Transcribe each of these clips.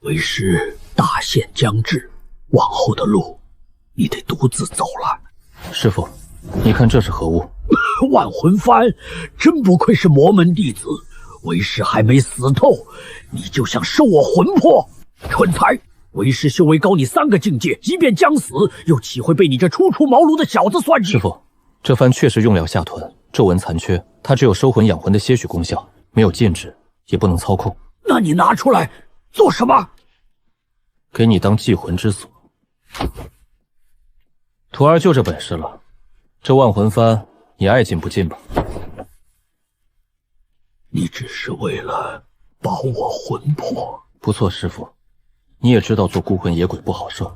为师大限将至，往后的路你得独自走了。师傅，你看这是何物？万魂幡，真不愧是魔门弟子。为师还没死透，你就想收我魂魄？蠢材！为师修为高你3个境界，即便将死，又岂会被你这初出茅庐的小子算计？师傅，这幡确实用料下囤，皱纹残缺，它只有收魂养魂的些许功效，没有禁制，也不能操控。那你拿出来做什么？给你当祭魂之所。徒儿就这本事了，这万魂幡你爱进不进吧？你只是为了保我魂魄？不错，师傅，你也知道做孤魂野鬼不好受，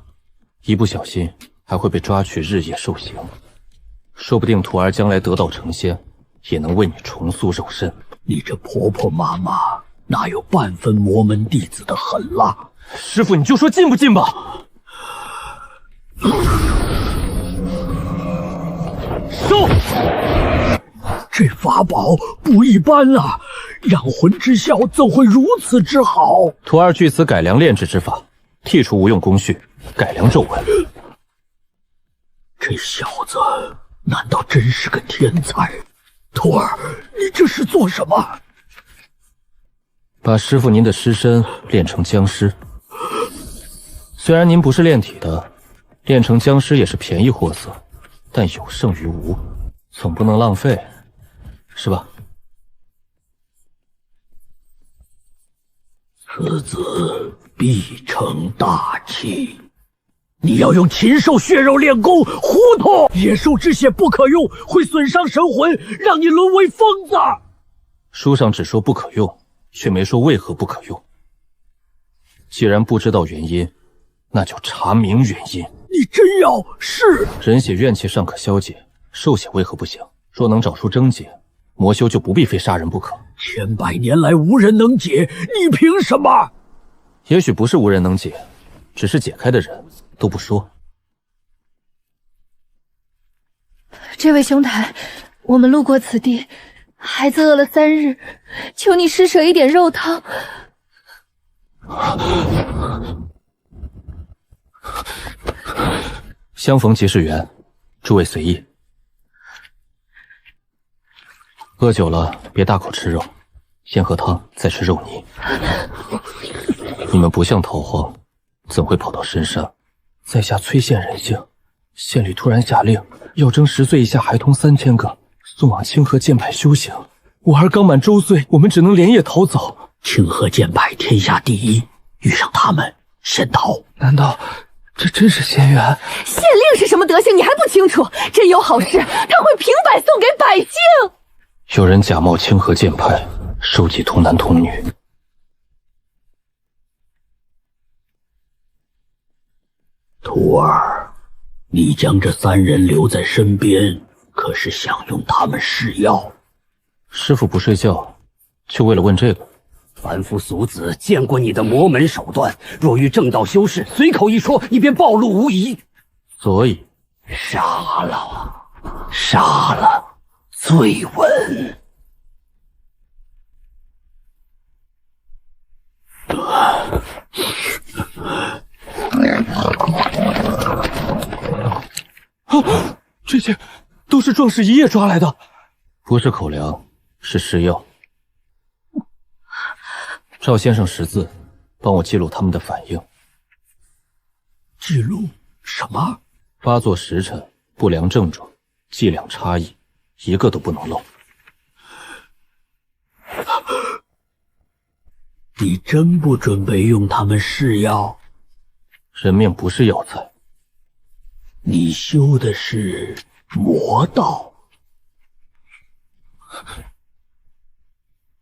一不小心还会被抓去日夜受刑。说不定徒儿将来得道成仙，也能为你重塑肉身。你这婆婆妈妈哪有半分魔门弟子的狠辣？师傅，你就说进不进吧。收！这法宝不一般啊，养魂之效怎会如此之好？徒儿据此改良炼制之法，剔除无用工序，改良皱纹。这小子难道真是个天才？徒儿，你这是做什么？把师傅您的尸身炼成僵尸。虽然您不是炼体的，炼成僵尸也是便宜货色，但有胜于无，总不能浪费，是吧？此子必成大器。你要用禽兽血肉练功，糊涂！野兽之血不可用，会损伤神魂，让你沦为疯子。书上只说不可用，却没说为何不可用。既然不知道原因，那就查明原因。你真要是人血怨气尚可消解，兽血为何不行？若能找出症结，魔修就不必非杀人不可。千百年来无人能解，你凭什么？也许不是无人能解，只是解开的人都不说。这位兄台，我们路过此地，孩子饿了3日，求你施舍一点肉汤。相逢即是缘，诸位随意。饿久了别大口吃肉，先喝汤，再吃肉泥。你们不像逃荒，怎会跑到深山？在下崔县人姓，县里突然下令要征10岁以下孩童3000个，送往清河剑派修行。我儿刚满周岁，我们只能连夜逃走。清河剑派天下第一，遇上他们先逃。难道这真是仙缘？县令是什么德行，你还不清楚？真有好事，他会平白送给百姓。有人假冒清河剑派，收集童男童女。徒儿，你将这3人留在身边，可是想用他们试药？师傅不睡觉，就为了问这个？凡夫俗子见过你的魔门手段，若遇正道修士，随口一说，你便暴露无遗。所以杀了，最稳。这些都是壮士一夜抓来的，不是口粮，是尸药。赵先生识字，帮我记录他们的反应。记录什么？发作时辰、不良症状、剂量差异，一个都不能漏。你真不准备用他们试药？人命不是药材。你修的是魔道，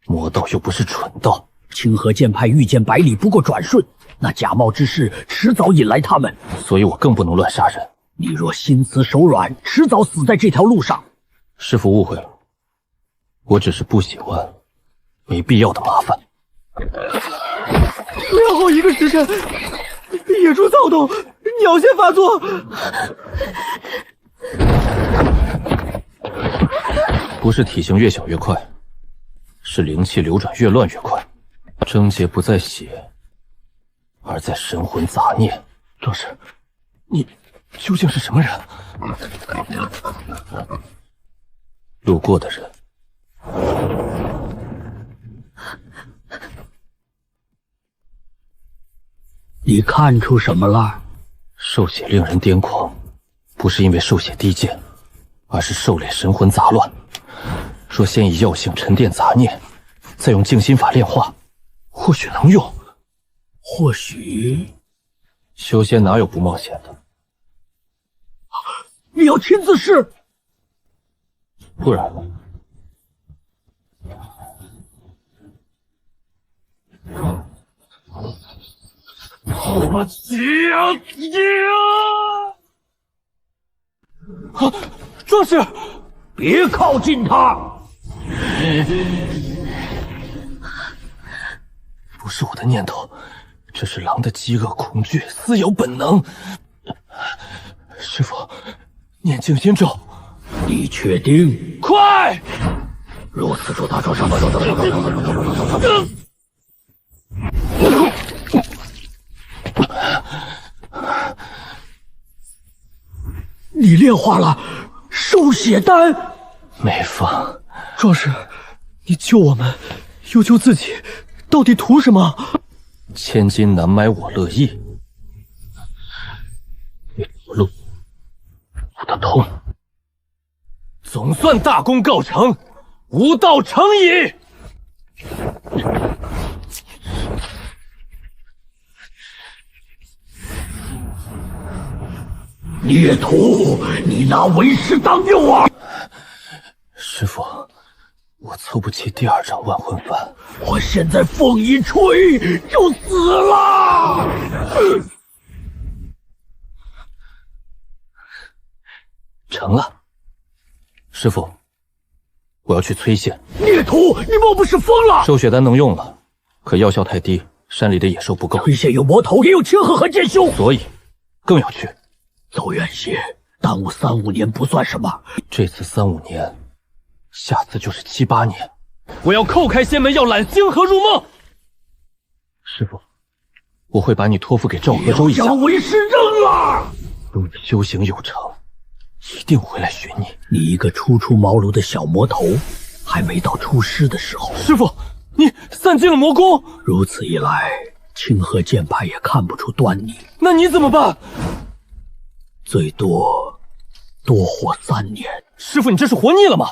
魔道又不是蠢道。清河剑派遇见百里不过转瞬，那假冒之事迟早引来他们，所以我更不能乱杀人。你若心慈手软，迟早死在这条路上。师父误会了，我只是不喜欢没必要的麻烦。最后1个时辰，野猪躁动，鸟先发作。不是体型越小越快，是灵气流转越乱越快。症结不在血，而在神魂杂念。壮士，你究竟是什么人？路过的人。你看出什么了？兽血令人癫狂，不是因为兽血低贱，而是兽类神魂杂乱。若先以药性沉淀杂念，再用静心法炼化，或许能用。或许修仙哪有不冒险的？你要亲自试，不然呢？我急啊！啊！壮士，别靠近他！不是我的念头，这是狼的饥饿恐惧，私有本能。师父，念静心咒。你确定？快！如此说大壮上。你炼化了兽血丹，没放。壮士，你救我们，又救自己，到底图什么？千金难买我乐意。一条路，不得通。总算大功告成，吾道成矣。孽徒，你拿为师当诱饵！师父，我凑不齐第2张万魂幡。我现在风一吹就死了。成了。师父，我要去催县。孽徒，你莫不是疯了？兽血丹能用了，可药效太低，山里的野兽不够。崔县有魔头，也有清河和剑修，所以更要去。走远些，耽误3、5年不算什么。这次3、5年，下次就是7、8年。我要叩开仙门，要揽星河入梦。师父，我会把你托付给赵河州一家。将为师扔了！若你修行有成，一定会来寻你。你一个初出茅庐的小魔头，还没到出师的时候。师父，你散尽了魔功。如此一来，清河剑派也看不出端倪。那你怎么办？最多活3年。师父，你这是活腻了吗？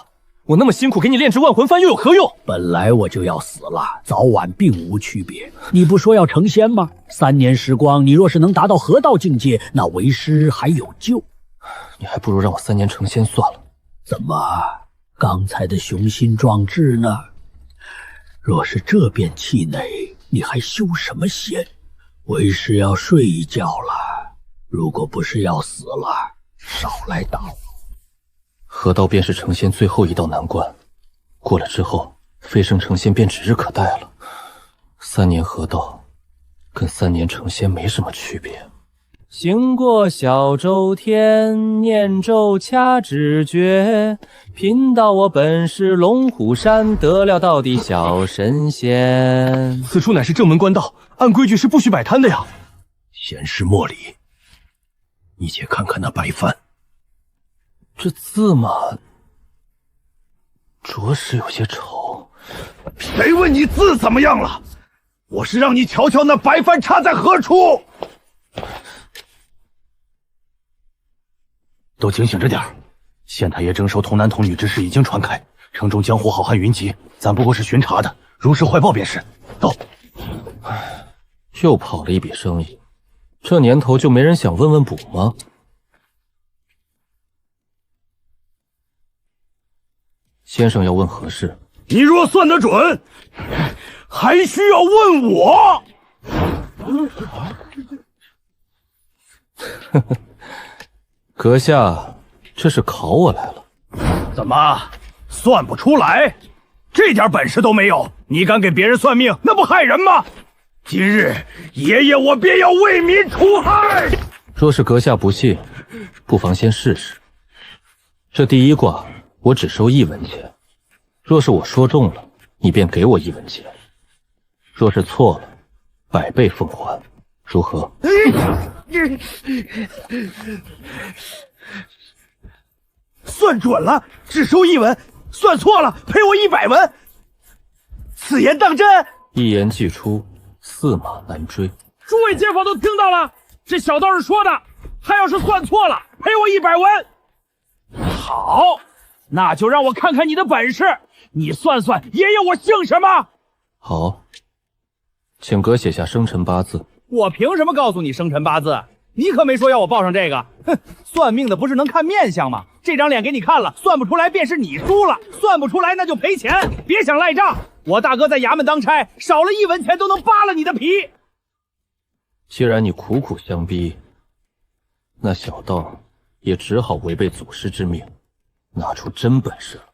我那么辛苦给你炼制万魂幡又有何用？本来我就要死了，早晚并无区别。你不说要成仙吗？3年时光，你若是能达到河道境界，那为师还有救。你还不如让我3年成仙算了。怎么，刚才的雄心壮志呢？若是这般气馁，你还修什么仙？为师要睡一觉了。如果不是要死了，少来打我。河道便是成仙最后一道难关，过了之后，飞升成仙便指日可待了。3年河道，跟3年成仙没什么区别。行过小周天，念咒掐指诀，贫道我本是龙虎山，得了道的小神仙。此处乃是正门官道，按规矩是不许摆摊的呀。闲事莫理，你且看看那白帆。这字嘛，着实有些丑。谁问你字怎么样了？我是让你瞧瞧那白帆插在何处。都警醒着点儿！县太爷征收童男童女之事已经传开，城中江湖好汉云集，咱不过是巡查的，如实汇报便是。走。又跑了一笔生意，这年头就没人想问问补吗？先生要问何事？你若算得准，还需要问我？阁下，这是考我来了？怎么算不出来？这点本事都没有，你敢给别人算命，那不害人吗？今日爷爷我便要为民除害。若是阁下不信，不妨先试试。这第一卦，我只收1文钱。若是我说中了，你便给我1文钱；若是错了，100倍奉还。如何？算准了，只收1文；算错了，赔我100文。此言当真？一言既出，驷马难追。诸位街坊都听到了，这小道士说的，他要是算错了，赔我100文。好，那就让我看看你的本事，你算算爷爷我姓什么？好，请阁写下生辰八字。我凭什么告诉你生辰八字？你可没说要我报上这个。哼，算命的不是能看面相吗？这张脸给你看了，算不出来便是你输了，算不出来那就赔钱，别想赖账。我大哥在衙门当差，少了1文钱都能扒了你的皮。既然你苦苦相逼，那小道也只好违背祖师之命，拿出真本事了。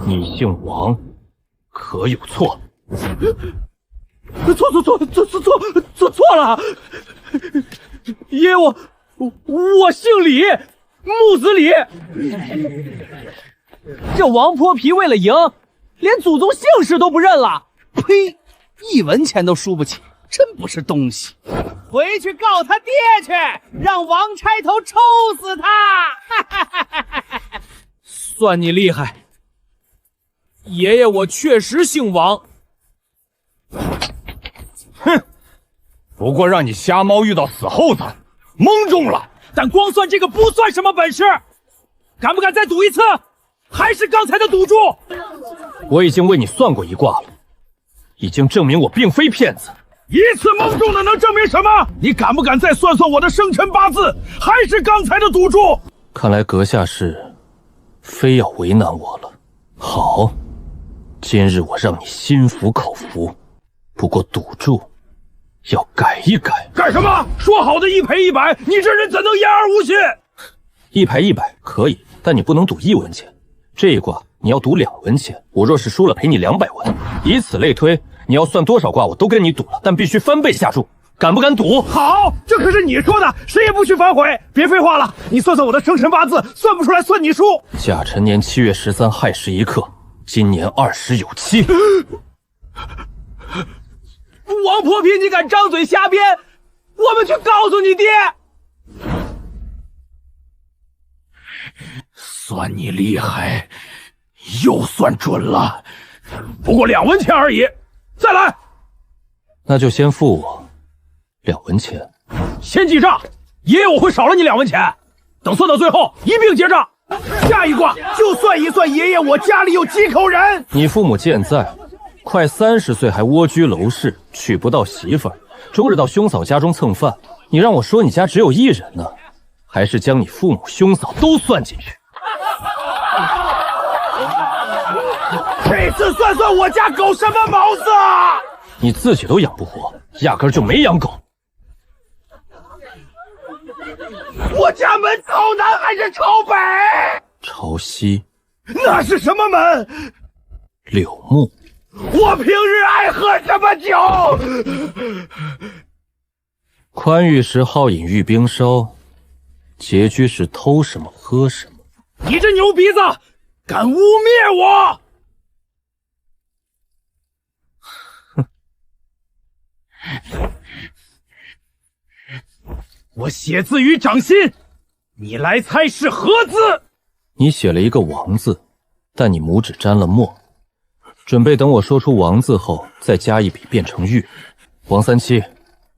你姓王，可有错？错了，爷我姓李，木子李。这王泼皮为了赢，连祖宗姓氏都不认了。呸！1文钱都输不起，真不是东西。回去告他爹去，让王差头抽死他！算你厉害，爷爷我确实姓王。哼，不过让你瞎猫遇到死猴子，蒙中了。但光算这个不算什么本事，敢不敢再赌一次？还是刚才的赌注？我已经为你算过一卦了，已经证明我并非骗子。一次蒙中了能证明什么？你敢不敢再算算我的生辰八字？还是刚才的赌注？看来阁下是非要为难我了。好，今日我让你心服口服，不过赌注要改一改。干什么？说好的1赔100，你这人怎能言而无信？1赔100可以，但你不能赌1文钱。这一卦你要赌2文钱，我若是输了赔你200文，以此类推。你要算多少卦我都跟你赌了，但必须翻倍下注，敢不敢赌？好，这可是你说的，谁也不许反悔。别废话了，你算算我的生辰八字，算不出来算你输。甲辰年7月13亥时1刻，今年20有7。王泼皮，你敢张嘴瞎编？我们去告诉你爹！算你厉害，又算准了，不过2文钱而已。再来，那就先付我2文钱。先记账，爷爷我会少了你2文钱，等算到最后一并结账。下一卦就算一算爷爷我家里有几口人。你父母健在，快30岁还蜗居楼市，娶不到媳妇儿，终日到兄嫂家中蹭饭。你让我说你家只有1人呢，还是将你父母兄嫂都算进去？这次算算我家狗什么毛子啊！你自己都养不活，压根就没养狗。我家门朝南还是朝北？朝西。那是什么门？柳木。我平日爱喝什么酒？宽裕时好饮玉冰烧，拮据时偷什么喝什么。你这牛鼻子，敢污蔑我！我写字于掌心，你来猜是何字？你写了一个王字，但你拇指沾了墨，准备等我说出王字后再加一笔变成玉。王三七，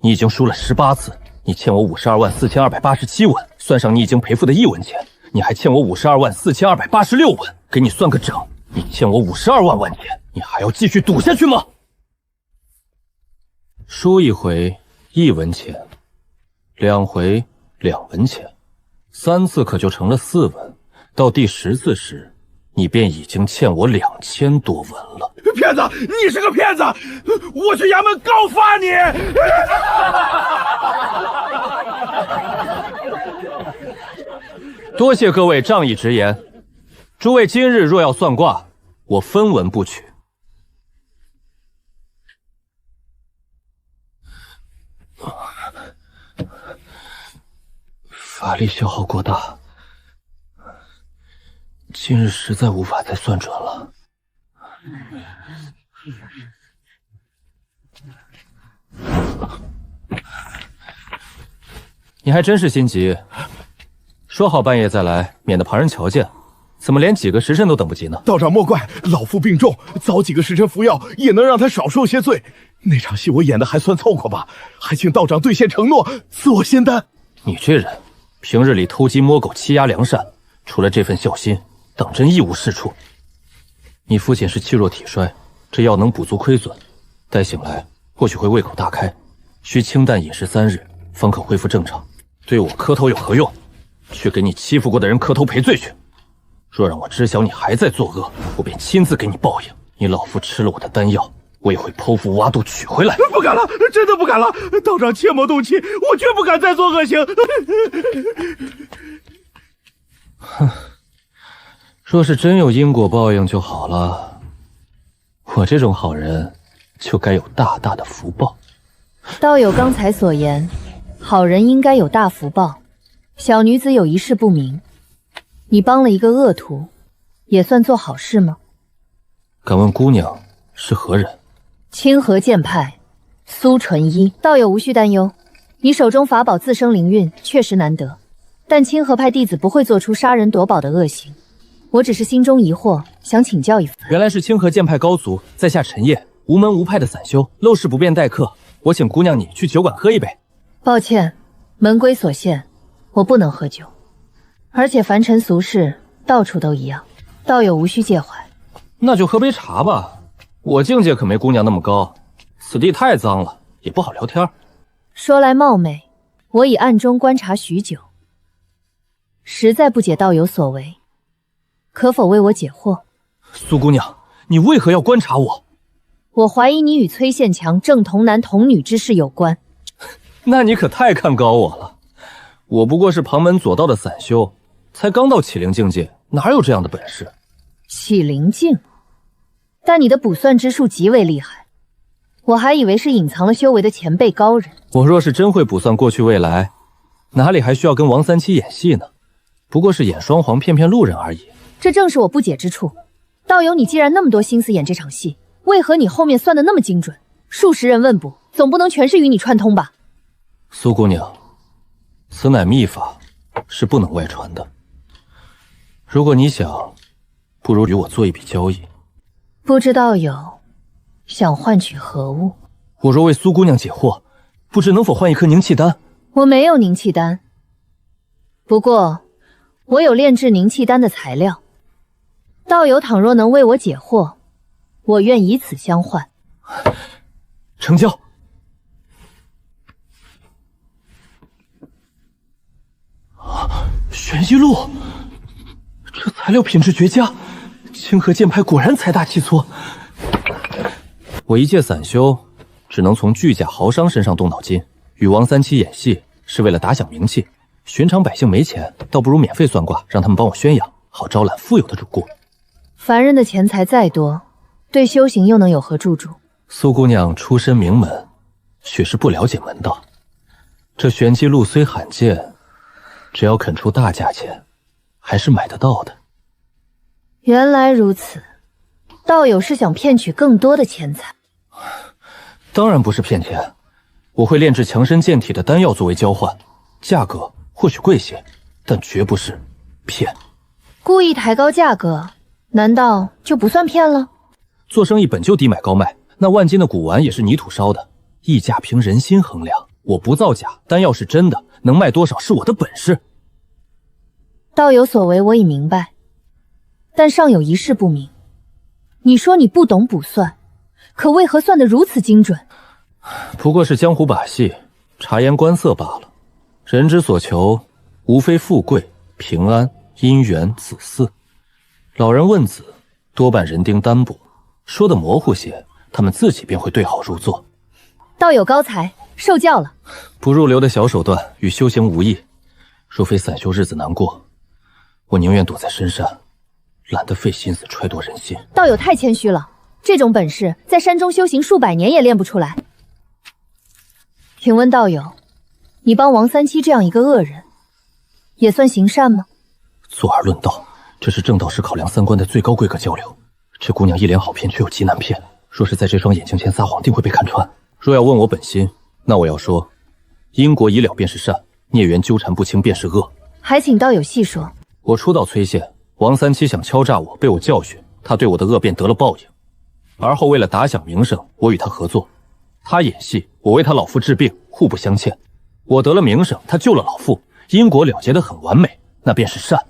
你已经输了18次，你欠我524287文，算上你已经赔付的1文钱，你还欠我524286文。给你算个整，你欠我52万文钱，你还要继续赌下去吗？输一回1文钱，2回2文钱，3次可就成了4文。到第10次时，你便已经欠我2000多文了。骗子，你是个骗子！我去衙门告发你！多谢各位仗义直言，诸位今日若要算卦，我分文不取。法力消耗过大，今日实在无法再算准了。你还真是心急，说好半夜再来，免得旁人瞧见，怎么连几个时辰都等不及呢？道长莫怪，老夫病重，早几个时辰服药也能让他少受些罪。那场戏我演的还算凑合吧，还请道长兑现承诺，赐我仙丹。你这人，平日里偷鸡摸狗、欺压良善，除了这份孝心，当真一无是处。你父亲是气弱体衰，这药能补足亏损，待醒来或许会胃口大开，需清淡饮食3日，方可恢复正常。对我磕头有何用？去给你欺负过的人磕头赔罪去。若让我知晓你还在作恶，我便亲自给你报应。你老夫吃了我的丹药，我也会剖腹挖肚取回来。不敢了，真的不敢了！道长切莫动气，我绝不敢再做恶行。哼，若是真有因果报应就好了。我这种好人，就该有大大的福报。道友刚才所言，好人应该有大福报。小女子有一事不明，你帮了一个恶徒，也算做好事吗？敢问姑娘是何人？清河剑派苏纯一。道友无需担忧，你手中法宝自生灵韵，确实难得，但清河派弟子不会做出杀人夺宝的恶行。我只是心中疑惑，想请教一番。原来是清河剑派高足，在下陈烨，无门无派的散修，陋室不便待客，我请姑娘你去酒馆喝一杯。抱歉，门规所限，我不能喝酒，而且凡尘俗世到处都一样，道友无需介怀。那就喝杯茶吧，我境界可没姑娘那么高，此地太脏了，也不好聊天。说来冒昧，我已暗中观察许久，实在不解道友所为，可否为我解惑？苏姑娘，你为何要观察我？我怀疑你与崔宪强正童男童女之事有关。那你可太看高我了，我不过是旁门左道的散修，才刚到启灵境界，哪有这样的本事？启灵境？但你的卜算之术极为厉害，我还以为是隐藏了修为的前辈高人。我若是真会卜算过去未来，哪里还需要跟王三七演戏呢？不过是演双簧骗骗路人而已。这正是我不解之处。道友，你既然那么多心思演这场戏，为何你后面算得那么精准？数十人问卜，总不能全是与你串通吧？苏姑娘，此乃秘法，是不能外传的。如果你想，不如与我做一笔交易。不知道友想换取何物？我若为苏姑娘解惑，不知能否换一颗凝气丹？我没有凝气丹，不过我有炼制凝气丹的材料。道友倘若能为我解惑，我愿以此相换。成交。玄一路，这材料品质绝佳，清河剑派果然财大气粗。我一介散修，只能从巨贾豪商身上动脑筋。与王三七演戏是为了打响名气，寻常百姓没钱，倒不如免费算卦，让他们帮我宣扬，好招揽富有的主顾。凡人的钱财再多，对修行又能有何助？苏姑娘出身名门，许是不了解门道。这玄机路虽罕见，只要肯出大价钱，还是买得到的。原来如此，道友是想骗取更多的钱财？当然不是骗钱，我会炼制强身健体的丹药作为交换，价格或许贵些，但绝不是骗。故意抬高价格，难道就不算骗了？做生意本就低买高卖，那万金的古玩也是泥土烧的，溢价凭人心衡量。我不造假，丹药是真的，能卖多少是我的本事。道友所为我已明白，但尚有一事不明。你说你不懂卜算，可为何算得如此精准？不过是江湖把戏，察言观色罢了。人之所求，无非富贵、平安、姻缘、子嗣。老人问子，多半人丁单薄，说的模糊些，他们自己便会对号入座。道友高才，受教了。不入流的小手段与修行无异，若非散修日子难过，我宁愿躲在深山，懒得费心思揣度人心。道友太谦虚了，这种本事在山中修行数百年也练不出来。请问道友，你帮王三七这样一个恶人，也算行善吗？坐而论道，这是正道师考量三观的最高规格交流。这姑娘一脸好骗，却又极难骗。若是在这双眼睛前撒谎，定会被看穿。若要问我本心，那我要说，因果已了便是善，孽缘纠缠不清便是恶。还请道友细说。我初到崔县，王三七想敲诈我，被我教训，他对我的恶便得了报应。而后为了打响名声，我与他合作，他演戏，我为他老父治病，互不相欠。我得了名声，他救了老父，因果了结得很完美，那便是善。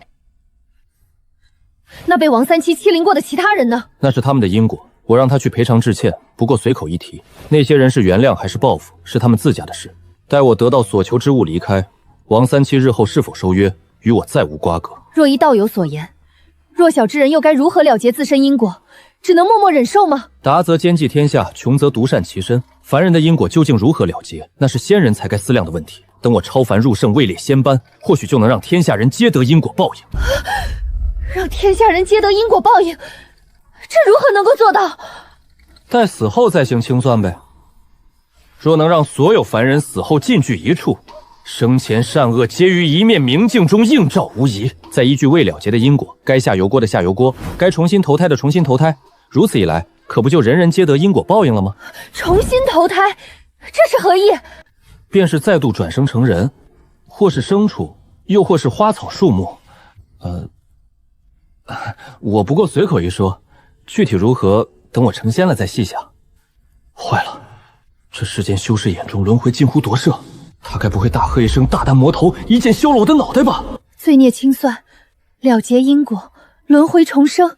那被王三七欺凌过的其他人呢？那是他们的因果，我让他去赔偿致歉，不过随口一提。那些人是原谅还是报复，是他们自家的事。待我得到所求之物离开，王三七日后是否收约，与我再无瓜葛。若依道友所言，弱小之人又该如何了结自身因果？只能默默忍受吗？达则兼济天下，穷则独善其身。凡人的因果究竟如何了结，那是仙人才该思量的问题。等我超凡入圣，位列仙班，或许就能让天下人皆得因果报应。让天下人皆得因果报应，这如何能够做到？待死后再行清算呗。若能让所有凡人死后尽聚一处，生前善恶皆于一面明镜中映照无疑，再依据未了结的因果，该下油锅的下油锅，该重新投胎的重新投胎。如此一来，可不就人人皆得因果报应了吗？重新投胎，这是何意？便是再度转生成人，或是牲畜，又或是花草树木。我不过随口一说，具体如何，等我成仙了再细想。坏了，这世间修士眼中轮回近乎夺舍，他该不会大喝一声大胆魔头，一剑削了我的脑袋吧？罪孽清算，了结因果，轮回重生。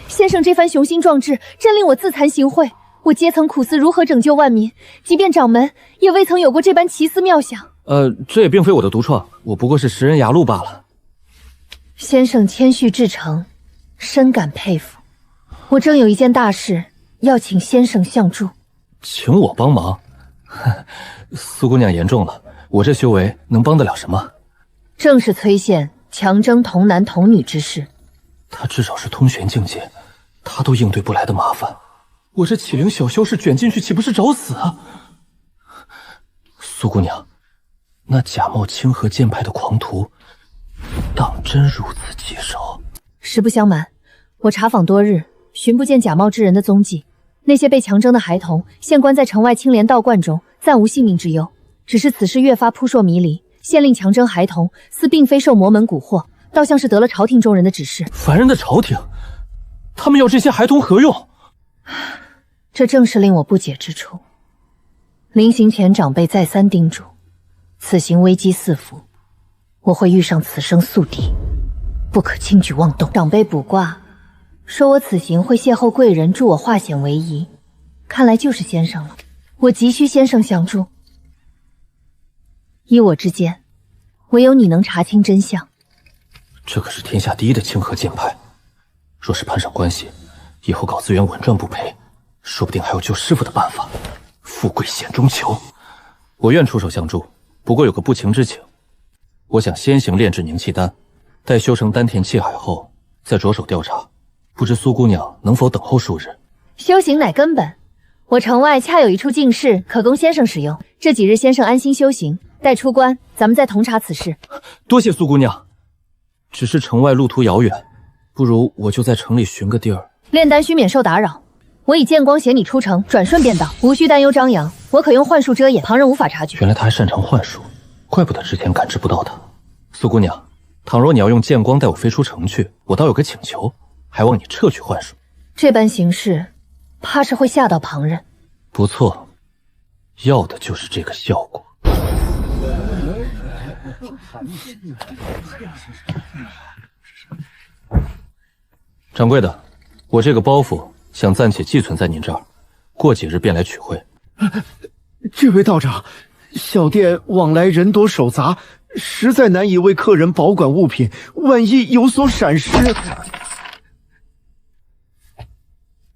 先生这番雄心壮志，真令我自惭形秽。我阶层苦思如何拯救万民，即便掌门也未曾有过这般奇思妙想。这也并非我的独创，我不过是识人牙路罢了。先生谦虚至诚，深感佩服。我正有一件大事要请先生相助。请我帮忙？苏姑娘言重了，我这修为能帮得了什么？正是崔县强征童男童女之事。他至少是通玄境界，他都应对不来的麻烦，我这启灵小修士卷进去岂不是找死啊？苏姑娘，那假冒清河剑派的狂徒，当真如此棘手？实不相瞒，我查访多日，寻不见假冒之人的踪迹。那些被强征的孩童，现关在城外青莲道观中，暂无性命之忧。只是此事越发扑朔迷离，县令强征孩童，似并非受魔门蛊惑，倒像是得了朝廷中人的指示。凡人的朝廷，他们要这些孩童何用？这正是令我不解之处。临行前，长辈再三叮嘱，此行危机四伏，我会遇上此生宿敌，不可轻举妄动。长辈卜卦说我此行会邂逅贵人，助我化险为夷，看来就是先生了。我急需先生相助。依我之见，唯有你能查清真相。这可是天下第一的清河剑派，若是攀上关系，以后搞资源稳赚不赔，说不定还有救师傅的办法。富贵险中求，我愿出手相助，不过有个不情之请，我想先行炼制凝气丹，待修成丹田气海后，再着手调查。不知苏姑娘能否等候数日？修行乃根本，我城外恰有一处净室，可供先生使用。这几日先生安心修行，待出关，咱们再同查此事。多谢苏姑娘。只是城外路途遥远，不如我就在城里寻个地儿炼丹，需免受打扰。我以剑光携你出城，转瞬便到，无需担忧张扬。我可用幻术遮掩，旁人无法察觉。原来他还擅长幻术，怪不得之前感知不到他。苏姑娘，倘若你要用剑光带我飞出城去，我倒有个请求，还望你撤去幻术。这般行事，怕是会吓到旁人。不错，要的就是这个效果。掌柜的，我这个包袱想暂且寄存在您这儿，过几日便来取回。这位道长，小店往来人多手杂，实在难以为客人保管物品，万一有所闪失，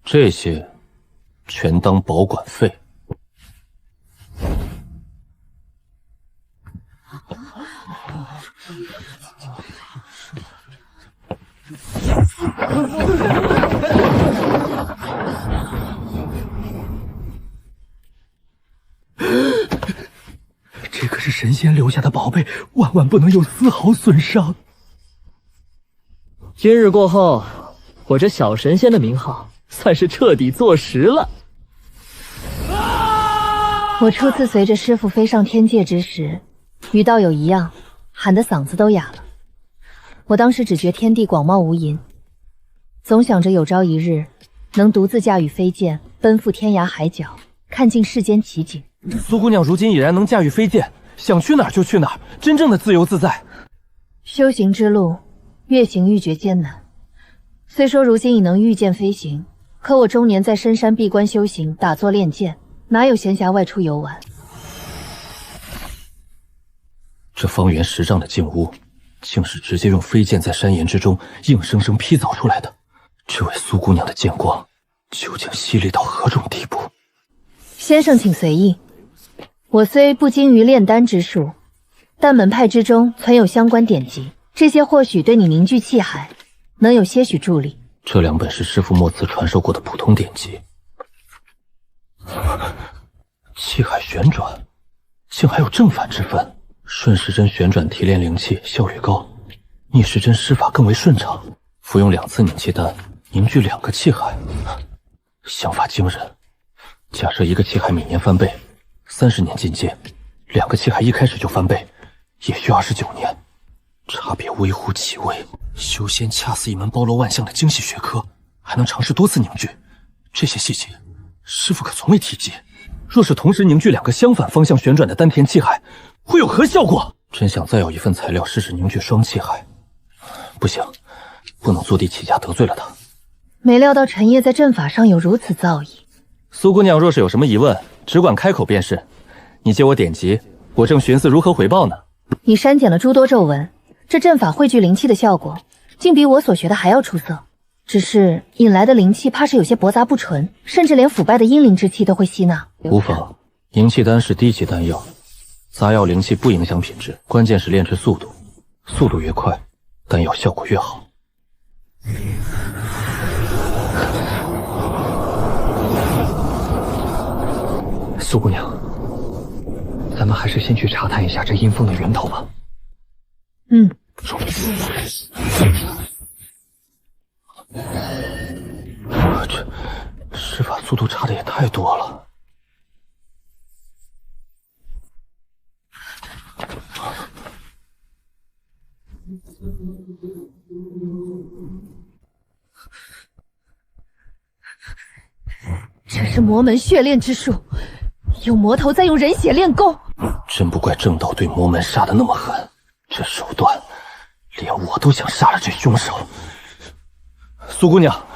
这些全当保管费。这可是神仙留下的宝贝，万万不能有丝毫损伤。今日过后，我这小神仙的名号算是彻底坐实了。我初次随着师傅飞上天界之时，与道友一样，喊得嗓子都哑了。我当时只觉天地广袤无垠，总想着有朝一日能独自驾驭飞剑，奔赴天涯海角，看尽世间奇景。苏姑娘如今已然能驾驭飞剑，想去哪儿就去哪儿，真正的自由自在。修行之路，越行愈觉艰难。虽说如今已能御剑飞行，可我终年在深山闭关修行，打坐练剑，哪有闲暇外出游玩？这方圆10丈的静屋，竟是直接用飞剑在山岩之中硬生生劈凿出来的。这位苏姑娘的剑光，究竟犀利到何种地步？先生请随意。我虽不精于炼丹之术，但门派之中存有相关典籍，这些或许对你凝聚气海能有些许助力。这2本是师父墨慈传授过的普通典籍。气海旋转，竟还有正反之分。顺时针旋转提炼灵气，效率高；逆时针施法更为顺畅。服用2次凝气丹，凝聚2个气海，想法惊人。假设一个气海每年翻倍，30年进阶，2个气海一开始就翻倍，也需29年，差别微乎其微。修仙恰似一门包罗万象的精细学科，还能尝试多次凝聚，这些细节师父可从未提及。若是同时凝聚2个相反方向旋转的丹田气海，会有何效果？真想再要一份材料试试凝聚双气海。不行，不能坐地起价得罪了他。没料到陈烨在阵法上有如此造诣。苏姑娘若是有什么疑问，只管开口便是。你借我典籍，我正寻思如何回报呢。你删减了诸多咒文，这阵法汇聚灵气的效果，竟比我所学的还要出色。只是引来的灵气怕是有些薄杂不纯，甚至连腐败的阴灵之气都会吸纳。无妨，凝气丹是低级丹药，杂药灵气不影响品质，关键是炼制速度，速度越快，丹药效果越好。苏姑娘，咱们还是先去查探一下这阴风的源头吧。这施法速度差的也太多了。这是魔门血炼之术，用魔头在用人血炼功。真不怪正道对魔门杀的那么狠，这手段连我都想杀了这凶手。苏姑娘，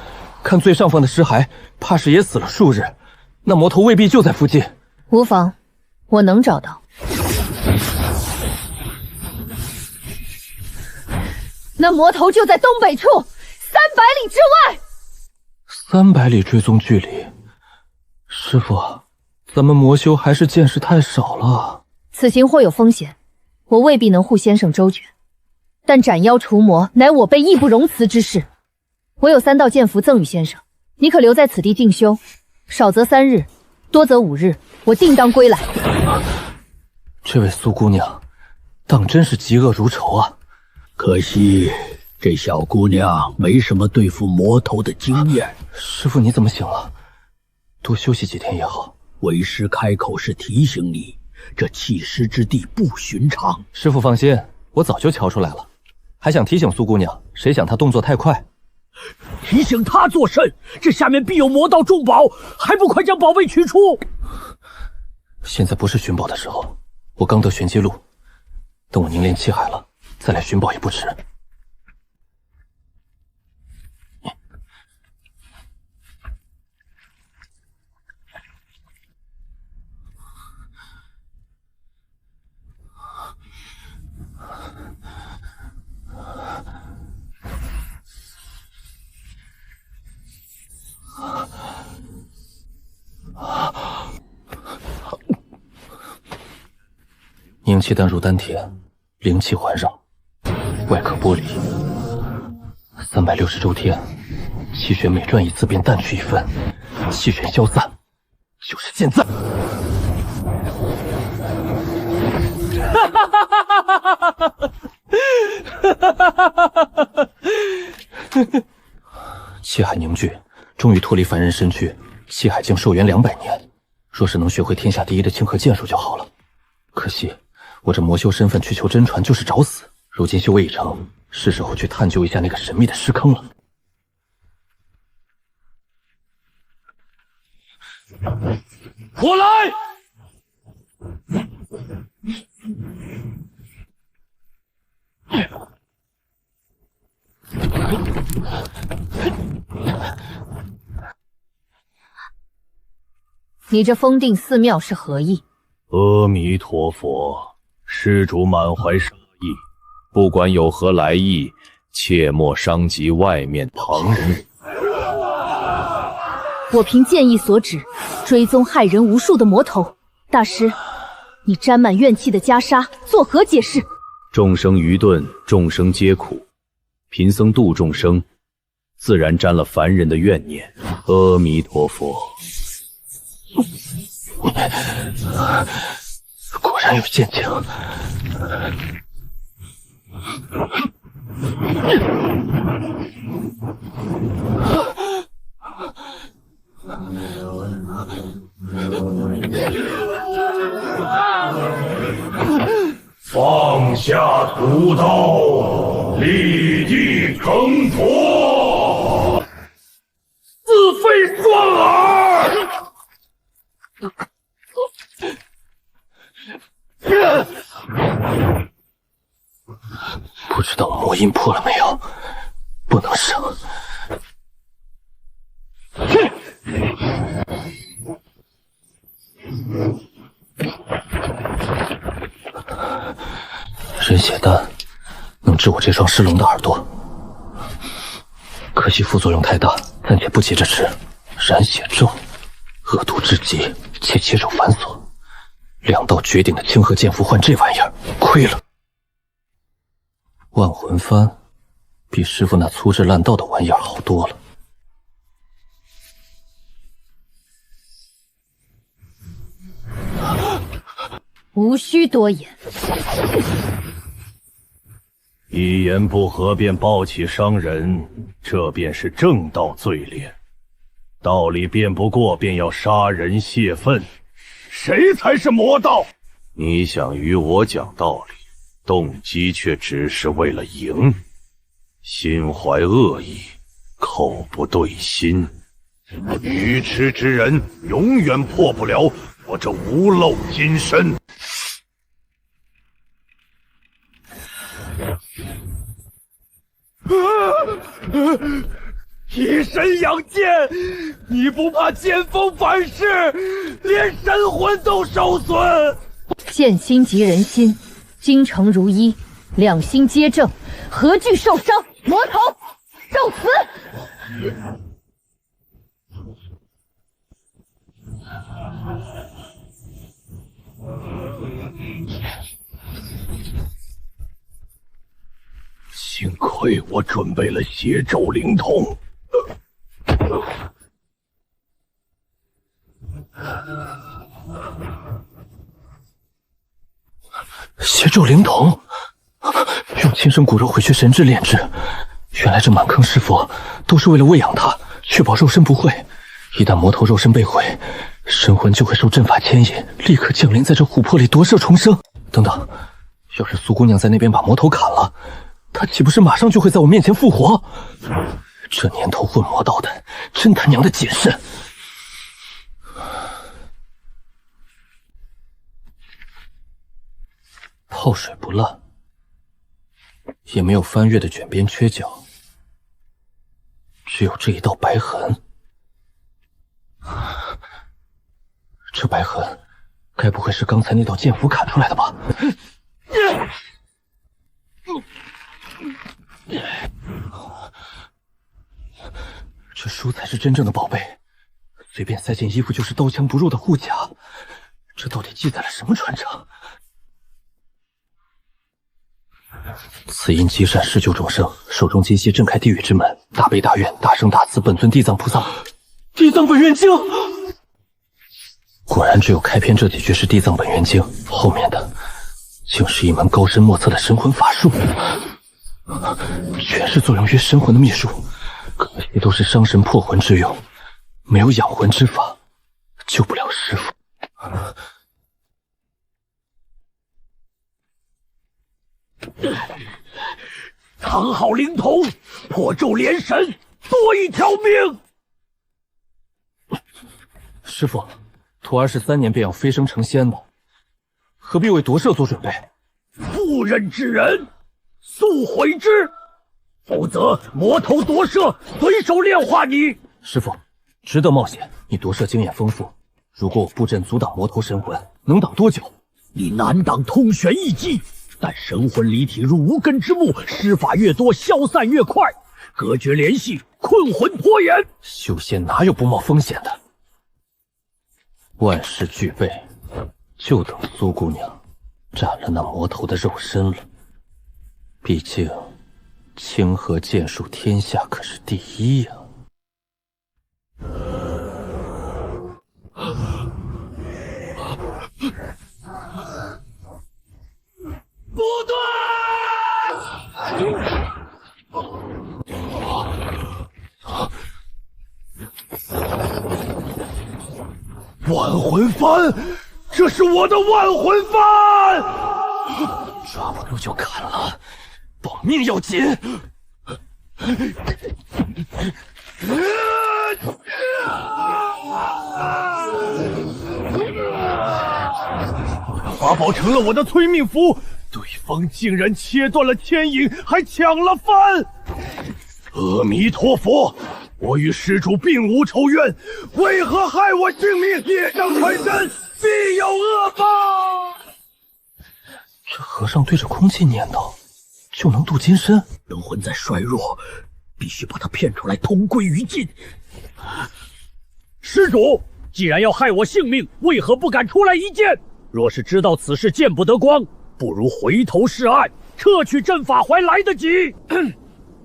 看最上方的尸骸，怕是也死了数日，那魔头未必就在附近。无妨，我能找到。那魔头就在东北处，300里之外。300里追踪距离，师傅，咱们魔修还是见识太少了。此行或有风险，我未必能护先生周全，但斩妖除魔乃我辈义不容辞之事。我有3道剑符赠与先生，你可留在此地静修，少则3日，多则5日，我定当归来。这位苏姑娘，当真是嫉恶如仇啊！可惜这小姑娘没什么对付魔头的经验。师傅，你怎么醒了？多休息几天也好。为师开口是提醒你，这弃尸之地不寻常。师傅放心，我早就瞧出来了，还想提醒苏姑娘，谁想她动作太快。提醒她作甚？这下面必有魔道重宝，还不快将宝贝取出！现在不是寻宝的时候，我刚得玄机路，等我凝练气海了，再来寻宝也不迟。凝气丹入丹田，灵气环绕，外壳剥离。360周天，气血每转一次便淡去1分，气血消散，就是现在。气海凝聚，终于脱离凡人身躯，气海竟寿元200年。若是能学会天下第一的清河剑术就好了。可惜我这魔修身份去求真传就是找死，如今修为已成，是时候去探究一下那个神秘的尸坑了。我来！你这封定寺庙是何意？阿弥陀佛，施主满怀杀意，不管有何来意，切莫伤及外面旁人。我凭剑意所指，追踪害人无数的魔头。大师，你沾满怨气的袈裟作何解释？众生愚钝，众生皆苦，贫僧度众生，自然沾了凡人的怨念。阿弥陀佛。果然有剑情。放下屠刀，立地成佛，自废双耳。不知道魔音破了没有？不能省。人血丹能治我这双失龙的耳朵，可惜副作用太大，暂且不急着吃。染血咒，恶毒至极，且切手繁琐。2道绝顶的清河剑符换这玩意儿，亏了。万魂幡比师傅那粗制滥造的玩意儿好多了。无需多言。一言不合便暴起伤人，这便是正道罪劣。道理辩不过，便要杀人泄愤，谁才是魔道？你想与我讲道理，动机却只是为了赢，心怀恶意，口不对心。愚痴之人永远破不了我这无漏金身。以神养剑，你不怕剑锋反噬，连神魂都受损？剑心及人心，精诚如一，两心皆正，何惧受伤？魔头，受死！幸亏我准备了邪咒灵童。邪咒灵童，用亲生骨肉回去神智炼制。原来这满坑尸佛都是为了喂养他，确保肉身不会。一旦魔头肉身被毁，神魂就会受阵法牵引，立刻降临在这琥珀里夺舍重生。等等，要是苏姑娘在那边把魔头砍了，她岂不是马上就会在我面前复活？这年头混魔道的，真他娘的谨慎！泡水不烂，也没有翻越的卷边缺角，只有这一道白痕。这白痕，该不会是刚才那道剑斧砍出来的吧？这书才是真正的宝贝，随便塞件衣服就是刀枪不入的护甲，这到底记载了什么传承？此因积善施救众生，手中金蝎震开地狱之门，大悲大愿，大圣大慈，本尊地藏菩萨。地藏本愿经，果然只有开篇这几句是地藏本愿经，后面的竟是一门高深莫测的神魂法术，全是作用于神魂的秘术，可惜都是伤神破魂之用，没有养魂之法，救不了师父。藏好灵童，破咒连神，多一条命。师傅，徒儿是3年便要飞升成仙的，何必为夺舍做准备？妇人之仁，速悔之，否则魔头夺舍随手炼化你。师傅，值得冒险。你夺舍经验丰富，如果我布阵阻挡魔头神魂，能挡多久？你难挡通玄一击，但神魂离体如无根之木，施法越多，消散越快。隔绝联系，困魂拖延。修仙哪有不冒风险的？万事俱备，就等苏姑娘斩了那魔头的肉身了。毕竟，清河剑术天下可是第一呀。不对！万魂幡，这是我的万魂幡！抓不住就砍了，保命要紧。法宝成了我的催命符，对方竟然切断了牵引，还抢了幡！阿弥陀佛，我与施主并无仇怨，为何害我性命？业障缠身，必有恶报！这和尚对着空气念叨，就能渡金身？人魂在衰弱，必须把他骗出来，同归于尽。施主，既然要害我性命，为何不敢出来一见？若是知道此事见不得光，不如回头是岸，撤去阵法还来得及。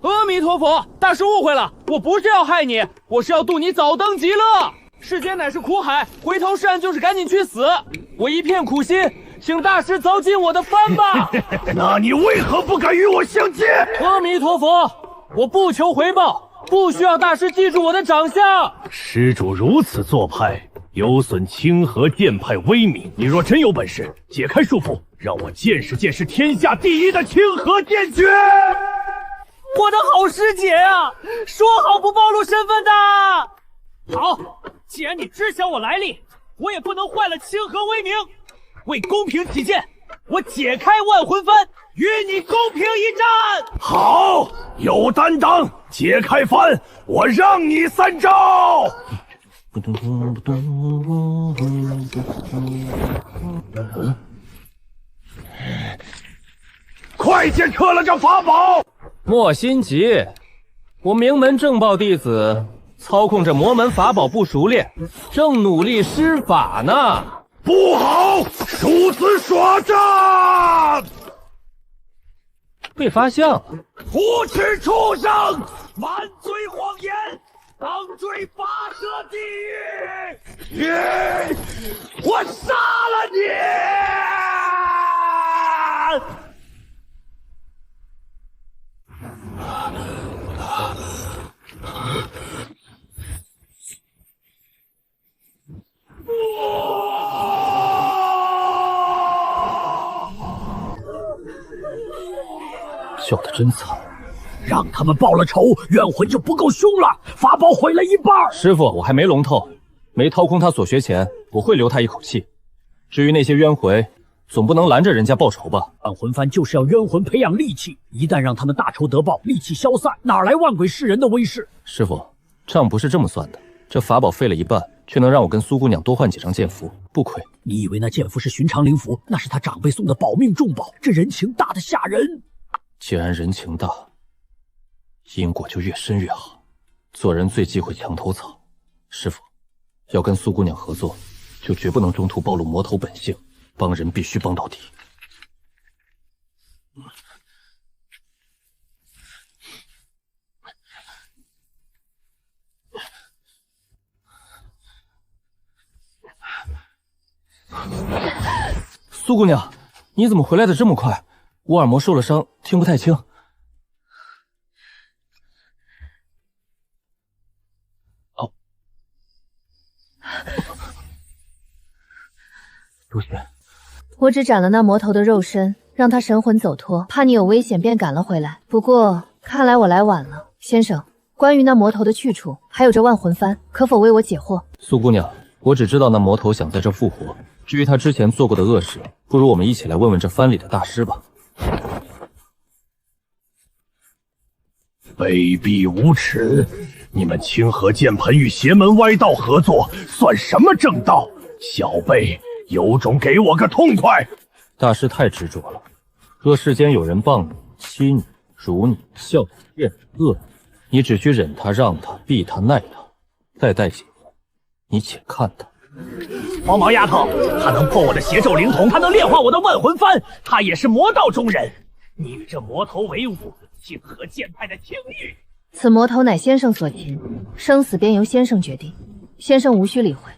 阿弥陀佛，大师误会了，我不是要害你，我是要渡你早登极乐。世间乃是苦海，回头是岸就是赶紧去死。我一片苦心，请大师早进我的幡吧。那你为何不敢与我相见？阿弥陀佛，我不求回报，不需要大师记住我的长相。施主如此做派，有损清河剑派威名。你若真有本事，解开束缚，让我见识见识天下第一的清河剑诀。我的好师姐啊，说好不暴露身份的。好，既然你知晓我来历，我也不能坏了清河威名。为公平起见，我解开万魂幡，与你公平一战。好，有担当，解开幡，我让你3招。快剑撤了这法宝！莫心急，我名门正报弟子操控这魔门法宝不熟练，正努力施法呢。不好，殊死耍诈！被发现了！无耻畜生，满嘴谎言，当追拔舌地狱！我杀了你！笑得真惨，让他们报了仇，冤魂就不够凶了，法宝毁了一半。师傅，我还没龙透，没掏空他所学钱，我会留他一口气。至于那些冤魂，总不能拦着人家报仇吧？万魂幡就是要冤魂培养戾气，一旦让他们大仇得报，戾气消散，哪来万鬼噬人的威势？师傅，账不是这么算的，这法宝废了一半，却能让我跟苏姑娘多换几张剑符，不亏。你以为那剑符是寻常灵符？那是他长辈送的保命重宝，这人情大得吓人。既然人情大，因果就越深越好。做人最忌讳墙头草。师傅，要跟苏姑娘合作，就绝不能中途暴露魔头本性，帮人必须帮到底。苏姑娘，你怎么回来的这么快？我耳膜受了伤，听不太清。哦，如雪，我只斩了那魔头的肉身，让他神魂走脱，怕你有危险便赶了回来。不过看来我来晚了，先生，关于那魔头的去处，还有这万魂幡，可否为我解惑？苏姑娘，我只知道那魔头想在这复活，至于他之前做过的恶事，不如我们一起来问问这幡里的大师吧。卑鄙无耻！你们清河剑盆与邪门歪道合作，算什么正道？小辈有种给我个痛快！大师太执着了，若世间有人谤你、欺你、辱你、笑你、怨你、恶你，你只需忍他、让他、避他、耐他，再待几年，你且看他。黄毛丫头，她能破我的邪咒灵瞳，她能炼化我的万魂幡，她也是魔道中人。你与这魔头为伍，清河剑派的清誉。此魔头乃先生所擒，生死便由先生决定，先生无需理会，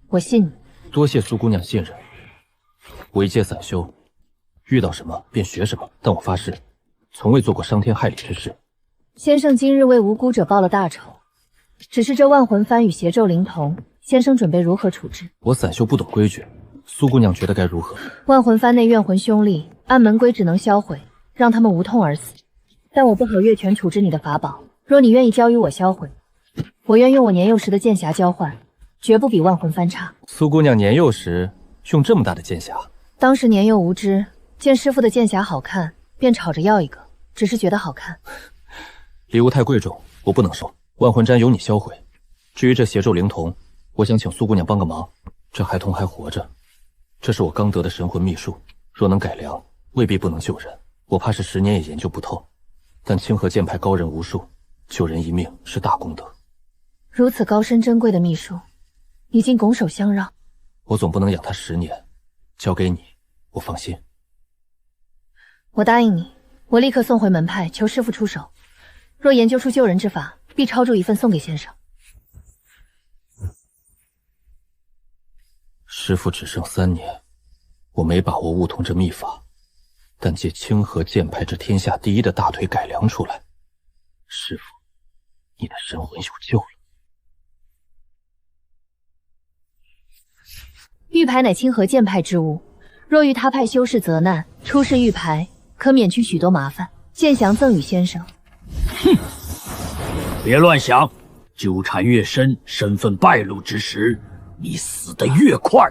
我信你。多谢苏姑娘信任。我一介散修，遇到什么便学什么，但我发誓，从未做过伤天害理之事。先生今日为无辜者报了大仇，只是这万魂幡与邪咒灵瞳，先生准备如何处置？我散修不懂规矩，苏姑娘觉得该如何？万魂幡内怨魂凶戾，按门规只能销毁，让他们无痛而死。但我不好越权处置你的法宝，若你愿意交与我销毁，我愿用我年幼时的剑匣交换，绝不比万魂幡差。苏姑娘年幼时用这么大的剑匣？当时年幼无知，见师傅的剑匣好看，便吵着要一个，只是觉得好看。礼物太贵重，我不能收。万魂毡由你销毁。至于这邪咒灵瞳，我想请苏姑娘帮个忙。这孩童还活着，这是我刚得的神魂秘术，若能改良，未必不能救人。我怕是10年也研究不透。但清河剑派高人无数，救人一命是大功德。如此高深珍贵的秘术，已经拱手相让。我总不能养他10年，交给你，我放心。我答应你，我立刻送回门派，求师傅出手。若研究出救人之法，必抄注一份送给先生。师傅只剩3年，我没把握悟通这秘法，但借清河剑派这天下第一的大腿改良出来，师傅，你的神魂有救了。玉牌乃清河剑派之物，若遇他派修士责难，出示玉牌，可免去许多麻烦。剑降赠与先生。哼，别乱想，纠缠越深，身份败露之时，你死得越快。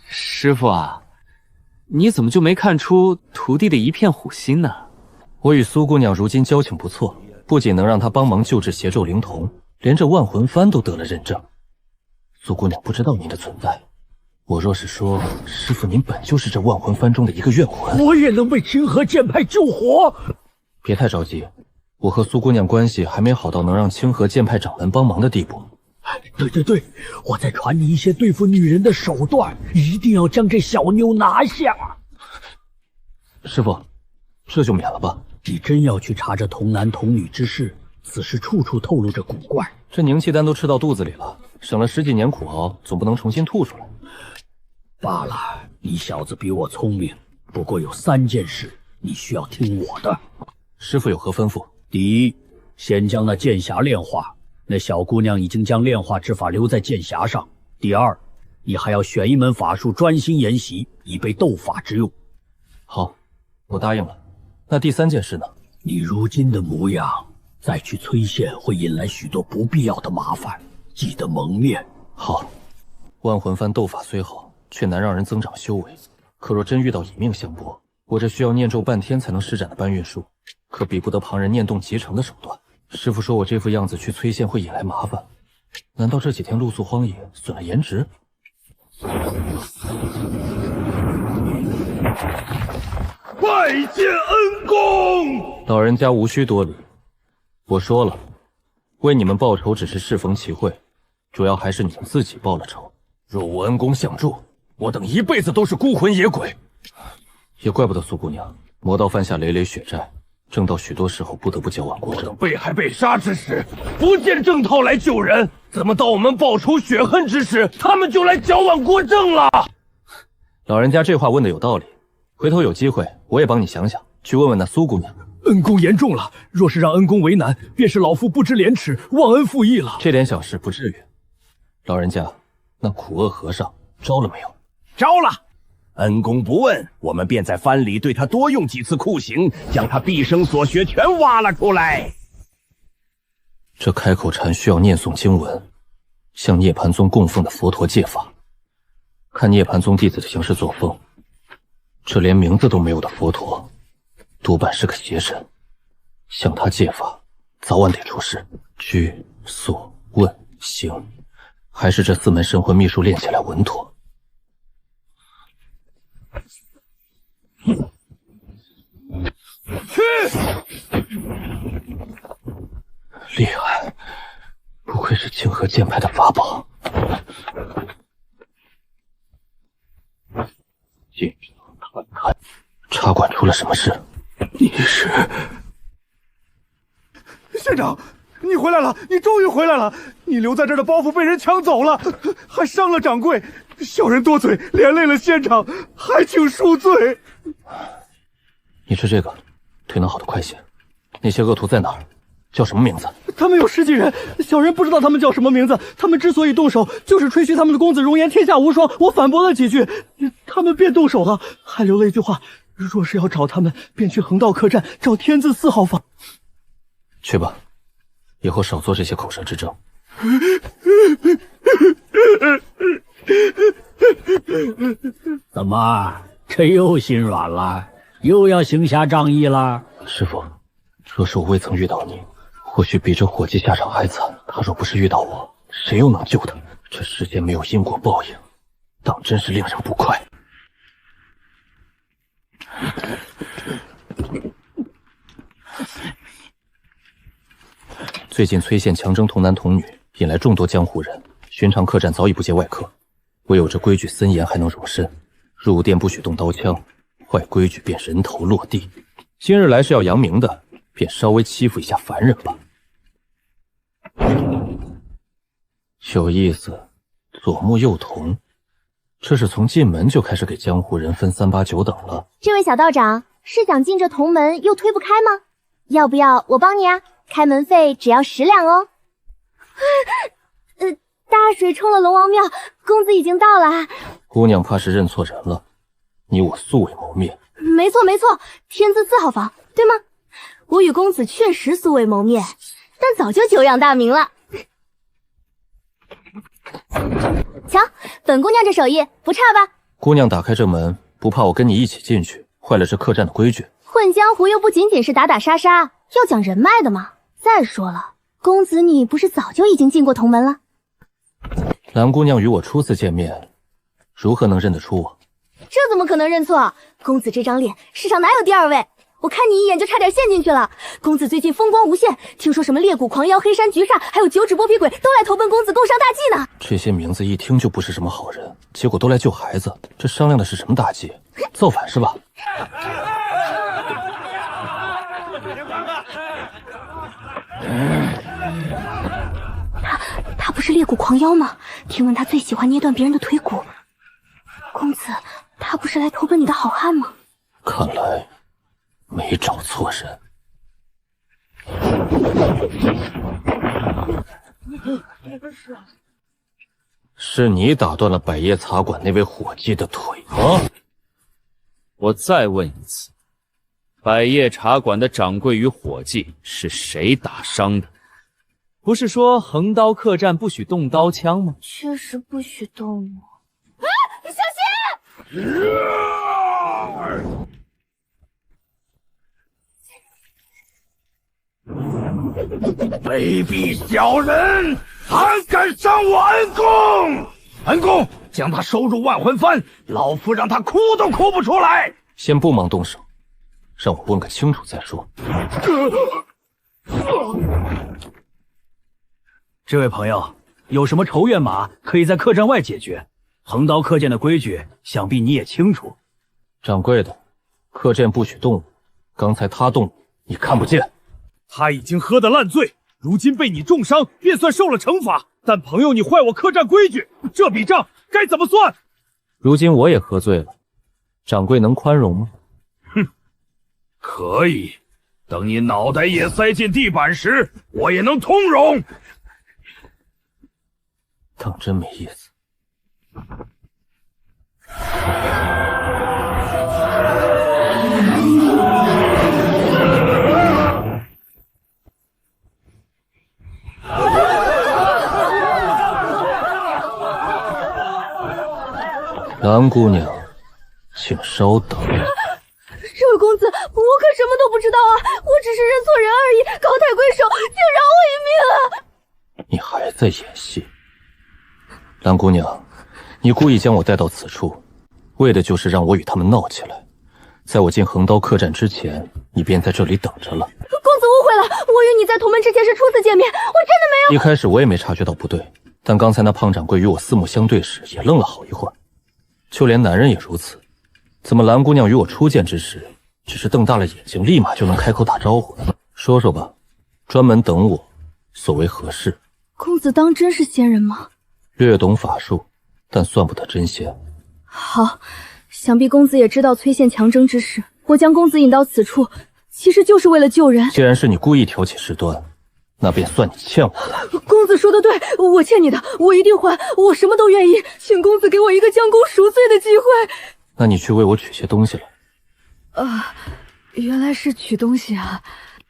师傅啊，你怎么就没看出徒弟的一片虎心呢？我与苏姑娘如今交情不错，不仅能让她帮忙救治邪咒灵瞳，连这万魂幡都得了认证。苏姑娘不知道您的存在，我若是说师傅您本就是这万魂幡中的一个怨魂，我也能被清河剑派救活。别太着急，我和苏姑娘关系还没好到能让清河剑派掌门帮忙的地步。对，我再传你一些对付女人的手段，一定要将这小妞拿下。师傅，这就免了吧。你真要去查这童男童女之事，此事处处透露着古怪。这凝气丹都吃到肚子里了，省了10几年苦熬，总不能重新吐出来。罢了，你小子比我聪明，不过有3件事你需要听我的。师傅有何吩咐？第一，先将那剑匣炼化，那小姑娘已经将炼化之法留在剑匣上。第二，你还要选一门法术专心研习，以备斗法之用。好，我答应了。那第3件事呢？你如今的模样，再去催线会引来许多不必要的麻烦，记得蒙面。好。万魂幡斗法虽好，却难让人增长修为。可若真遇到以命相搏，我这需要念咒半天才能施展的搬运术，可比不得旁人念动即成的手段。师傅说我这副样子去催线会引来麻烦，难道这几天露宿荒野损了颜值？拜见恩公！老人家无需多礼。我说了，为你们报仇只是适逢其会，主要还是你们自己报了仇。若无恩公相助，我等一辈子都是孤魂野鬼。也怪不得苏姑娘，魔道犯下累累血债，正到许多时候不得不矫枉过正。等被害被杀之时，不见正套来救人，怎么到我们报仇雪恨之时，他们就来矫枉过正了？老人家这话问的有道理，回头有机会我也帮你想想，去问问那苏姑娘。恩公言重了，若是让恩公为难，便是老夫不知廉耻，忘恩负义了。这点小事不至于。老人家，那苦厄和尚招了没有？招了。恩公不问，我们便在藩里对他多用几次酷刑，将他毕生所学全挖了出来。这开口禅需要念诵经文，向涅槃宗供奉的佛陀戒法。看涅槃宗弟子的行事作风，这连名字都没有的佛陀，多半是个邪神。向他戒法，早晚得出事。居、所、问、行，还是这4门神魂秘术练起来稳妥。厉害，不愧是清河剑派的法宝。进城看看，茶馆出了什么事？你是？县长，你回来了！你终于回来了！你留在这儿的包袱被人抢走了，还伤了掌柜，小人多嘴，连累了县长，还请恕罪。你吃这个，腿能好得快些。那些恶徒在哪儿？叫什么名字？他们有10几人，小人不知道他们叫什么名字。他们之所以动手，就是吹嘘他们的公子容颜天下无双。我反驳了几句，他们便动手了，还留了一句话：若是要找他们，便去横道客栈找天字4号房。去吧，以后少做这些口舌之争。怎么，这又心软了？又要行侠仗义了？师父，若是我未曾遇到你，或许比这伙计下场还惨。他若不是遇到我，谁又能救他？这世间没有因果报应，当真是令人不快。最近崔县强征童男童女，引来众多江湖人，寻常客栈早已不接外客，唯有这规矩森严还能容身。入店不许动刀枪，坏规矩便人头落地。今日来是要扬名的，便稍微欺负一下凡人吧。有意思，左目右瞳，这是从进门就开始给江湖人分3、8、9等了。这位小道长是想进这同门又推不开吗？要不要我帮你啊？开门费只要10两哦。大水冲了龙王庙，公子已经到了。姑娘怕是认错人了，你我素未谋面。没错没错，天字4号房，对吗？我与公子确实素未谋面，但早就久仰大名了。瞧，本姑娘这手艺不差吧？姑娘打开这门，不怕我跟你一起进去，坏了这客栈的规矩。混江湖又不仅仅是打打杀杀，要讲人脉的嘛。再说了，公子你不是早就已经进过同门了？蓝姑娘与我初次见面，如何能认得出我？这怎么可能认错？公子这张脸，世上哪有第2位？我看你一眼就差点陷进去了。公子最近风光无限，听说什么裂谷狂妖、黑山菊煞，还有9指剥皮鬼都来投奔公子共商大计呢。这些名字一听就不是什么好人，结果都来救孩子，这商量的是什么大计？造反是吧？他不是裂谷狂妖吗？听闻他最喜欢捏断别人的腿骨。公子，他不是来投奔你的好汉吗？看来没找错人。是你打断了百叶茶馆那位伙计的腿吗？我再问一次，百叶茶馆的掌柜与伙计是谁打伤的？不是说横刀客栈不许动刀枪吗？确实不许动我。小心！卑鄙小人，还敢伤我恩公！恩公，将他收入万魂幡，老夫让他哭都哭不出来。先不忙动手，让我问个清楚再说。这位朋友，有什么仇怨码可以在客栈外解决？横刀客栈的规矩，想必你也清楚。掌柜的，客栈不许动武，刚才他动武，你看不见。他已经喝得烂醉，如今被你重伤，便算受了惩罚。但朋友你坏我客栈规矩，这笔账该怎么算？如今我也喝醉了，掌柜能宽容吗？哼，可以。等你脑袋也塞进地板时，我也能通融。当真没意思。蓝姑娘，请稍等。这位公子，我可什么都不知道啊！我只是认错人而已，高抬贵手，请饶我一命啊！你还在演戏，蓝姑娘，你故意将我带到此处，为的就是让我与他们闹起来。在我进横刀客栈之前，你便在这里等着了。公子误会了，我与你在同门之前是初次见面，我真的没有。一开始我也没察觉到不对，但刚才那胖掌柜与我四目相对时，也愣了好一会儿。就连男人也如此，怎么蓝姑娘与我初见之时，只是瞪大了眼睛，立马就能开口打招呼？说说吧，专门等我，所为何事？公子当真是仙人吗？略懂法术，但算不得真仙。好，想必公子也知道崔县强征之事。我将公子引到此处，其实就是为了救人。既然是你故意挑起事端，那便算你欠我的。公子说的对，我欠你的，我一定还，我什么都愿意。请公子给我一个将功赎罪的机会。那你去为我取些东西来。原来是取东西啊！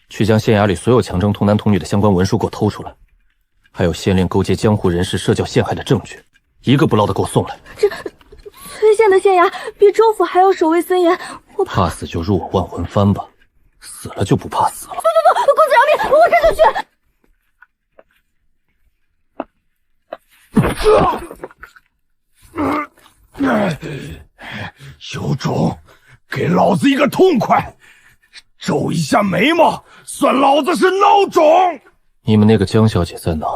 去将县衙里所有强征童男童女的相关文书给我偷出来，还有县令勾结江湖人士设教陷害的证据，一个不落的给我送来。这崔县的县衙比州府还要守卫森严，我怕死就入我万魂幡吧，死了就不怕死了。不，公子饶命，我这就去。有种，给老子一个痛快！皱一下眉毛，算老子是孬种！你们那个江小姐在哪？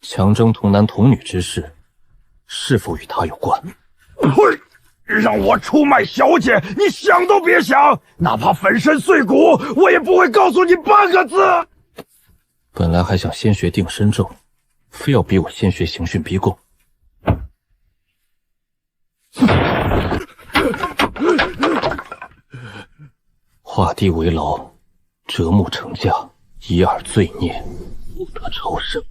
强征童男童女之事，是否与她有关？让我出卖小姐，你想都别想！哪怕粉身碎骨，我也不会告诉你半个字！本来还想先学定身咒，非要逼我先学刑讯逼供。画地为牢，折木成家，一二罪孽，不得超生。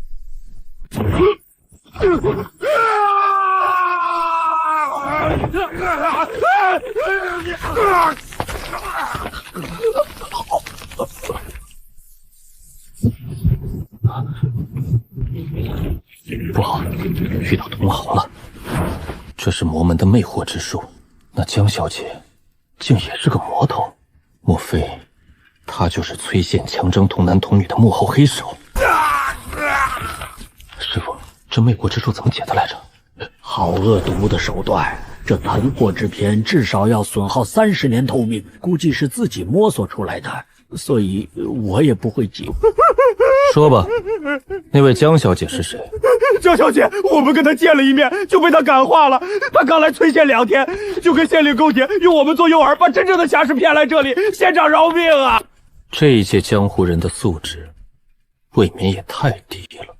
不好，遇到同行了。这是魔门的魅惑之术，那江小姐竟也是个魔头，莫非她就是崔县强征童男童女的幕后黑手？师傅，这魅惑之术怎么解的来着？好恶毒的手段！这thần惑之篇至少要损耗30年寿命，估计是自己摸索出来的，所以我也不会急。说吧，那位江小姐是谁？江小姐，我们跟她见了一面，就被她感化了。她刚来崔县2天，就跟县令勾结，用我们做诱饵，把真正的侠士骗来这里。县长饶命啊！这一届江湖人的素质，未免也太低了。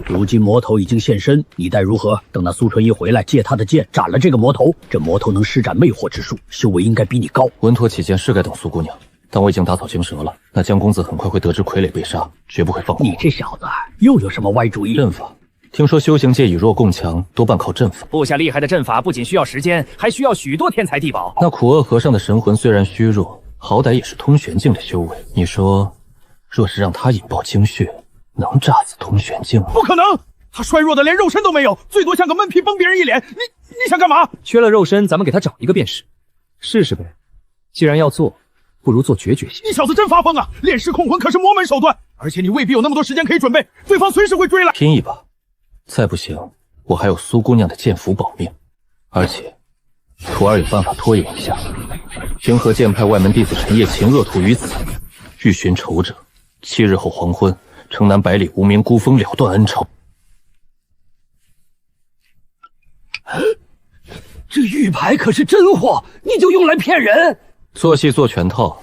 如今魔头已经现身，你待如何？等那苏纯一回来，借他的剑斩了这个魔头。这魔头能施展魅惑之术，修为应该比你高。稳妥起见是该等苏姑娘，但我已经打草惊蛇了。那江公子很快会得知傀儡被杀，绝不会放过我。你这小子又有什么歪主意？阵法，听说修行界以弱共强，多半靠阵法。布下厉害的阵法，不仅需要时间，还需要许多天材地宝。那苦厄和尚的神魂虽然虚弱，好歹也是通玄境的修为。你说，若是让他引爆精血，能炸死通玄境吗？不可能，他衰弱的连肉身都没有，最多像个闷皮崩别人一脸。你想干嘛？缺了肉身，咱们给他找一个便是，试试呗。既然要做，不如做决绝些。你小子真发疯啊！炼尸控魂可是魔门手段，而且你未必有那么多时间可以准备，对方随时会追来。拼一把，再不行，我还有苏姑娘的剑符保命。而且，徒儿有办法拖延一下。平和剑派外门弟子陈夜擒恶徒于此，欲寻仇者，7日后黄昏，城南百里无名孤峰了断恩仇。这玉牌可是真货，你就用来骗人？做戏做全套，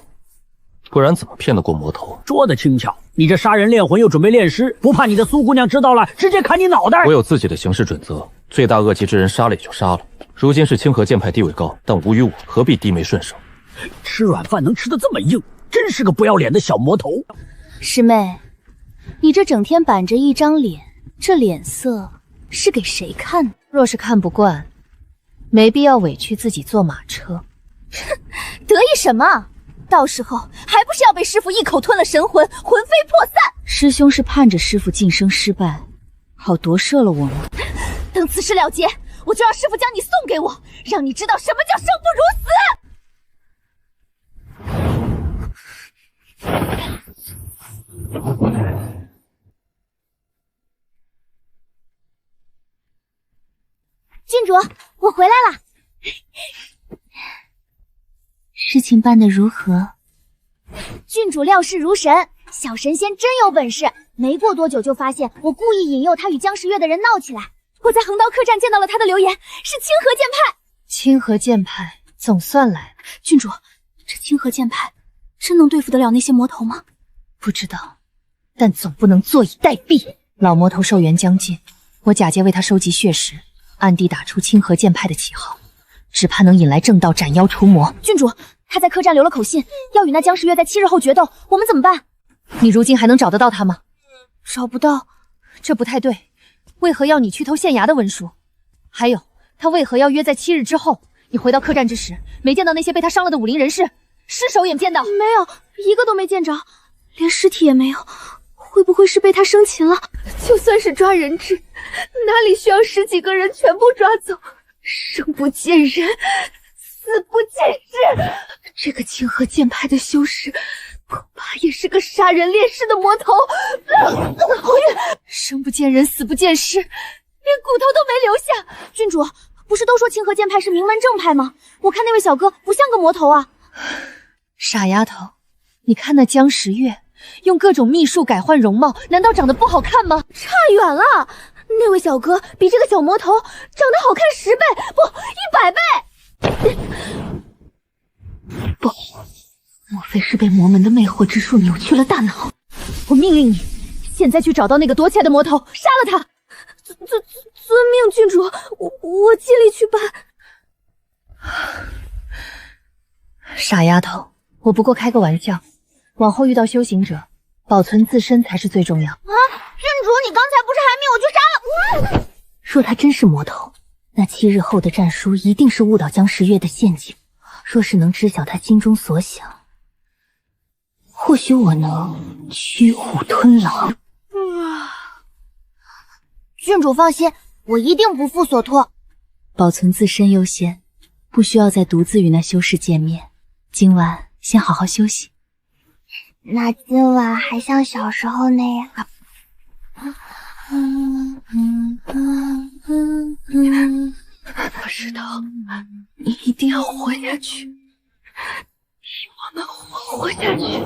不然怎么骗得过魔头？说的轻巧，你这杀人炼魂又准备炼尸，不怕你的苏姑娘知道了，直接砍你脑袋？我有自己的行事准则，罪大恶极之人杀了也就杀了。如今是清河剑派地位高，但无于我，何必低眉顺手？吃软饭能吃得这么硬，真是个不要脸的小魔头。师妹，你这整天板着一张脸，这脸色是给谁看的？若是看不惯，没必要委屈自己坐马车。得意什么？到时候还不是要被师傅一口吞了神魂，魂飞魄散？师兄是盼着师傅晋升失败，好夺舍了我吗？等此事了结，我就让师傅将你送给我，让你知道什么叫生不如死。郡主，我回来了。事情办得如何？郡主料事如神，小神仙真有本事。没过多久就发现我故意引诱他与江时月的人闹起来。我在横刀客栈见到了他的留言，是清河剑派。清河剑派总算来了。郡主，这清河剑派真能对付得了那些魔头吗？不知道，但总不能坐以待毙。老魔头寿元将近，我假借为他收集血石，暗地打出清河剑派的旗号，只怕能引来正道斩妖除魔。郡主，他在客栈留了口信，要与那江时月在7日后决斗，我们怎么办？你如今还能找得到他吗？找不到，这不太对。为何要你去偷县衙的文书？还有，他为何要约在7日之后？你回到客栈之时，没见到那些被他伤了的武林人士？尸首也见到？没有，一个都没见着，连尸体也没有。会不会是被他生擒了？就算是抓人质，哪里需要10几个人全部抓走？生不见人，死不见尸。这个清河剑派的修士，恐怕也是个杀人烈士的魔头。生不见人，死不见尸，连骨头都没留下。郡主，不是都说清河剑派是名门正派吗？我看那位小哥不像个魔头啊。傻丫头，你看那江时月用各种秘术改换容貌，难道长得不好看吗？差远了，那位小哥比这个小魔头长得好看10倍，不，100倍。不，莫非是被魔门的魅惑之术扭曲了大脑？我命令你，现在去找到那个躲起来的魔头，杀了他！遵命，郡主，我尽力去办。傻丫头，我不过开个玩笑。往后遇到修行者，保存自身才是最重要。郡主，你刚才不是还命我去杀了？若他真是魔头，那7日后的战书一定是误导江时月的陷阱。若是能知晓他心中所想，或许我能驱虎吞狼。郡主放心，我一定不负所托。保存自身优先，不需要再独自与那修士见面。今晚先好好休息。那今晚还像小时候那样？我知道，你一定要活下去，希望能活下去。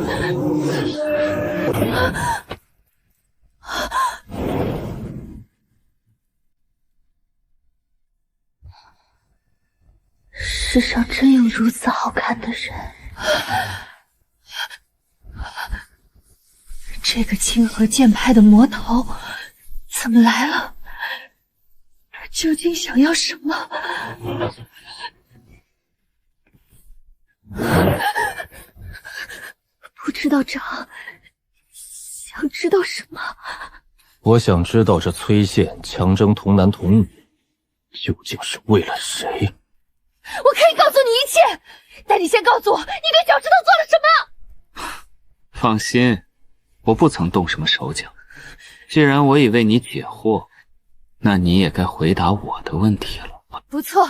世上真有如此好看的人。这个清河剑派的魔头怎么来了？他究竟想要什么？不知道长想知道什么？我想知道这崔县强征童男童女，究竟是为了谁？我可以告诉你一切，但你先告诉我，你对小石头做了什么？放心，我不曾动什么手脚。既然我已为你解惑，那你也该回答我的问题了。不错，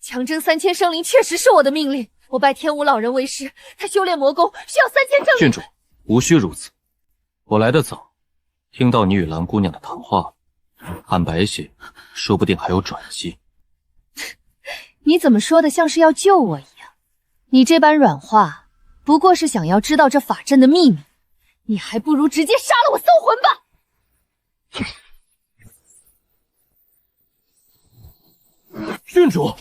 强征3000生灵确实是我的命令。我拜天武老人为师，他修炼魔功需要3000生灵。郡主，无需如此。我来得早，听到你与蓝姑娘的谈话，按白些，说不定还有转机。你怎么说的像是要救我一样？你这般软话，不过是想要知道这法阵的秘密。你还不如直接杀了我搜魂吧！郡主，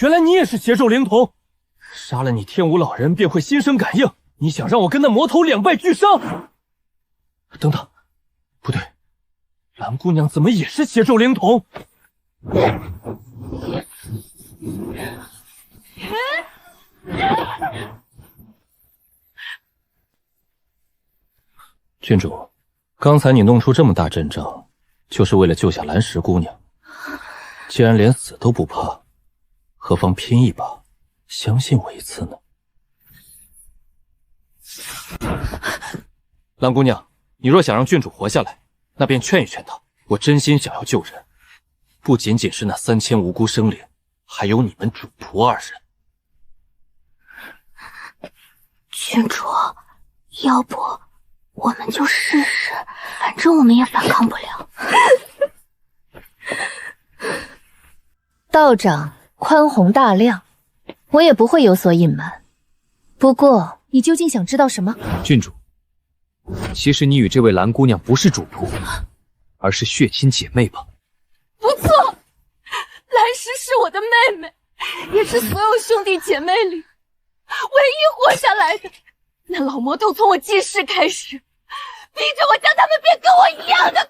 原来你也是邪咒灵童，杀了你天武老人便会心生感应。你想让我跟那魔头两败俱伤？等等，不对，蓝姑娘怎么也是邪咒灵童？郡主，刚才你弄出这么大阵仗，就是为了救下蓝石姑娘。既然连死都不怕，何妨拼一把，相信我一次呢？蓝姑娘，你若想让郡主活下来，那便劝一劝他。我真心想要救人，不仅仅是那3000无辜生灵，还有你们主仆2人。郡主，要不我们就试试，反正我们也反抗不了。道长宽宏大量，我也不会有所隐瞒。不过，你究竟想知道什么？郡主，其实你与这位蓝姑娘不是主仆，而是血亲姐妹吧？不错，蓝石是我的妹妹，也是所有兄弟姐妹里唯一活下来的。那老魔头从我记事开始，逼着我将他们变跟我一样的傀儡。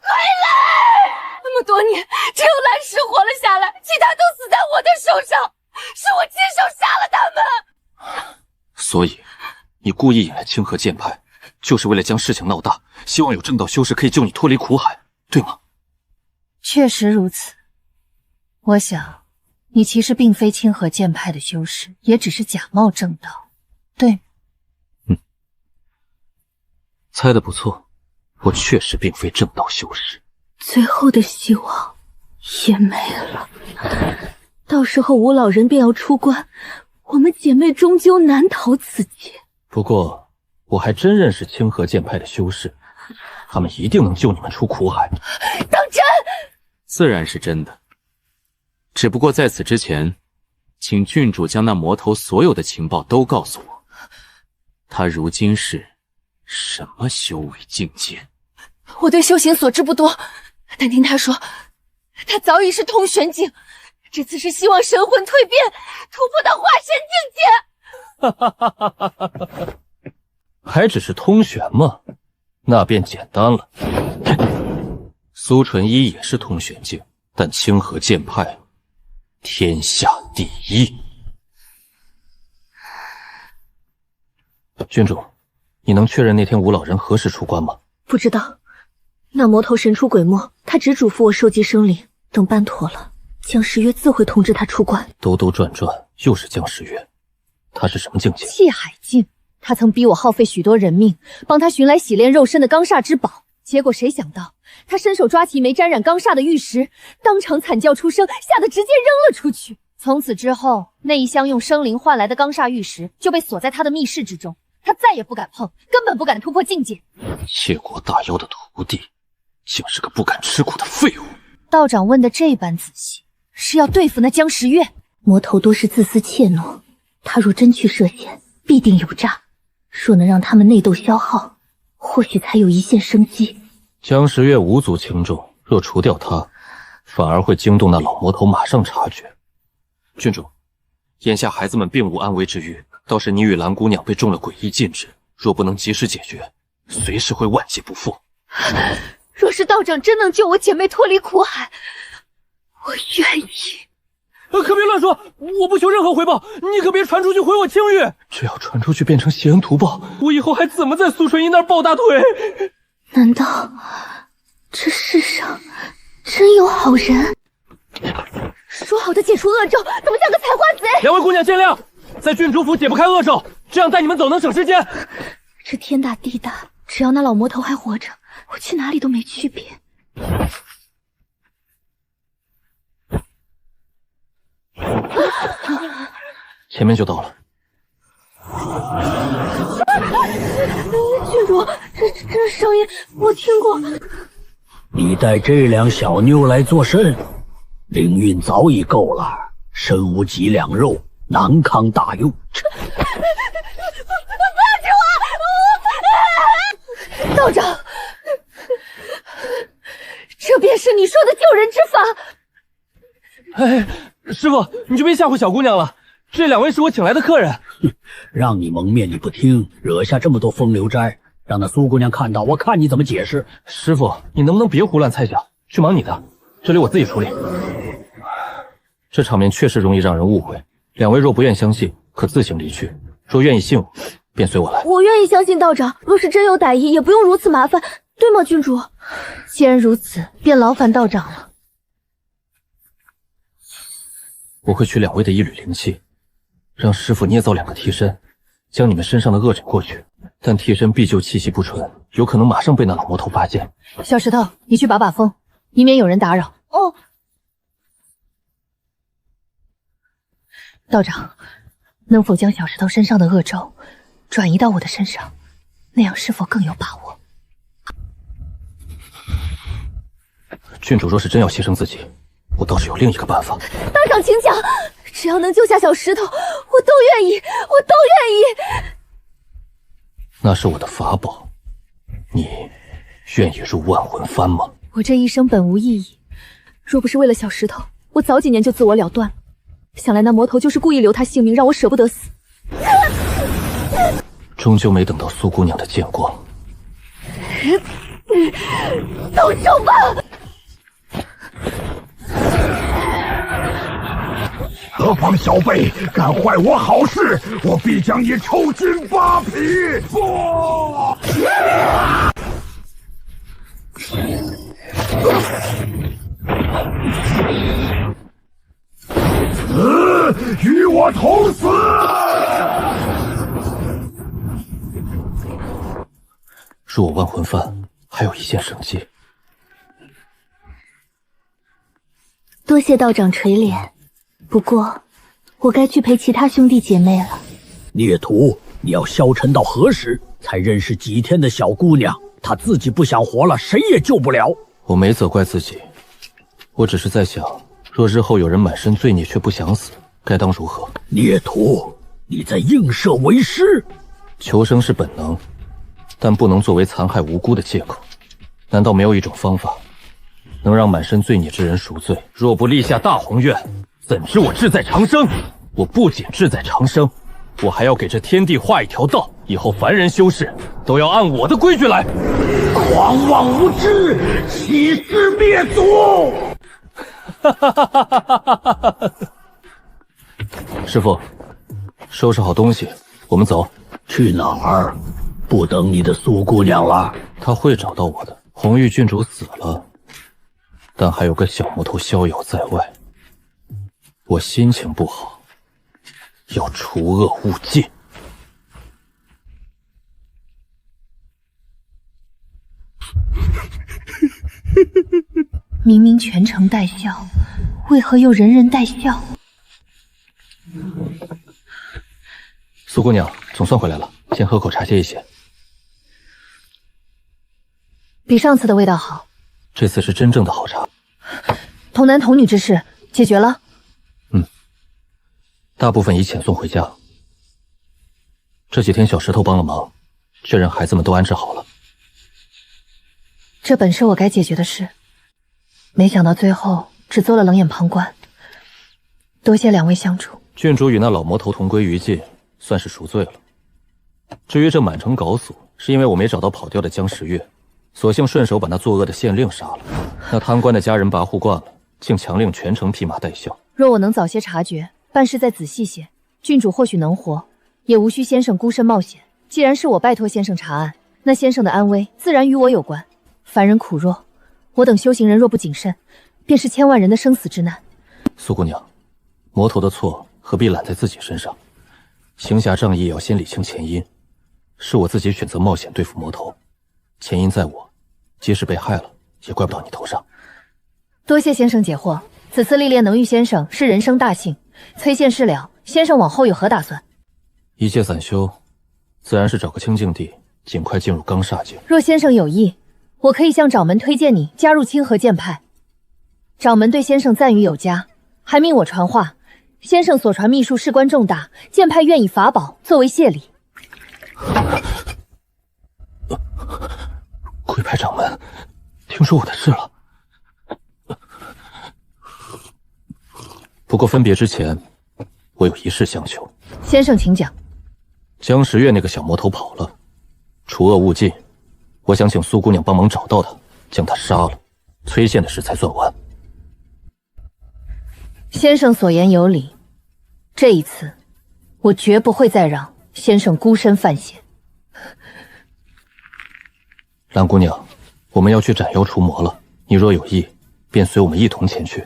那么多年，只有蓝石活了下来，其他都死在我的手上，是我亲手杀了他们。所以，你故意引来清河剑派，就是为了将事情闹大，希望有正道修士可以救你脱离苦海，对吗？确实如此。我想，你其实并非清河剑派的修士，也只是假冒正道，对吗？猜得不错，我确实并非正道修士。最后的希望也没了，到时候吴老人便要出关，我们姐妹终究难逃此劫。不过，我还真认识清河剑派的修士，他们一定能救你们出苦海。当真？自然是真的。只不过在此之前，请郡主将那魔头所有的情报都告诉我。他如今是什么修为境界？我对修行所知不多，但听他说，他早已是通玄境，这次是希望神魂蜕变，突破到化神境界。还只是通玄吗？那便简单了。苏纯一也是通玄境，但清河剑派天下第一。郡主，你能确认那天吴老人何时出关吗？不知道，那魔头神出鬼没，他只嘱咐我收集生灵，等办妥了，江时月自会通知他出关。兜兜转转又是江时月，他是什么境界？气海境。他曾逼我耗费许多人命，帮他寻来洗炼肉身的钢煞之宝，结果谁想到他伸手抓起一枚沾染钢煞的玉石，当场惨叫出声，吓得直接扔了出去。从此之后，那一箱用生灵换来的钢煞玉石就被锁在他的密室之中，他再也不敢碰，根本不敢突破境界。窃国大妖的徒弟，竟是个不敢吃苦的废物。道长问的这般仔细，是要对付那江时月？魔头多是自私怯懦，他若真去涉险，必定有诈。若能让他们内斗消耗，或许才有一线生机。江时月无足轻重，若除掉他，反而会惊动那老魔头马上察觉。郡主，眼下孩子们并无安危之虞，倒是你与蓝姑娘被中了诡异禁制，若不能及时解决，随时会万劫不复。若是道长真能救我姐妹脱离苦海，我愿意。可别乱说，我不求任何回报，你可别传出去毁我清誉。只要传出去变成邪恩图报，我以后还怎么在苏纯一那儿抱大腿？难道这世上真有好人？说好的解除恶咒，怎么像个采花贼？两位姑娘见谅，在郡主府解不开恶咒，这样带你们走能省时间。这天大地大，只要那老魔头还活着，我去哪里都没区别。前面就到了。郡主，这声音我听过。你带这辆小妞来作甚？灵运早已够了，身无几两肉，难抗大用。放开我！道长，这便是你说的救人之法。哎，师傅，你就别吓唬小姑娘了。这两位是我请来的客人。让你蒙面你不听，惹下这么多风流债，让那苏姑娘看到，我看你怎么解释。师傅，你能不能别胡乱猜想，去忙你的，这里我自己处理。这场面确实容易让人误会，两位若不愿相信，可自行离去；若愿意信我，便随我来。我愿意相信道长，若是真有歹意，也不用如此麻烦，对吗，郡主？既然如此，便劳烦道长了。我会取两位的一缕灵气，让师傅捏造2个替身，将你们身上的恶诊过去，但替身必就气息不纯，有可能马上被那老魔头发现。小石头，你去把把风，以免有人打扰。哦。道长，能否将小石头身上的恶咒转移到我的身上？那样是否更有把握？郡主若是真要牺牲自己，我倒是有另一个办法。道长，请讲，只要能救下小石头，我都愿意，我都愿意。那是我的法宝，你愿意入万魂幡吗？我这一生本无意义，若不是为了小石头，我早几年就自我了断了。想来那魔头就是故意留他性命，让我舍不得死。终究没等到苏姑娘的剑光。动手吧！何方小辈敢坏我好事，我必将你抽筋扒皮！不！与我同死！入我万魂幡，还有一线生机。多谢道长垂怜，不过我该去陪其他兄弟姐妹了。孽徒，你要消沉到何时？才认识几天的小姑娘，她自己不想活了，谁也救不了。我没责怪自己，我只是在想，若日后有人满身罪孽却不想死，该当如何？孽徒，你在映射为师。求生是本能，但不能作为残害无辜的借口。难道没有一种方法，能让满身罪孽之人赎罪？若不立下大宏愿，怎知我志在长生？我不仅志在长生，我还要给这天地画一条道，以后凡人修士都要按我的规矩来。狂妄无知，欺师灭祖！师父，收拾好东西，我们走。去哪儿？不等你的苏姑娘了。她会找到我的。红玉郡主死了，但还有个小魔头逍遥在外。我心情不好，要除恶务尽。明明全城带笑，为何又人人带笑？苏姑娘总算回来了，先喝口茶歇一歇。比上次的味道好。这次是真正的好茶。童男童女之事解决了？大部分已遣送回家。这几天小石头帮了忙，确认孩子们都安置好了。这本是我该解决的事，没想到最后只做了冷眼旁观。多谢两位相助。郡主与那老魔头同归于尽，算是赎罪了。至于这满城搞死，是因为我没找到跑掉的江时月，索性顺手把那作恶的县令杀了。那贪官的家人跋扈惯了，竟强令全城披麻戴孝。若我能早些察觉，办事再仔细些，郡主或许能活，也无需先生孤身冒险。既然是我拜托先生查案，那先生的安危自然与我有关。凡人苦弱，我等修行人若不谨慎，便是千万人的生死之难。苏姑娘，魔头的错何必揽在自己身上？行侠仗义也要先理清前因。是我自己选择冒险对付魔头，前因在我，即使被害了，也怪不到你头上。多谢先生解惑，此次历练能玉先生是人生大幸。崔县事了，先生往后有何打算？一切散修，自然是找个清净地，尽快进入罡煞境。若先生有意，我可以向掌门推荐你加入清河剑派。掌门对先生赞誉有加，还命我传话，先生所传秘术事关重大，剑派愿以法宝作为谢礼。龟派掌门听说我的事了，不过分别之前，我有一事相求。先生请讲。江时月那个小魔头跑了，除恶务尽，我想请苏姑娘帮忙找到他，将他杀了，崔县的事才算完。先生所言有理，这一次我绝不会再让先生孤身犯险。蓝姑娘，我们要去斩妖除魔了，你若有意，便随我们一同前去。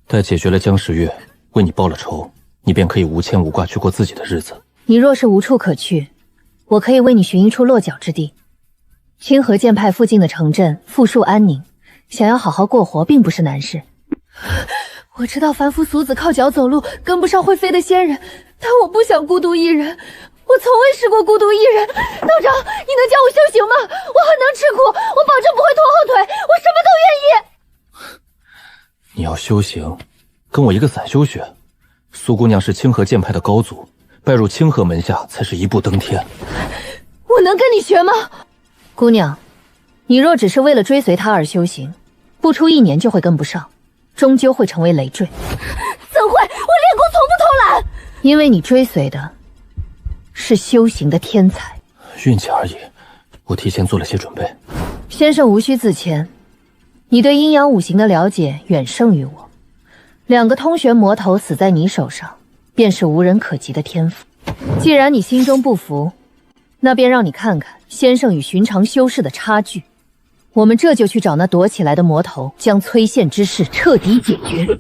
待解决了江时月，为你报了仇，你便可以无牵无挂去过自己的日子。你若是无处可去，我可以为你寻一处落脚之地。清河剑派附近的城镇富庶安宁，想要好好过活并不是难事。我知道凡夫俗子靠脚走路跟不上会飞的仙人，但我不想孤独一人。我从未试过孤独一人。道长，你能教我修行吗？我很能吃苦，我保证不会拖后腿，我什么都愿意。你要修行，跟我一个散修学。苏姑娘是清河剑派的高祖，拜入清河门下才是一步登天。我能跟你学吗？姑娘，你若只是为了追随他而修行，不出1年就会跟不上，终究会成为累赘。怎会？我练功从不偷懒。因为你追随的是修行的天才。运气而已，我提前做了些准备。先生无需自谦，你对阴阳五行的了解远胜于我。2个通玄魔头死在你手上，便是无人可及的天赋。既然你心中不服，那便让你看看先生与寻常修士的差距。我们这就去找那躲起来的魔头，将崔县之事彻底解决。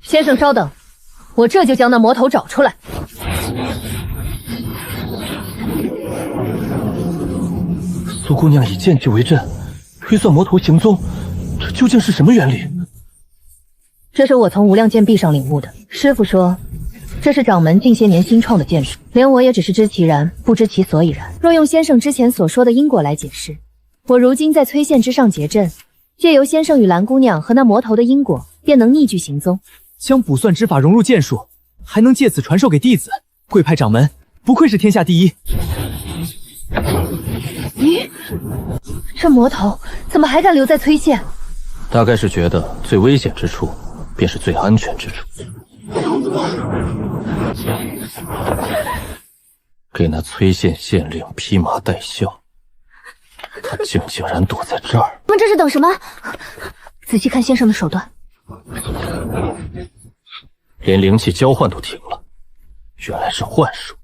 先生稍等，我这就将那魔头找出来。苏姑娘以剑气为阵，推算魔头行踪，这究竟是什么原理？这是我从无量剑壁上领悟的。师傅说，这是掌门近些年新创的剑术，连我也只是知其然，不知其所以然。若用先生之前所说的因果来解释，我如今在崔县之上结阵，借由先生与蓝姑娘和那魔头的因果，便能逆距行踪。将卜算之法融入剑术，还能借此传授给弟子。贵派掌门不愧是天下第一。咦，这魔头怎么还敢留在崔县？大概是觉得最危险之处便是最安全之处。给那崔县县令披麻戴孝，他竟然躲在这儿。你们这是等什么？仔细看先生的手段，连灵气交换都停了，原来是幻术。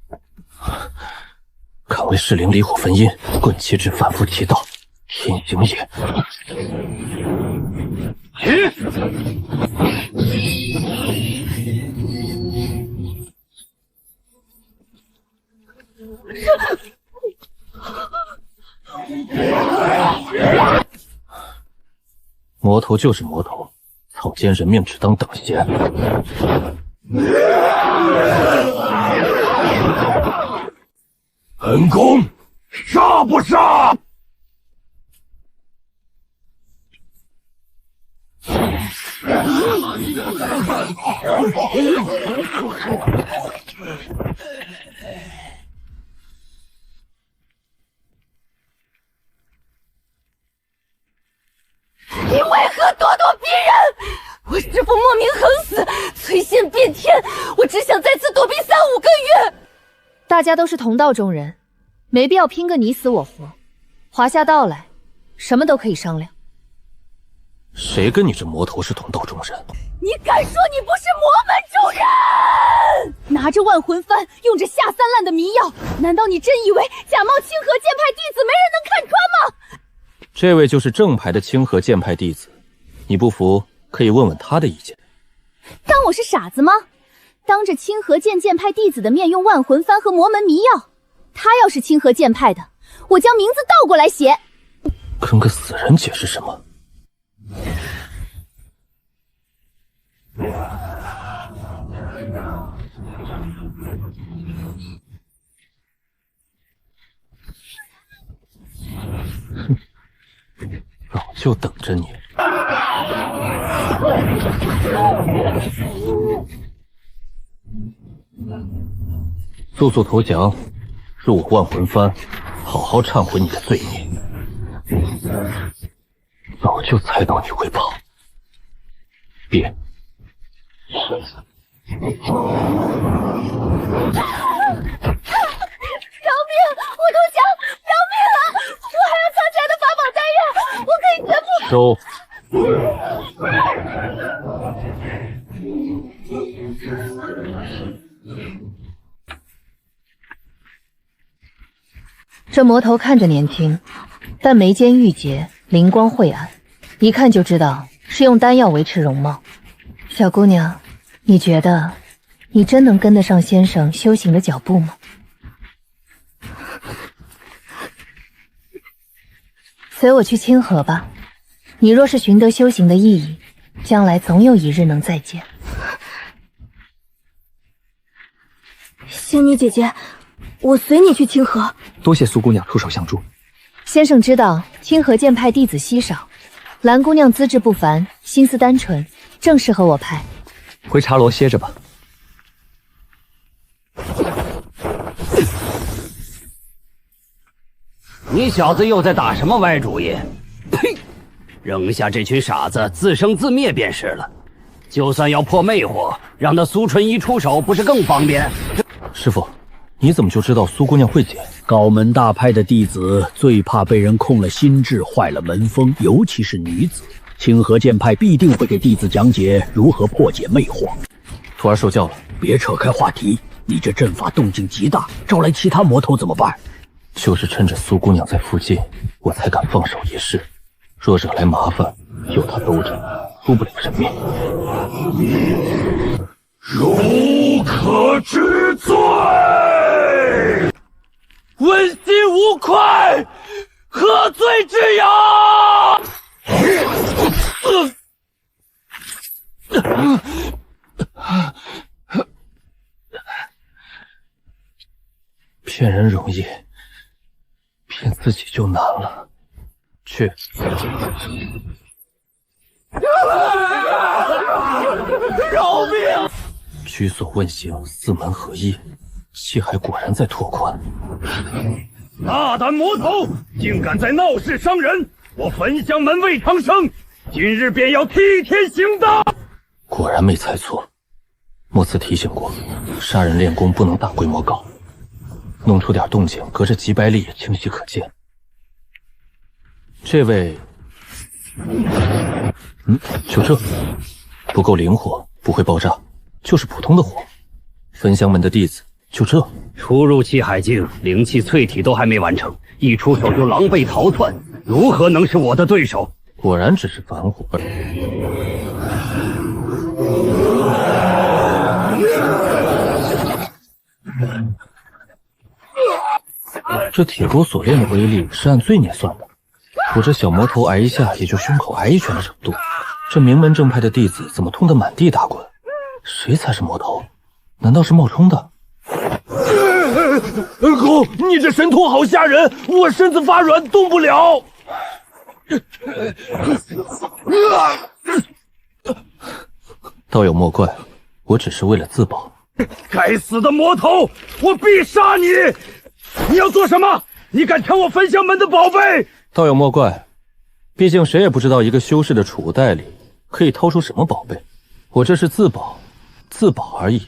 敢为噬灵离火分阴，棍其之反复其道，天行也。魔头就是魔头，草菅人命，只当等闲。本宫杀不杀？你为何咄咄逼人？我师父莫名横死，崔县变天，我只想在此躲避3-5个月。大家都是同道中人，没必要拼个你死我活。华夏道来，什么都可以商量。谁跟你这魔头是同道中人？你敢说你不是魔门中人？拿着万魂幡，用着下三滥的迷药，难道你真以为假冒清河剑派弟子没人能看穿吗？这位就是正牌的清河剑派弟子，你不服可以问问他的意见。当我是傻子吗？当着清河剑派弟子的面用万魂幡和魔门迷药，他要是清河剑派的，我将名字倒过来写。跟个死人解释什么？老就等着你。速速投降，入我万魂幡，好好忏悔你的罪孽。早就猜到你会跑，别。饶命！我投降！饶命啊！我还有藏起来的法宝丹药，我可以全部收。这魔头看着年轻，但眉间玉洁，灵光晦暗，一看就知道是用丹药维持容貌。小姑娘，你觉得你真能跟得上先生修行的脚步吗？随我去清河吧。你若是寻得修行的意义，将来总有一日能再见。仙女姐姐，我随你去清河。多谢苏姑娘出手相助。先生知道清河剑派弟子稀少，蓝姑娘资质不凡，心思单纯，正适合我派。回茶楼歇着吧。你小子又在打什么歪主意？呸！扔下这群傻子，自生自灭便是了。就算要破魅惑，让那苏纯一出手，不是更方便？师傅，你怎么就知道苏姑娘会解？高门大派的弟子最怕被人控了心智，坏了门风，尤其是女子。清河剑派必定会给弟子讲解如何破解魅惑。徒儿受教了。别扯开话题，你这阵法动静极大，招来其他魔头怎么办？就是趁着苏姑娘在附近，我才敢放手一试。若惹来麻烦，有她兜着，出不了人命。如可知罪，问心无愧，何罪之有？骗人容易，骗自己就难了。去。饶命！居所问行，四门合一，气海果然在拓宽。大胆魔头，竟敢在闹市伤人！我焚香门魏长生，今日便要替天行道。果然没猜错，莫次提醒过，杀人练功不能大规模搞，弄出点动静，隔着几百里也清晰可见。这位，就这，不够灵活，不会爆炸，就是普通的火。焚香门的弟子，就这。初入气海境，灵气淬体都还没完成，一出手就狼狈逃窜，如何能是我的对手？果然只是凡火而已。这铁钩锁链的威力是按罪孽算的，我这小魔头挨一下也就胸口挨一拳的程度，这名门正派的弟子怎么痛得满地打滚？谁才是魔头？难道是冒充的？公，你这神通好吓人，我身子发软，动不了。道友莫怪，我只是为了自保。该死的魔头，我必杀你！你要做什么？你敢抢我焚香门的宝贝？道友莫怪，毕竟谁也不知道一个修士的储物袋里可以掏出什么宝贝，我这是自保，自保而已。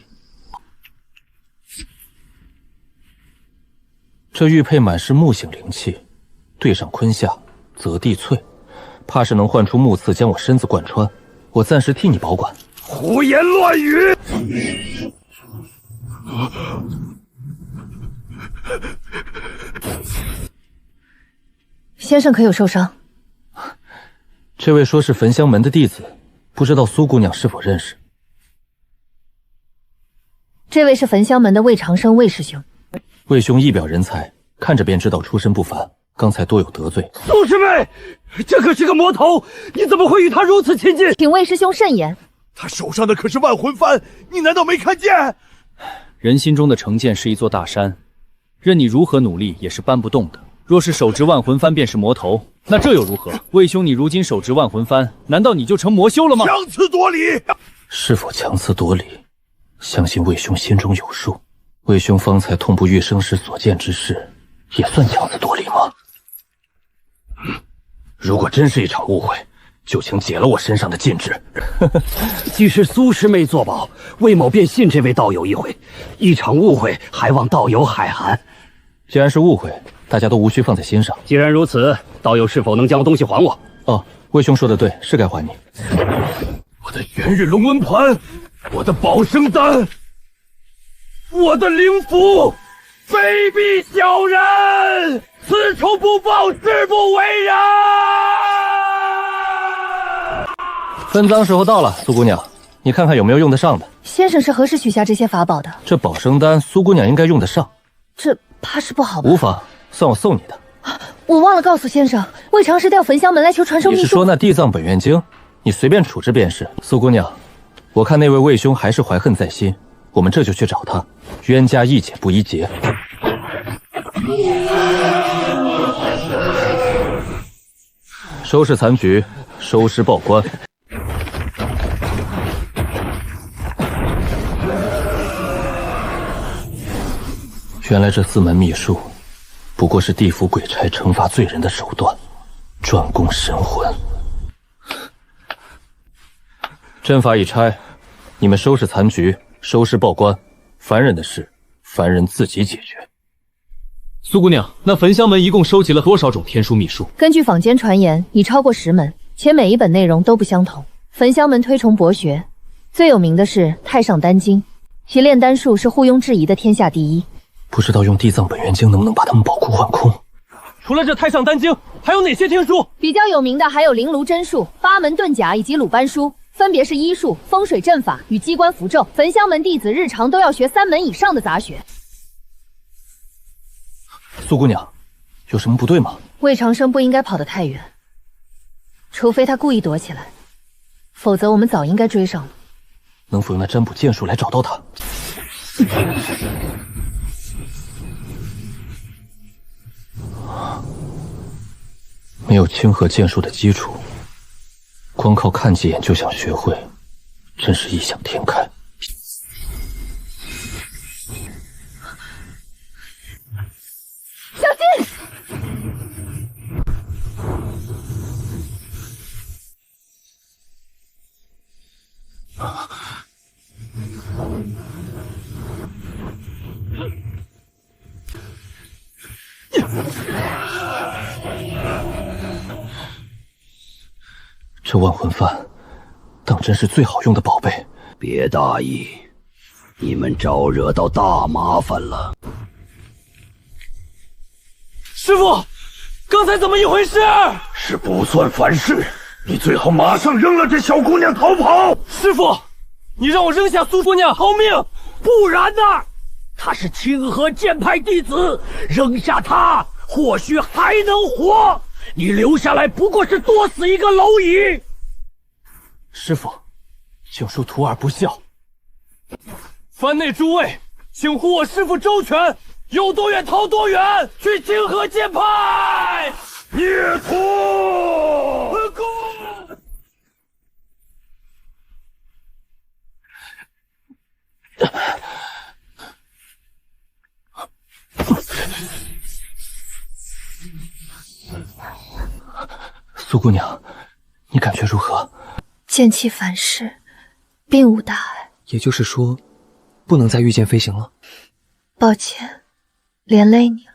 这玉佩满是木性灵气，对上坤下，择地淬，怕是能唤出木刺将我身子贯穿。我暂时替你保管。胡言乱语！先生可有受伤？这位说是焚香门的弟子，不知道苏姑娘是否认识？这位是焚香门的魏长生魏师兄。魏兄一表人才，看着便知道出身不凡，刚才多有得罪。苏师妹，这可是个魔头，你怎么会与他如此亲近？请魏师兄慎言。他手上的可是万魂幡，你难道没看见？人心中的成见是一座大山，任你如何努力也是搬不动的。若是手执万魂幡便是魔头，那这又如何？魏兄，你如今手执万魂幡，难道你就成魔修了吗？强词夺理！是否强词夺理？相信魏兄心中有数。魏兄方才痛不欲生时所见之事，也算强词夺理吗？如果真是一场误会，就请解了我身上的禁制。既是苏师妹作保，魏某便信这位道友一回。一场误会，还望道友海涵。既然是误会，大家都无需放在心上。既然如此，道友是否能将东西还我？哦，魏兄说的对，是该还你。我的元日龙纹盘，我的保生丹，我的灵符，卑鄙小人，此仇不报，誓不为人。分赃时候到了，苏姑娘，你看看有没有用得上的。先生是何时许下这些法宝的？这保生丹，苏姑娘应该用得上。这怕是不好吧？无妨，算我送你的。我忘了告诉先生，魏长是调焚香门来求传授秘术。你是说那地藏本愿经？你随便处置便是。苏姑娘，我看那位魏兄还是怀恨在心，我们这就去找他，冤家宜解不宜结。收拾残局，收尸报官。原来这4门秘术，不过是地府鬼差惩罚罪人的手段，专攻神魂。阵法已拆，你们收拾残局，收尸报官。凡人的事，凡人自己解决。苏姑娘，那焚香门一共收集了多少种天书秘术？根据坊间传言，已超过10门，且每一本内容都不相同。焚香门推崇博学，最有名的是《太上丹经》，其炼丹术是毋庸置疑的天下第一。不知道用地藏本愿经能不能把他们保库换空？除了这太上丹经，还有哪些天书？比较有名的还有灵炉真术、八门遁甲以及鲁班书，分别是医术、风水阵法与机关符咒。焚香门弟子日常都要学3门以上的杂学。苏姑娘，有什么不对吗？魏长生不应该跑得太远，除非他故意躲起来，否则我们早应该追上了。能否用那占卜剑术来找到他？没有清河剑术的基础，光靠看几眼就想学会，真是异想天开。小心！这万魂幡当真是最好用的宝贝。别大意，你们招惹到大麻烦了。师傅，刚才怎么一回事？是不算凡事，你最好马上扔了这小姑娘逃跑。师傅，你让我扔下苏姑娘逃命，不然呢？她是清河剑派弟子，扔下她或许还能活。你留下来不过是多死一个蝼蚁。师傅，教授徒儿不孝。藩内诸位，请护我师傅周全，有多远逃多远，去清河剑派。孽徒！苏姑娘，你感觉如何？剑气反噬，并无大碍。也就是说，不能再御剑飞行了。抱歉，连累你了。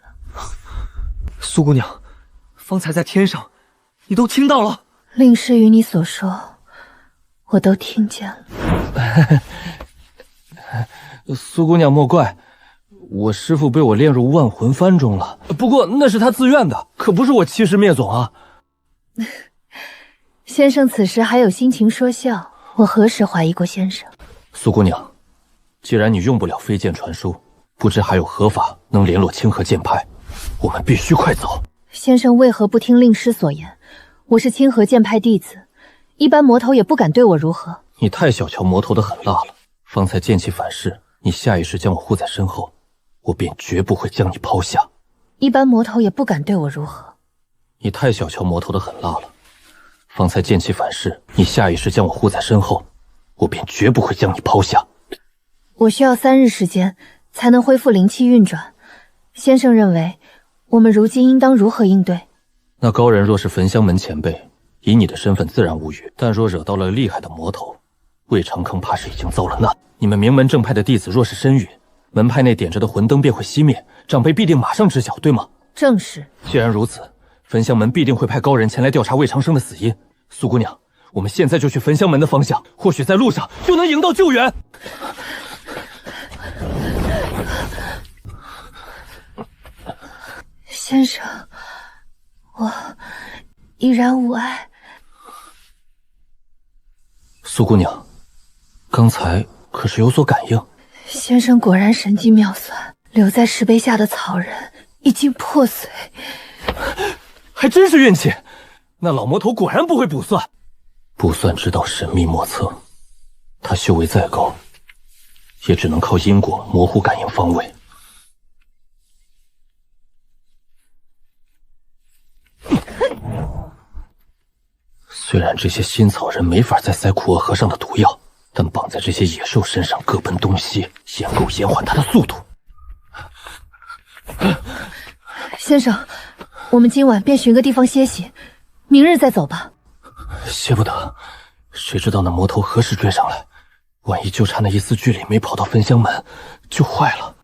苏姑娘，方才在天上，你都听到了？令师与你所说，我都听见了。苏姑娘莫怪，我师父被我炼入万魂幡中了。不过那是他自愿的，可不是我欺师灭种啊。先生此时还有心情说笑，我何时怀疑过先生？苏姑娘，既然你用不了飞剑传书，不知还有何法能联络清河剑派？我们必须快走。先生为何不听令师所言？我是清河剑派弟子，一般魔头也不敢对我如何。你太小瞧魔头的狠辣了。方才剑气反噬，你下意识将我护在身后，我便绝不会将你抛下。一般魔头也不敢对我如何。你太小瞧魔头的狠辣了。方才剑气反噬，你下意识将我护在身后，我便绝不会将你抛下。我需要3日时间才能恢复灵气运转。先生认为，我们如今应当如何应对？那高人若是焚香门前辈，以你的身份自然无虞，但若惹到了厉害的魔头，魏长坑怕是已经遭了难。你们名门正派的弟子若是身陨，门派内点着的魂灯便会熄灭，长辈必定马上知晓，对吗？正是。既然如此，焚香门必定会派高人前来调查魏长生的死因。苏姑娘，我们现在就去焚香门的方向，或许在路上就能迎到救援。先生，我已然无碍。苏姑娘，刚才可是有所感应。先生果然神机妙算，留在石碑下的草人已经破碎。还真是运气，那老魔头果然不会卜算。卜算之道神秘莫测，他修为再高，也只能靠因果模糊感应方位。虽然这些新草人没法再塞苦厄和尚的毒药，但绑在这些野兽身上各奔东西，也够延缓他的速度。先生，我们今晚便寻个地方歇息，明日再走吧。歇不得，谁知道那魔头何时追上来？万一就差那一丝距离没跑到焚香门，就坏了。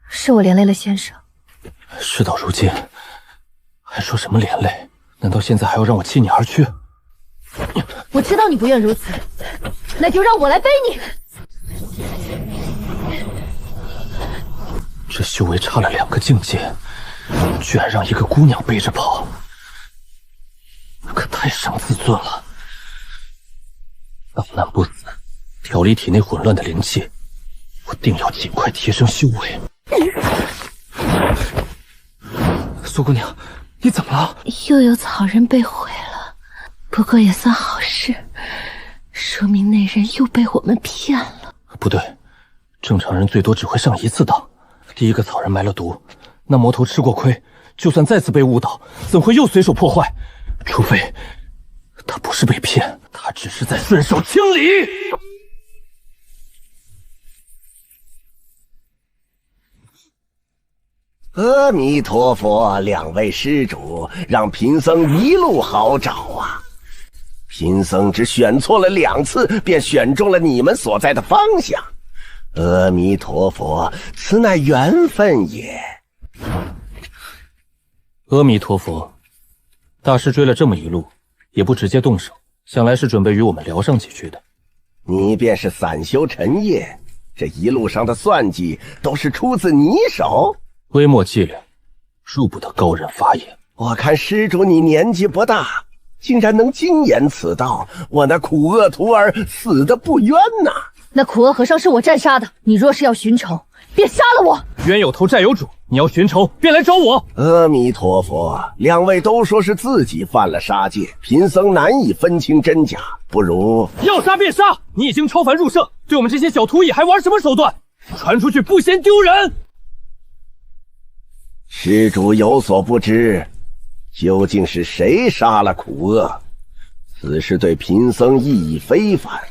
是我连累了先生。事到如今，还说什么连累？难道现在还要让我弃你而去？我知道你不愿如此，那就让我来背你。这修为差了2个境界，居然让一个姑娘背着跑，可太伤自尊了。当难不死，调理体内混乱的灵气，我定要尽快提升修为。苏姑娘，你怎么了？又有草人被毁了，不过也算好事，说明那人又被我们骗了。不对，正常人最多只会上1次当。第一个草人埋了毒，那魔头吃过亏，就算再次被误导，怎会又随手破坏？除非他不是被骗，他只是在顺手清理。阿弥陀佛，两位施主，让贫僧一路好找啊！贫僧只选错了2次，便选中了你们所在的方向。阿弥陀佛，此乃缘分也。阿弥陀佛，大师追了这么一路，也不直接动手，想来是准备与我们聊上几句的。你便是散修陈业，这一路上的算计都是出自你手？微末伎俩，入不得高人法眼。我看施主你年纪不大，竟然能精研此道，我那苦厄徒儿死得不冤呐！那苦厄和尚是我战杀的，你若是要寻仇，便杀了我。冤有头债有主，你要寻仇便来找我。阿弥陀佛，两位都说是自己犯了杀戒，贫僧难以分清真假，不如要杀便杀！你已经超凡入圣，对我们这些小徒役还玩什么手段？传出去不嫌丢人！施主有所不知，究竟是谁杀了苦厄？此事对贫僧意义非凡，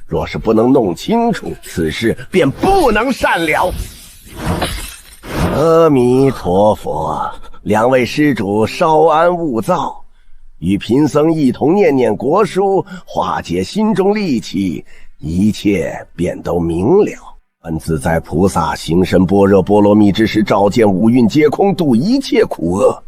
若是不能弄清楚，此事便不能善了。阿弥陀佛，两位施主稍安勿躁，与贫僧一同念念国书，化解心中戾气，一切便都明了。观自在菩萨行深般若波罗蜜之时，照见五蕴皆空，度一切苦厄。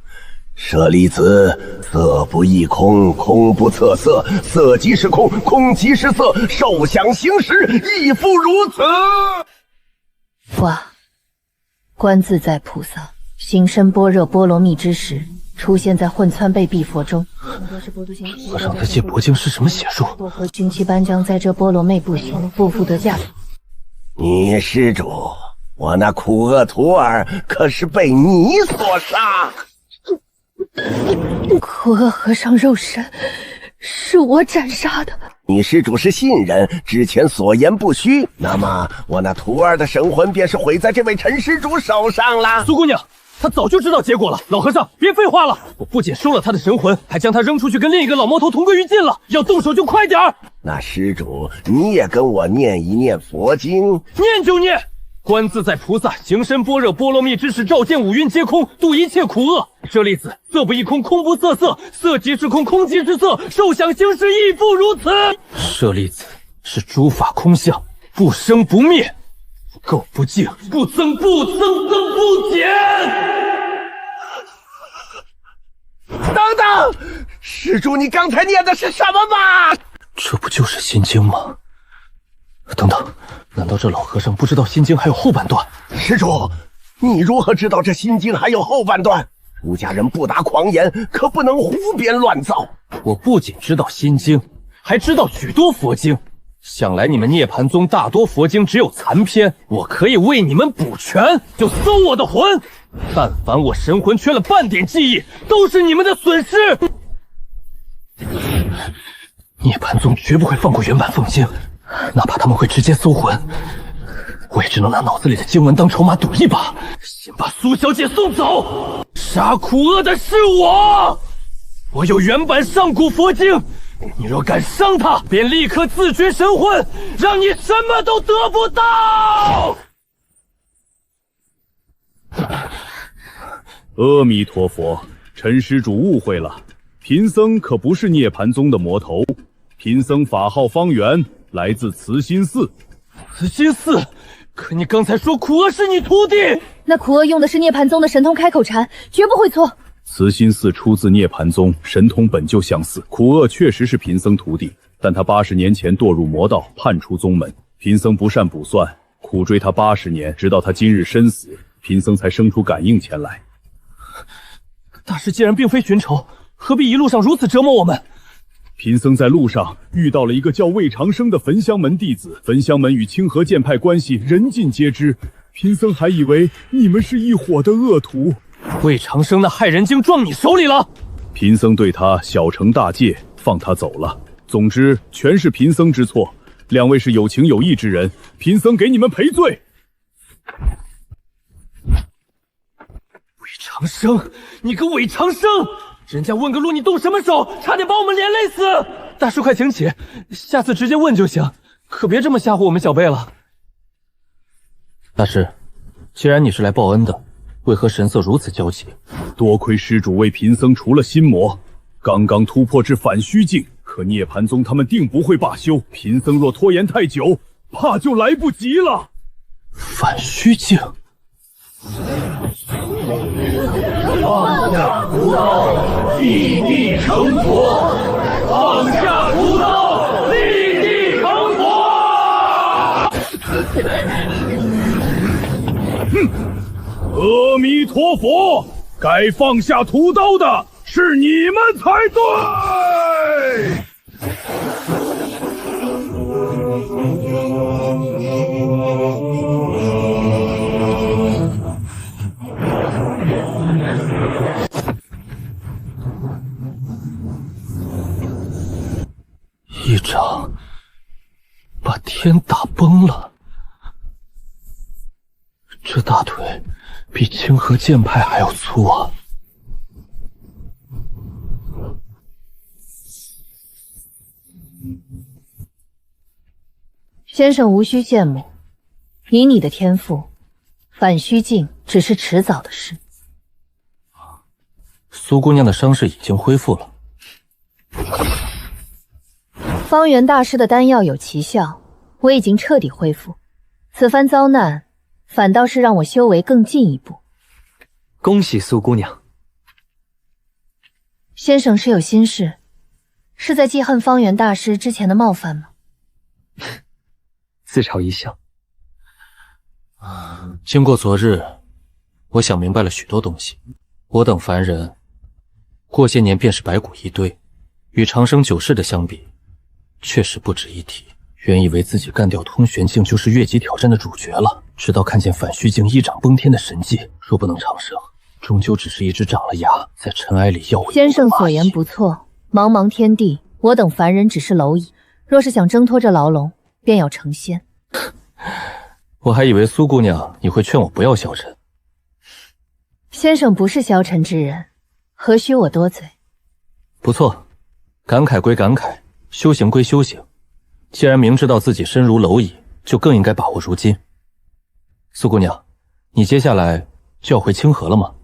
舍利子，色不异空，空不测色，色即是空，空即是色，受想行识亦复如此。哇！观自在菩萨行深般若波罗蜜之时，出现在混川贝壁佛中。和尚在借铂金是什么邪术？薄荷军旗班将在这波罗昧不行，不复得驾。你施主，我那苦厄徒儿可是被你所杀。苦厄和尚肉身是我斩杀的。你施主是信人，之前所言不虚，那么我那徒儿的神魂便是毁在这位陈施主手上了。苏姑娘，他早就知道结果了。老和尚，别废话了，我不仅收了他的神魂，还将他扔出去跟另一个老魔头同归于尽了。要动手就快点儿。那施主，你也跟我念一念佛经。念就念。观自在菩萨行深般若波罗蜜之时，照见五蕴皆空，度一切苦厄。舍利子，色不异空，空不测色，色即是空，空即是色，受想行识亦复如此。舍利子是诸法空相，不生不灭，不垢不净，不增不增，增不减。等等，施主，你刚才念的是什么吗？这不就是心经吗？等等，难道这老和尚不知道心经还有后半段？施主，你如何知道这心经还有后半段？出家人不达狂言，可不能胡编乱造。我不仅知道心经，还知道许多佛经，想来你们涅槃宗大多佛经只有残篇，我可以为你们补全，就搜我的魂。但凡我神魂缺了半点记忆，都是你们的损失。涅槃宗绝不会放过原版凤经，哪怕他们会直接搜魂，我也只能拿脑子里的经文当筹码赌一把，先把苏小姐送走。杀苦厄的是我，我有原版上古佛经，你若敢伤他，便立刻自绝神魂，让你什么都得不到。阿弥陀佛，陈施主误会了，贫僧可不是涅槃宗的魔头，贫僧法号方圆，来自慈心寺。慈心寺？可你刚才说苦厄是你徒弟，那苦厄用的是涅槃宗的神通开口禅，绝不会错。慈心寺出自涅槃宗，神通本就相似。苦厄确实是贫僧徒弟，但他80年前堕入魔道，叛出宗门。贫僧不善卜算，苦追他80年，直到他今日身死，贫僧才生出感应前来。大师既然并非寻仇，何必一路上如此折磨我们？贫僧在路上遇到了一个叫魏长生的焚香门弟子，焚香门与清河剑派关系人尽皆知，贫僧还以为你们是一伙的恶徒。魏长生那害人精撞你手里了？贫僧对他小惩大戒，放他走了。总之，全是贫僧之错。两位是有情有义之人，贫僧给你们赔罪。魏长生，你个魏长生！人家问个路，你动什么手？差点把我们连累死！大师快请起，下次直接问就行，可别这么吓唬我们小辈了。大师，既然你是来报恩的，为何神色如此焦急？多亏施主为贫僧除了心魔，刚刚突破至反虚境，可涅槃宗他们定不会罢休，贫僧若拖延太久，怕就来不及了。反虚境。放下屠刀，立地成佛；放下屠刀，立地成佛。阿弥陀佛，该放下屠刀的是你们才对。一掌把天打崩了，这大腿比清河剑派还要粗啊！先生无需羡慕，以你的天赋，反虚境只是迟早的事。苏姑娘的伤势已经恢复了。方圆大师的丹药有奇效，我已经彻底恢复。此番遭难，反倒是让我修为更进一步。恭喜苏姑娘。先生是有心事，是在记恨方圆大师之前的冒犯吗？自嘲一笑。经过昨日，我想明白了许多东西。我等凡人，过些年便是白骨一堆，与长生九世的相比，确实不值一提。原以为自己干掉通玄境就是越级挑战的主角了，直到看见反虚境一掌崩天的神迹，若不能长生，终究只是一只长了牙在尘埃里耀武。先生所言不错，茫茫天地，我等凡人只是蝼蚁，若是想挣脱这牢笼，便要成仙。我还以为苏姑娘你会劝我不要消沉。先生不是消沉之人，何须我多嘴？不错，感慨归感慨，修行归修行。既然明知道自己身如蝼蚁，就更应该把握如今。苏姑娘，你接下来就要回清河了吗？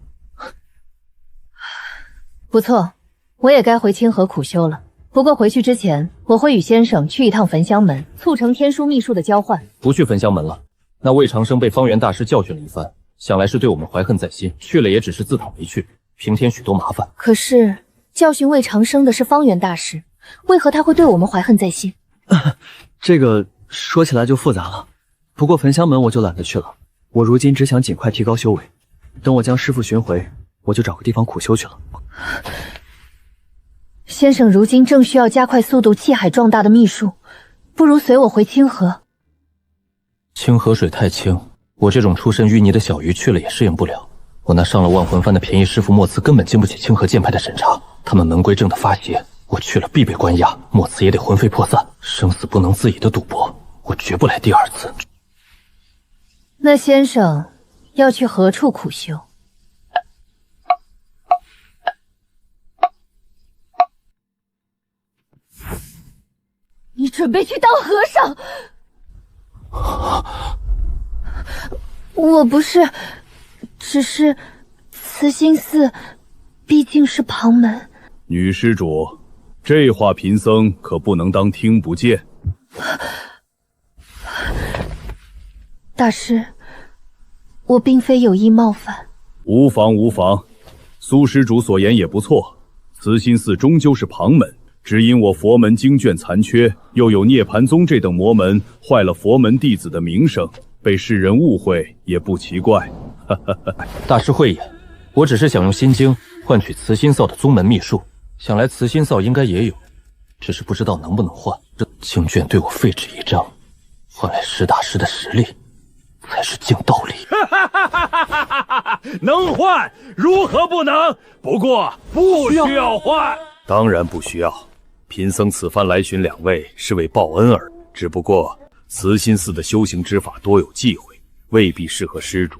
不错，我也该回清河苦修了。不过回去之前，我会与先生去一趟焚香门，促成天书秘术的交换。不去焚香门了，那魏长生被方圆大师教训了一番，想来是对我们怀恨在心，去了也只是自讨没趣，平添许多麻烦。可是教训魏长生的是方圆大师，为何他会对我们怀恨在心？这个说起来就复杂了。不过焚香门我就懒得去了，我如今只想尽快提高修为。等我将师父寻回，我就找个地方苦修去了。先生如今正需要加快速度气海壮大的秘术，不如随我回清河。清河水太清，我这种出身淤泥的小鱼去了也适应不了。我那上了万魂幡的便宜师傅莫慈根本经不起清河剑派的审查，他们门规正的发邪，我去了必被关押，莫慈也得魂飞魄散。生死不能自已的赌博，我绝不来第二次。那先生要去何处苦修？你准备去当和尚？我不是，只是慈心寺毕竟是旁门。女施主，这话贫僧可不能当听不见。大师，我并非有意冒犯。无妨无妨，苏施主所言也不错。慈心寺终究是旁门，只因我佛门经卷残缺，又有涅槃宗这等魔门，坏了佛门弟子的名声，被世人误会也不奇怪。大师慧眼，我只是想用心经换取慈心寺的宗门秘术，想来慈心寺应该也有，只是不知道能不能换。这经卷对我废纸一张，换来实大师的实力，才是净道理。能换，如何不能？不过不需要换。当然不需要。贫僧此番来寻两位，是为报恩而已。只不过慈心寺的修行之法多有忌讳，未必适合施主，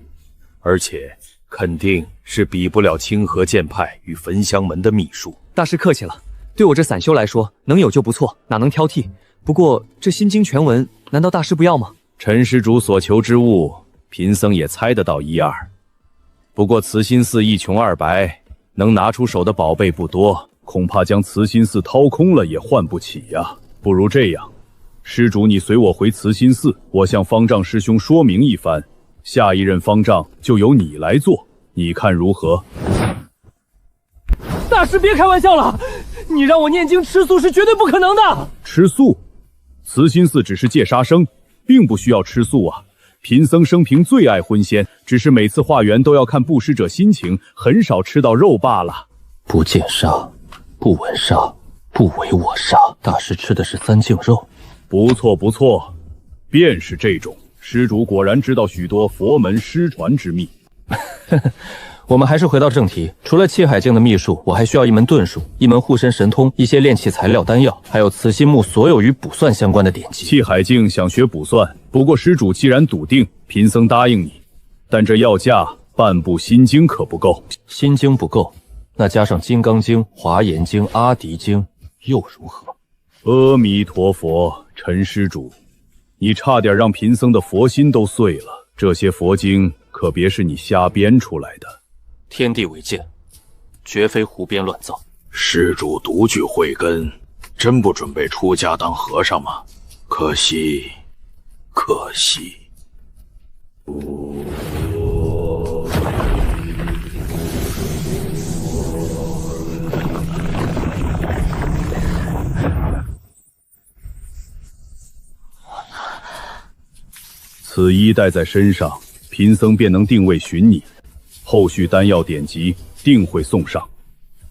而且肯定是比不了清河剑派与焚香门的秘术。大师客气了，对我这散修来说，能有就不错，哪能挑剔？不过这心经全文，难道大师不要吗？陈施主所求之物，贫僧也猜得到一二。不过慈心寺一穷二白，能拿出手的宝贝不多，恐怕将慈心寺掏空了也换不起呀。不如这样，施主你随我回慈心寺，我向方丈师兄说明一番，下一任方丈就由你来做，你看如何？大师别开玩笑了，你让我念经吃素是绝对不可能的。吃素？慈心寺只是戒杀生，并不需要吃素啊。贫僧生平最爱荤鲜，只是每次化缘都要看布施者心情，很少吃到肉罢了。不见杀，不闻杀，不为我杀。大师吃的是三净肉。不错不错，便是这种。施主果然知道许多佛门失传之秘。我们还是回到正题，除了气海境的秘术，我还需要一门遁术，一门护身神通，一些炼器材料丹药，还有慈心木所有与卜算相关的典籍。气海境想学卜算，不过施主既然笃定，贫僧答应你，但这要价半部心经可不够。心经不够，那加上金刚经、华严经、阿迪经又如何？阿弥陀佛，陈施主，你差点让贫僧的佛心都碎了。这些佛经可别是你瞎编出来的。天地为鉴，绝非胡编乱造。施主独具慧根，真不准备出家当和尚吗？可惜，可惜。此衣带在身上，贫僧便能定位寻你。后续丹药典籍定会送上，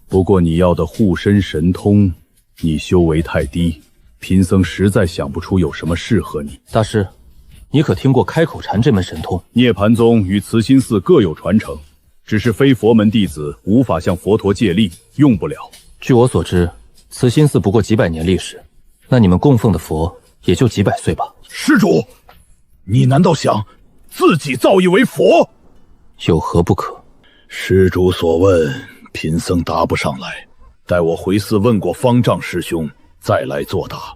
不过你要的护身神通，你修为太低，贫僧实在想不出有什么适合你。大师，你可听过开口禅这门神通？涅槃宗与慈心寺各有传承，只是非佛门弟子无法向佛陀借力，用不了。据我所知，慈心寺不过几百年历史，那你们供奉的佛也就几百岁吧？施主，你难道想自己造诣为佛？有何不可？施主所问，贫僧答不上来，待我回寺问过方丈师兄，再来作答。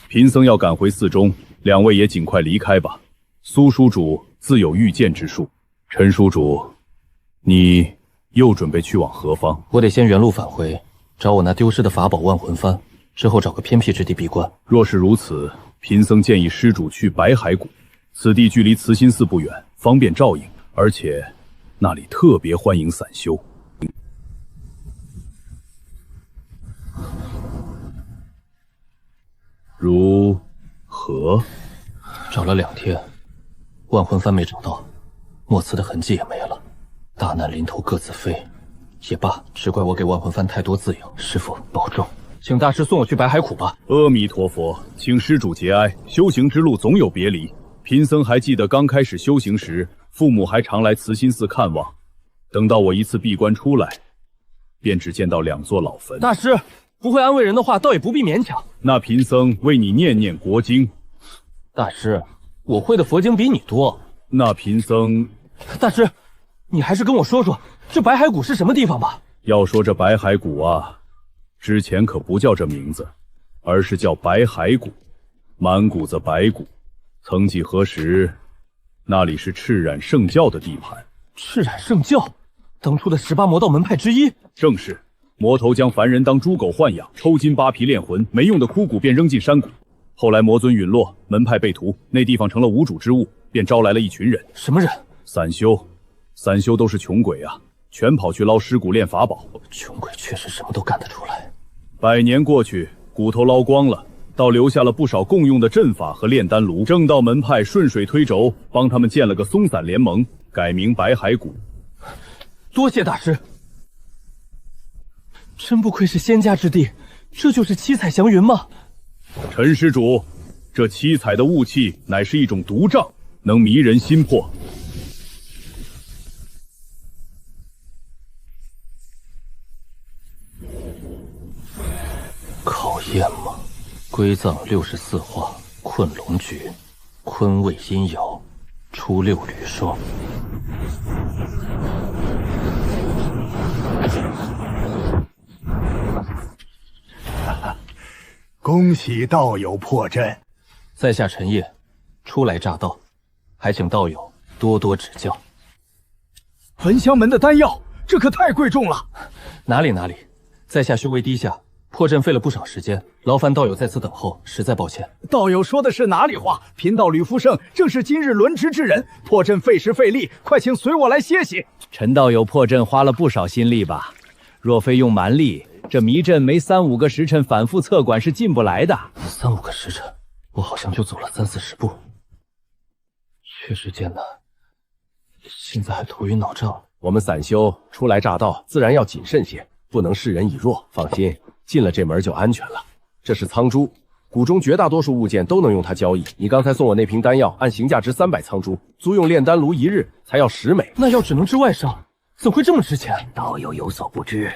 贫僧要赶回寺中，两位也尽快离开吧。苏施主自有御剑之术，陈施主，你又准备去往何方？我得先原路返回，找我那丢失的法宝万魂幡，之后找个偏僻之地闭关。若是如此，贫僧建议施主去白海谷，此地距离慈心寺不远，方便照应，而且那里特别欢迎散修。如何？找了2天，万魂幡没找到，莫慈的痕迹也没了，大难临头各自飞，也罢，只怪我给万魂幡太多自由。师父保重，请大师送我去白海谷吧。阿弥陀佛，请施主节哀。修行之路总有别离，贫僧还记得刚开始修行时，父母还常来慈心寺看望。等到我一次闭关出来，便只见到2座老坟。大师不会安慰人的话，倒也不必勉强。那贫僧为你念念国经。大师，我会的佛经比你多。那贫僧……大师，你还是跟我说说这白海谷是什么地方吧。要说这白海谷啊，之前可不叫这名字，而是叫白海谷，满谷子白骨。曾几何时，那里是赤染圣教的地盘。赤染圣教，当初的18魔道门派之一。正是，魔头将凡人当猪狗豢养，抽筋扒皮炼魂，没用的枯骨便扔进山谷。后来魔尊陨落，门派被屠，那地方成了无主之物，便招来了一群人。什么人？散修。散修都是穷鬼啊，全跑去捞尸骨炼法宝。穷鬼确实什么都干得出来。100年过去，骨头捞光了，倒留下了不少共用的阵法和炼丹炉。正道门派顺水推舟，帮他们建了个松散联盟，改名白海谷。多谢大师，真不愧是仙家之地，这就是七彩祥云吗？陈施主，这七彩的雾气乃是一种毒瘴，能迷人心魄。考验吗？归藏64画，困龙诀，坤位阴爻，初6履霜。恭喜道友破阵。在下陈烨，初来乍到，还请道友多多指教。焚香门的丹药，这可太贵重了。哪里，在下修为低下，破阵费了不少时间，劳烦道友在此等候，实在抱歉。道友说的是哪里话？贫道吕福胜正是今日轮值之人，破阵费时费力，快请随我来歇息。陈道友破阵花了不少心力吧？若非用蛮力，这迷阵没3、5个时辰反复策管是进不来的。3、5个时辰，我好像就走了30、40步，确实艰难，现在还头晕脑胀。我们散修初来乍到，自然要谨慎些，不能示人以弱。放心，进了这门就安全了。这是苍珠，谷中绝大多数物件都能用它交易。你刚才送我那瓶丹药，按行价值300苍珠，租用炼丹炉1日才要10枚。那药只能治外伤，怎会这么值钱？道友有所不知，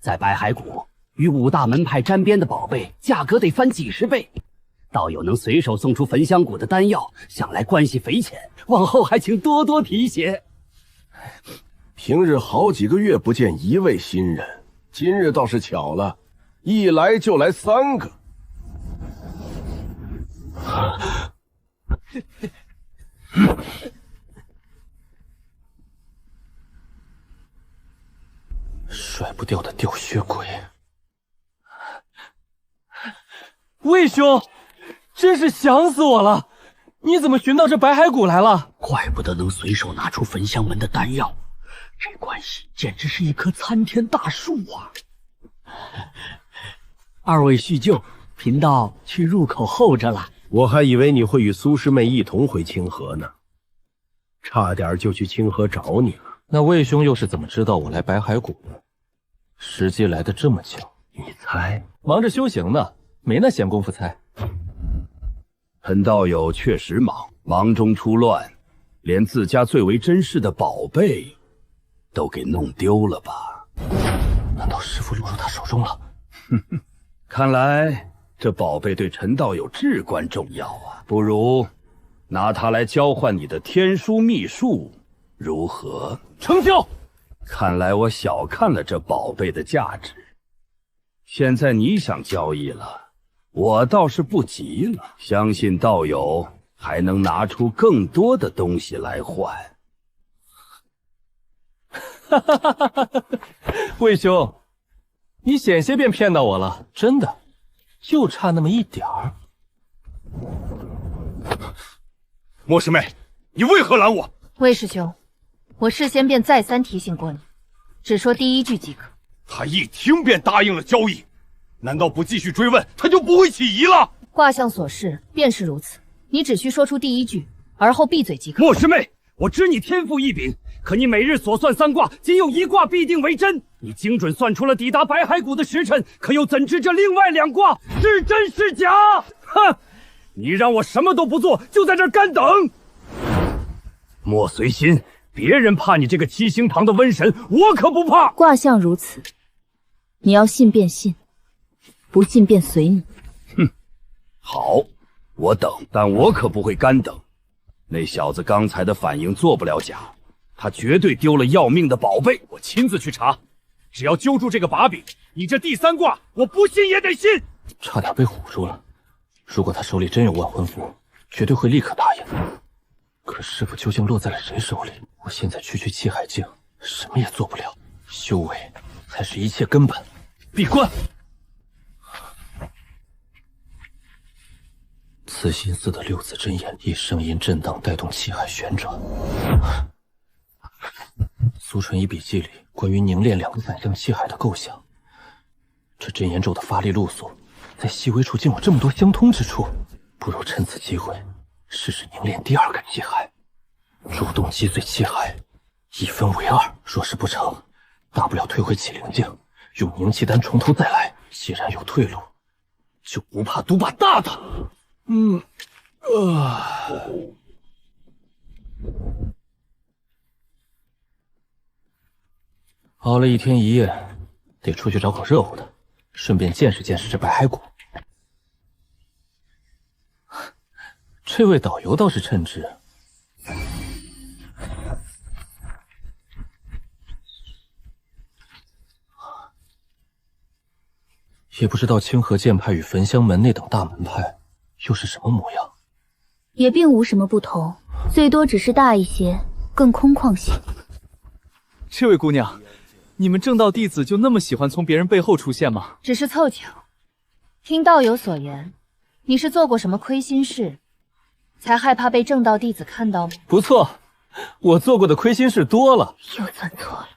在白海谷与5大门派沾边的宝贝，价格得翻几10倍。道友能随手送出焚香谷的丹药，想来关系匪浅，往后还请多多提携。平日好几个月不见一位新人，今日倒是巧了，一来就来3个。甩不掉的掉血鬼。魏兄，真是想死我了！你怎么寻到这白海谷来了？怪不得能随手拿出焚香门的丹药，这关系简直是一棵参天大树啊！二位叙旧，贫道去入口候着了。我还以为你会与苏师妹一同回清河呢，差点就去清河找你了。那魏兄又是怎么知道我来白海谷的？时机来得这么巧，你猜？忙着修行呢，没那闲工夫猜。陈道友确实忙中出乱，连自家最为珍视的宝贝都给弄丢了吧？难道师父落入他手中了？看来这宝贝对陈道友至关重要啊！不如拿它来交换你的天书秘术，如何？成交！看来我小看了这宝贝的价值。现在你想交易了，我倒是不急了，相信道友还能拿出更多的东西来换。哈哈哈哈哈！魏兄，你险些便骗到我了，真的，就差那么一点儿。莫师妹，你为何拦我？魏师兄，我事先便再三提醒过你，只说第1句即可。他一听便答应了交易，难道不继续追问，他就不会起疑了？卦象所示便是如此，你只需说出第1句，而后闭嘴即可。莫师妹，我知你天赋异禀，可你每日所算3卦，仅有1卦必定为真，你精准算出了抵达白海谷的时辰，可又怎知这另外2卦是真是假？哼！你让我什么都不做，就在这儿干等。莫随心，别人怕你这个七星堂的瘟神，我可不怕。卦象如此，你要信便信，不信便随你。哼，好，我等，但我可不会干等。那小子刚才的反应做不了假，他绝对丢了要命的宝贝。我亲自去查，只要揪住这个把柄，你这第3卦，我不信也得信。差点被唬住了。如果他手里真有万魂符，绝对会立刻答应。可师傅究竟落在了谁手里？我现在区区气海境，什么也做不了。修为才是一切根本。闭关。慈心寺的6字真言，以声音震荡带动气海旋转。苏纯一笔记里关于凝练2个反向气海的构想，这真言咒的发力路数，在细微处竟有这么多相通之处，不如趁此机会试试凝练第2个气海，主动击碎气海，1分为2。若是不成，大不了退回启灵境，用凝气丹从头再来。既然有退路，就不怕赌把大的。熬了1天1夜，得出去找口热乎的，顺便见识见识这白海谷。这位导游倒是称职。也不知道清河剑派与焚香门那等大门派又是什么模样。也并无什么不同，最多只是大一些，更空旷些。这位姑娘，你们正道弟子就那么喜欢从别人背后出现吗？只是凑巧。听道友所言，你是做过什么亏心事，才害怕被正道弟子看到吗？不错，我做过的亏心事多了。又算错了，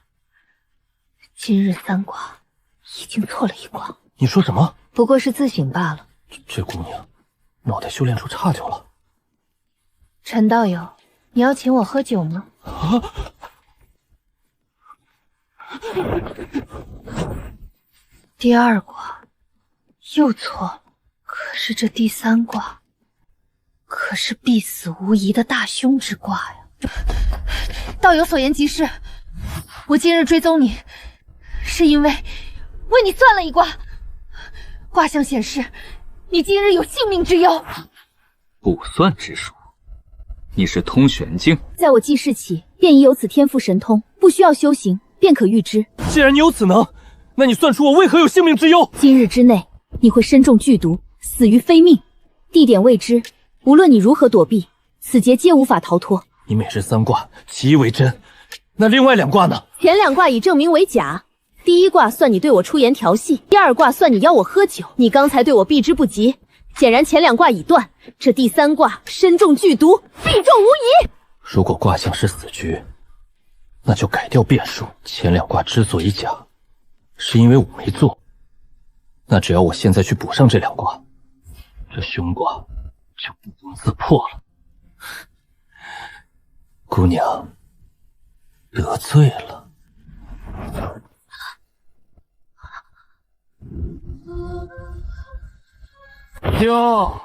今日3卦已经错了1卦。你说什么？不过是自省罢了。这姑娘脑袋修炼出岔就了。陈道友，你要请我喝酒吗？第2卦又错了，可是这第3卦可是必死无疑的大凶之卦呀！道友所言极是，我今日追踪你，是因为为你算了1卦，卦象显示你今日有性命之忧。卜算之术，你是通玄境？在我记事起，便已有此天赋神通，不需要修行便可预知。既然你有此能，那你算出我为何有性命之忧？今日之内，你会身中剧毒，死于非命，地点未知。无论你如何躲避，此劫皆无法逃脱。你每日3卦，其一为真，那另外2卦呢？前2卦已证明为假。第1卦算你对我出言调戏，第2卦算你邀我喝酒。你刚才对我避之不及，显然前2卦已断，这第3卦身中剧毒，必中无疑。如果卦象是死局，那就改掉变数。前2卦之所以假，是因为我没做。那只要我现在去补上这2卦，这凶卦就不攻自破了。姑娘，得罪了。哟，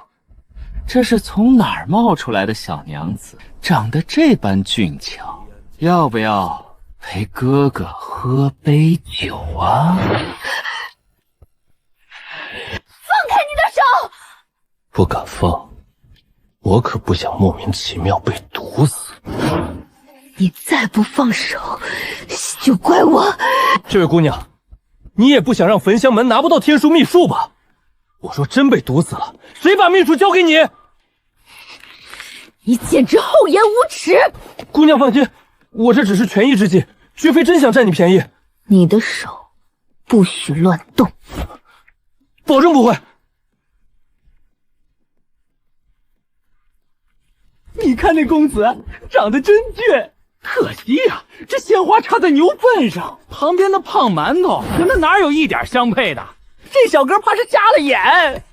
这是从哪儿冒出来的小娘子，长得这般俊俏，要不要陪哥哥喝杯酒啊？放开你的手！不敢放，我可不想莫名其妙被毒死。你再不放手，就怪我。这位姑娘，你也不想让焚香门拿不到天书秘术吧？我说真被毒死了，谁把秘术交给你？你简直厚颜无耻！姑娘放心，我这只是权宜之计，绝非真想占你便宜。你的手不许乱动，保证不会。你看那公子长得真俊，可惜呀，这鲜花插在牛粪上，旁边的胖馒头跟他哪有一点相配的？这小哥怕是瞎了眼。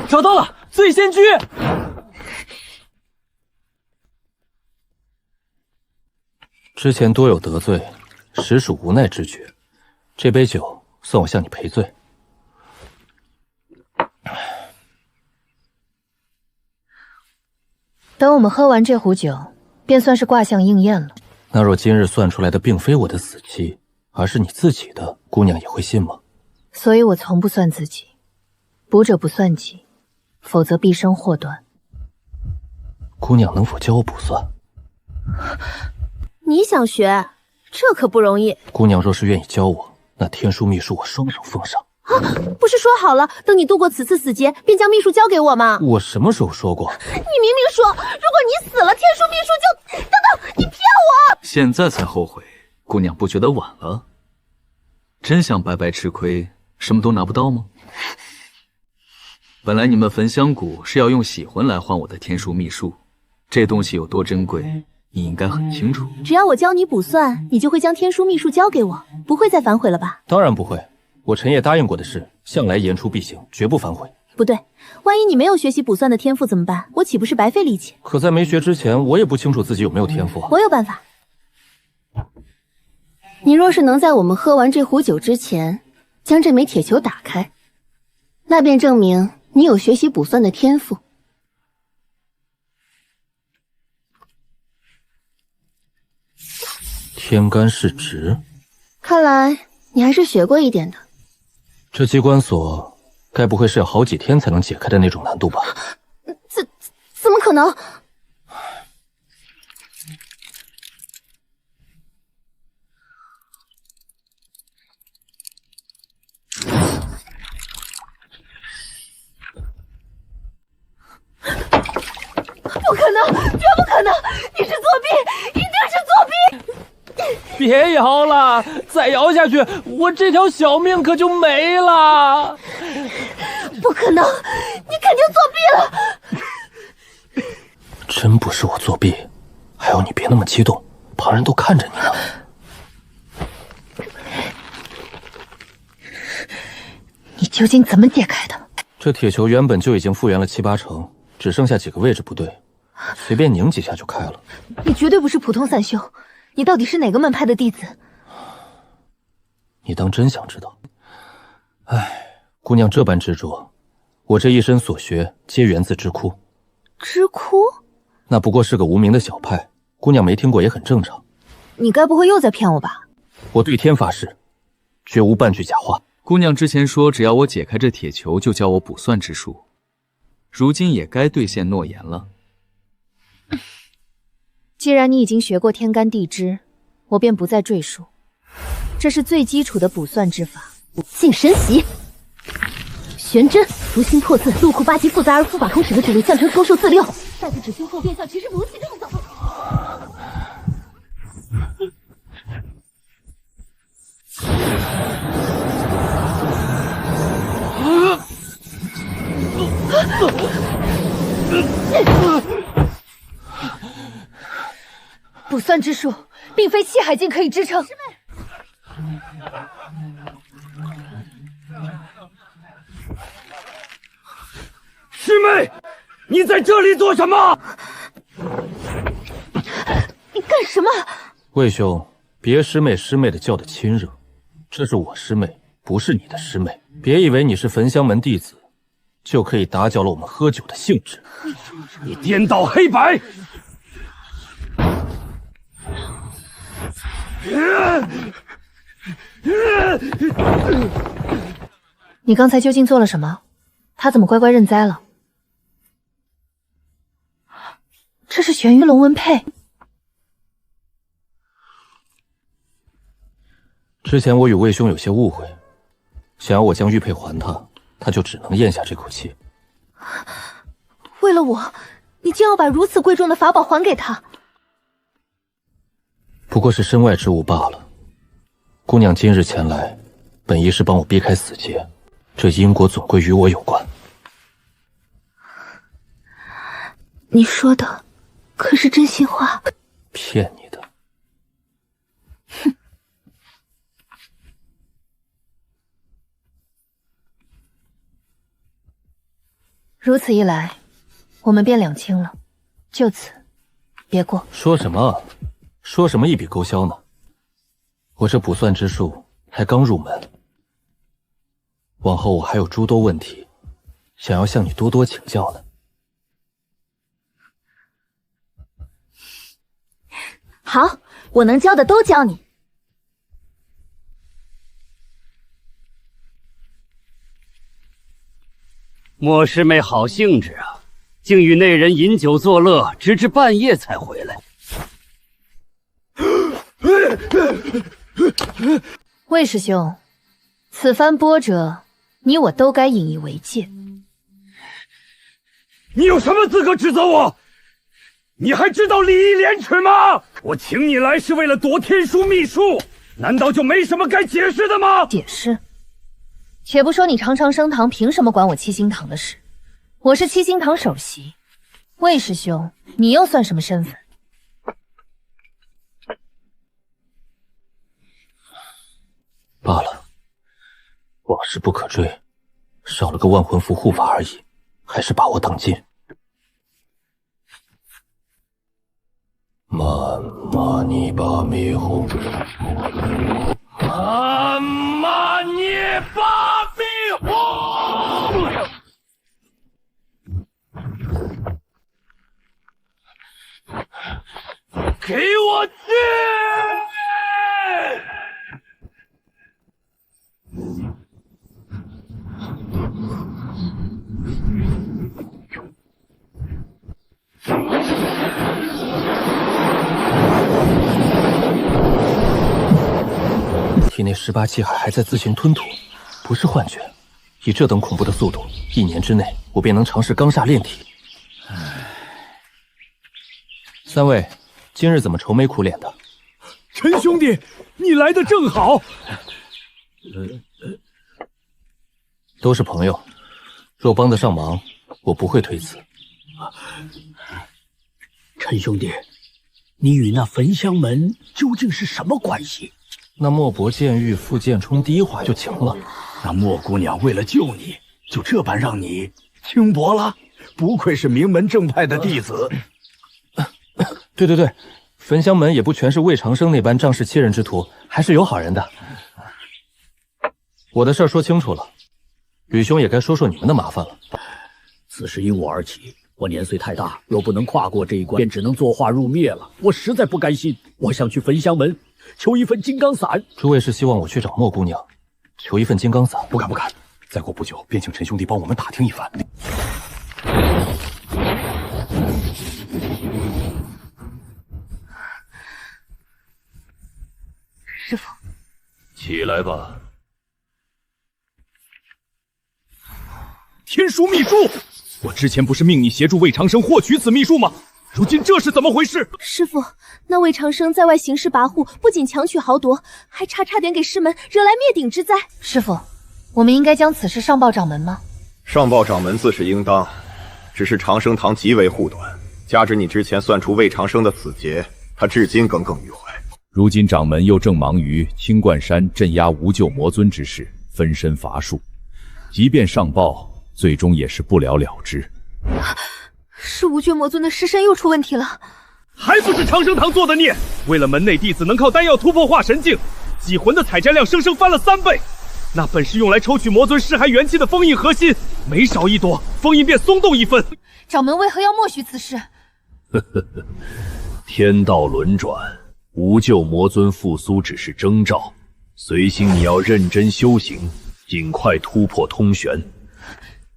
找到了，醉仙居。之前多有得罪，实属无奈之举。这杯酒算我向你赔罪。等我们喝完这壶酒，便算是卦象应验了。那若今日算出来的并非我的死期，而是你自己的，姑娘也会信吗？所以我从不算自己，卜者不算己，否则毕生祸端。姑娘能否教我卜算？你想学，这可不容易。姑娘若是愿意教我，那天书秘术我双手奉上。不是说好了，等你度过此次死劫，便将秘术交给我吗？我什么时候说过？你明明说，如果你死了，天书秘术就……等等，你骗我！现在才后悔，姑娘不觉得晚了？真想白白吃亏，什么都拿不到吗？本来你们焚香谷是要用洗魂来换我的天书秘术，这东西有多珍贵，你应该很清楚。只要我教你卜算，你就会将天书秘术交给我，不会再反悔了吧？当然不会，我陈烨答应过的事，向来言出必行，绝不反悔。不对，万一你没有学习卜算的天赋怎么办？我岂不是白费力气？可在没学之前，我也不清楚自己有没有天赋啊。我有办法。你若是能在我们喝完这壶酒之前，将这枚铁球打开，那便证明你有学习卜算的天赋。天干是直，看来你还是学过一点的。这机关锁该不会是要好几天才能解开的那种难度吧？怎么可能？不可能，绝不可能！你是作弊，一定是作弊！别摇了，再摇下去，我这条小命可就没了。不可能，你肯定作弊了！真不是我作弊，还有你别那么激动，旁人都看着你呢。你究竟怎么解开的？这铁球原本就已经复原了7、8成，只剩下几个位置不对，随便拧几下就开了。你绝对不是普通散修，你到底是哪个门派的弟子？你当真想知道？唉，姑娘这般执着，我这一身所学皆源自知窟。知窟？那不过是个无名的小派，姑娘没听过也很正常。你该不会又在骗我吧？我对天发誓，绝无半句假话。姑娘之前说只要我解开这铁球就教我卜算之术，如今也该兑现诺言了。既然你已经学过天干地支，我便不再赘述。这是最基础的卜算之法。净神习、玄真、如心破字、入库8级复杂而复法通史的指令象征勾受自六。再次指胸后变相，其实如其这种早。卜算之术并非气海境可以支撑。师妹，你在这里做什么？你干什么？魏兄，别师妹师妹的叫的亲热，这是我师妹，不是你的师妹。别以为你是焚香门弟子，就可以打搅了我们喝酒的兴致。你颠倒黑白！你刚才究竟做了什么？他怎么乖乖认栽了？这是玄玉龙纹佩。之前我与魏兄有些误会，想要我将玉佩还他，他就只能咽下这口气。为了我，你竟要把如此贵重的法宝还给他？不过是身外之物罢了。姑娘今日前来，本意是帮我避开死劫，这因果总归与我有关。你说的可是真心话？骗你的。哼。如此一来，我们便两清了。就此，别过。说什么？说什么一笔勾销呢？我这卜算之术才刚入门，往后我还有诸多问题，想要向你多多请教呢。好，我能教的都教你。莫师妹好兴致啊，竟与那人饮酒作乐，直至半夜才回来。魏师兄，此番波折，你我都该引以为戒。你有什么资格指责我？你还知道礼义廉耻吗？我请你来是为了夺天书秘术，难道就没什么该解释的吗？解释？且不说你长长生堂凭什么管我七星堂的事，我是七星堂首席，魏师兄，你又算什么身份？罢了，往事不可追，少了个万魂符护法而已，还是把我当尽。玛玛尼巴咪吽，玛玛尼巴咪吽，给我去！体内18气海还在自行吞吐，不是幻觉。以这等恐怖的速度，1年之内我便能尝试刚煞炼体。三位，今日怎么愁眉苦脸的？陈兄弟，你来的正好。都是朋友，若帮得上忙，我不会推辞。陈兄弟，你与那焚香门究竟是什么关系？那莫伯见玉傅剑冲第一话就请了。那莫姑娘为了救你，就这般让你轻薄了？不愧是名门正派的弟子。对，焚香门也不全是魏长生那般仗势欺人之徒，还是有好人的。我的事儿说清楚了，吕兄也该说说你们的麻烦了。此事因我而起，我年岁太大，若不能跨过这一关，便只能作化入灭了。我实在不甘心，我想去焚香门求一份金刚伞。诸位是希望我去找莫姑娘，求一份金刚伞？不敢，再过不久便请陈兄弟帮我们打听一番。师父，起来吧。天书秘术，我之前不是命你协助魏长生获取此秘术吗？如今这是怎么回事？师父，那魏长生在外行事跋扈，不仅强取豪夺，还差点给师门惹来灭顶之灾。师父，我们应该将此事上报掌门吗？上报掌门自是应当，只是长生堂极为护短，加之你之前算出魏长生的死劫，他至今耿耿于怀。如今掌门又正忙于青冠山镇压无救魔尊之事，分身乏术，即便上报，最终也是不了了之。是无救魔尊的尸身又出问题了，还不是长生堂做的孽！为了门内弟子能靠丹药突破化神境，祭魂的采摘量生生翻了3倍。那本是用来抽取魔尊尸骸元气的封印核心，每少一朵，封印便松动1分。掌门为何要默许此事？天道轮转，无救魔尊复苏只是征兆，随心你要认真修行，尽快突破通玄。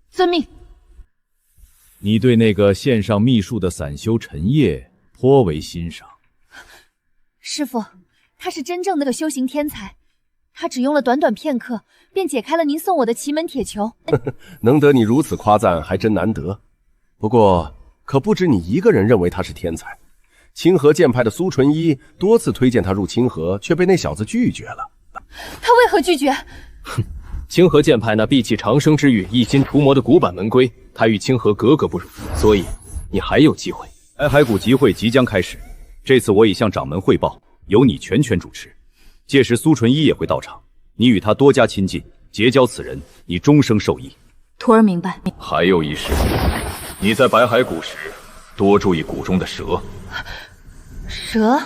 遵命。你对那个线上秘术的散修陈烨颇为欣赏。师父，他是真正的个修行天才，他只用了短短片刻，便解开了您送我的奇门铁球。能得你如此夸赞，还真难得。不过，可不止你一个人认为他是天才。清河剑派的苏纯一多次推荐他入清河，却被那小子拒绝了。他为何拒绝？哼，清河剑派那闭气长生之域一心除魔的古板门规，他与清河格格不入，所以你还有机会。白骸谷集会即将开始，这次我已向掌门汇报，由你全权主持。届时苏纯一也会到场，你与他多加亲近，结交此人，你终生受益。徒儿明白。还有一事，你在白骸谷时多注意谷中的蛇。蛇？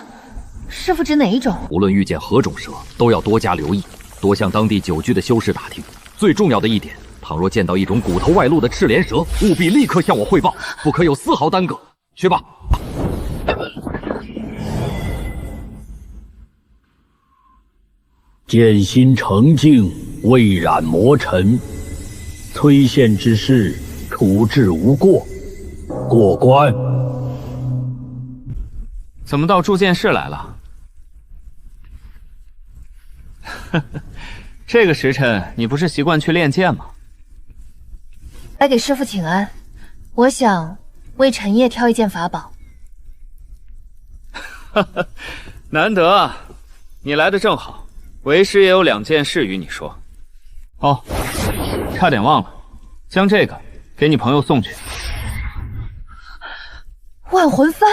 师父指哪一种？无论遇见何种蛇，都要多加留意，多向当地久居的修士打听。最重要的一点，倘若见到一种骨头外露的赤莲蛇，务必立刻向我汇报，不可有丝毫耽搁。去吧。剑心澄净，未染魔尘。崔县之事处置无过，过关。怎么到铸剑室来了？这个时辰，你不是习惯去练剑吗？来给师父请安，我想为陈烨挑一件法宝。难得啊，你来的正好，为师也有2件事与你说。哦，差点忘了，将这个给你朋友送去。万魂幡。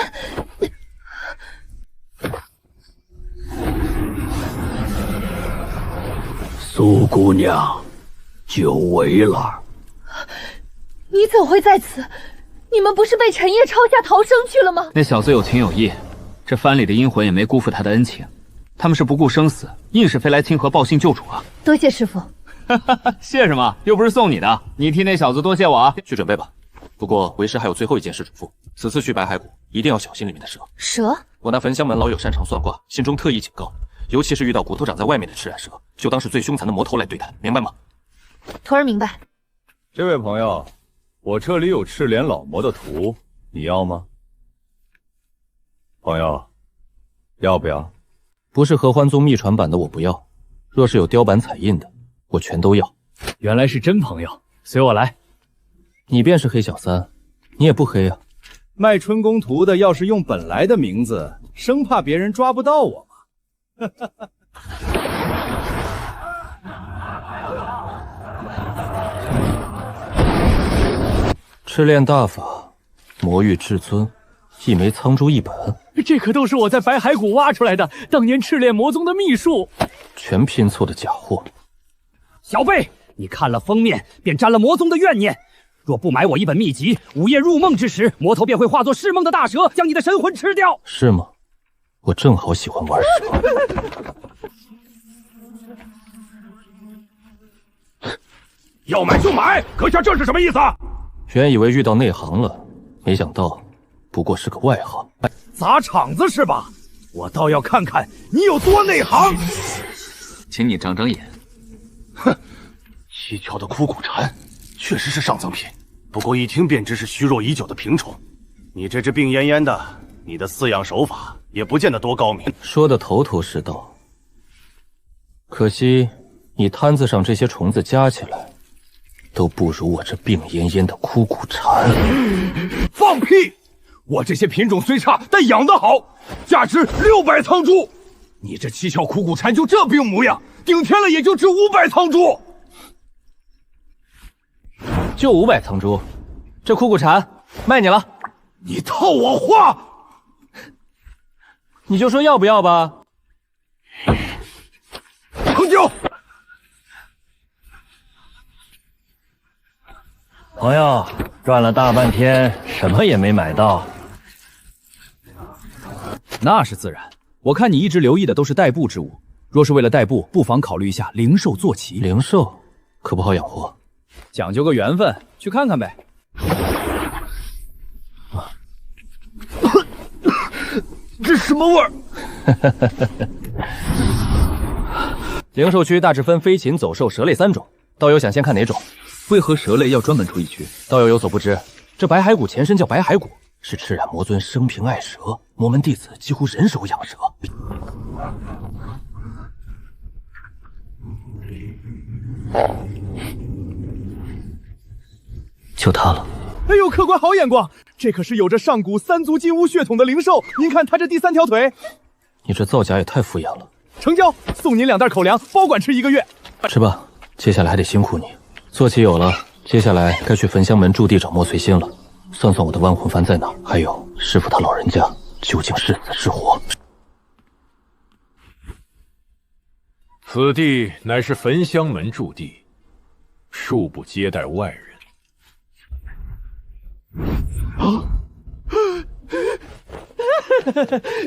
苏姑娘，久违了。你怎会在此？你们不是被陈烨抄下逃生去了吗？那小子有情有义，这幡里的阴魂也没辜负他的恩情。他们是不顾生死，硬是飞来清河报信救主啊！多谢师父。谢什么？又不是送你的，你替那小子多谢我啊！去准备吧。不过为师还有最后一件事嘱咐：此次去白骸谷，一定要小心里面的蛇。蛇？我那焚香门老友擅长算卦，心中特意警告，尤其是遇到骨头长在外面的赤染蛇，就当是最凶残的魔头来对待，明白吗？徒儿明白。这位朋友，我这里有赤莲老魔的图，你要吗？朋友，要不要？不是合欢宗秘传版的我不要，若是有雕版彩印的，我全都要。原来是真朋友，随我来。你便是黑小三，你也不黑啊。卖春宫图的要是用本来的名字，生怕别人抓不到我嘛。赤炼大法，魔域至尊，一枚苍珠1本，这可都是我在白骸谷挖出来的，当年赤炼魔宗的秘术，全拼凑的假货。小辈，你看了封面便沾了魔宗的怨念，若不买我一本秘籍，午夜入梦之时，魔头便会化作噬梦的大蛇，将你的神魂吃掉。是吗？我正好喜欢玩蛇。要买就买，阁下这是什么意思？原以为遇到内行了，没想到不过是个外行。砸场子是吧？我倒要看看你有多内行。请你长长眼。哼，蹊跷的枯骨蝉确实是上赠品，不过一听便知是虚弱已久的平虫。你这只病恹恹的，你的饲养手法也不见得多高明。说得头头是道，可惜你摊子上这些虫子加起来，都不如我这病恹恹的枯骨蝉。放屁！我这些品种虽差，但养得好，价值600苍珠。你这蹊跷枯骨蝉就这病模样，顶天了也就值500苍珠。就500苍珠，这枯骨蝉卖你了。你套我话，你就说要不要吧。成交。朋友，转了大半天，什么也没买到。那是自然，我看你一直留意的都是代步之物。若是为了代步，不妨考虑一下灵兽坐骑。灵兽可不好养活，讲究个缘分，去看看呗。这什么味儿？灵兽区大致分飞禽、走兽、蛇类3种，道友想先看哪种？为何蛇类要专门出一区？道友有所不知，这白骸谷前身叫白骸谷，是赤染魔尊生平爱蛇，魔门弟子几乎人手养蛇。就它了。哎呦，客官好眼光，这可是有着上古3族金乌血统的灵兽。您看它这第3条腿。你这造假也太敷衍了。成交，送您2袋口粮，包管吃1个月。吃吧，接下来还得辛苦你。坐骑有了，接下来该去焚香门驻地找莫随心了。算算我的万魂幡在哪？还有师傅他老人家究竟是死是活？此地乃是焚香门驻地，恕不接待外人。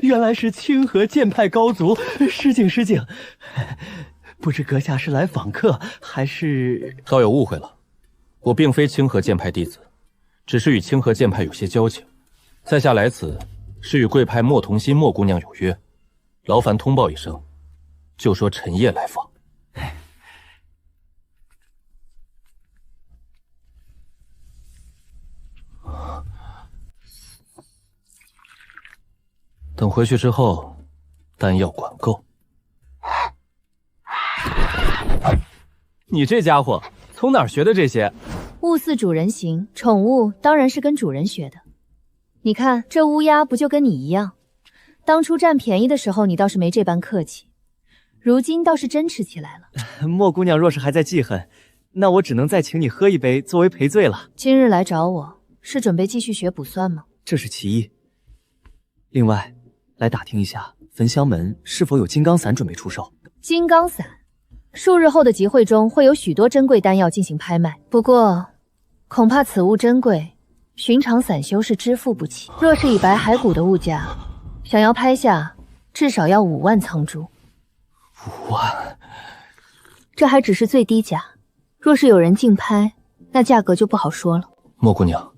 原来是清河剑派高足，失敬失敬。不知阁下是来访客，还是……道友误会了，我并非清河剑派弟子，只是与清河剑派有些交情。在下来此是与贵派莫同心莫姑娘有约，劳烦通报一声，就说陈夜来访。等回去之后，丹药管够。你这家伙从哪儿学的这些？物似主人形，宠物当然是跟主人学的。你看这乌鸦不就跟你一样？当初占便宜的时候，你倒是没这般客气，如今倒是真吃起来了。莫姑娘若是还在记恨，那我只能再请你喝一杯作为赔罪了。今日来找我，是准备继续学卜算吗？这是其一。另外，来打听一下焚香门是否有金刚伞准备出售。金刚伞，数日后的集会中会有许多珍贵丹药进行拍卖，不过恐怕此物珍贵，寻常散修是支付不起。若是以白骸骨的物价，想要拍下，至少要5万苍珠。5万？这还只是最低价，若是有人竞拍，那价格就不好说了。莫姑娘，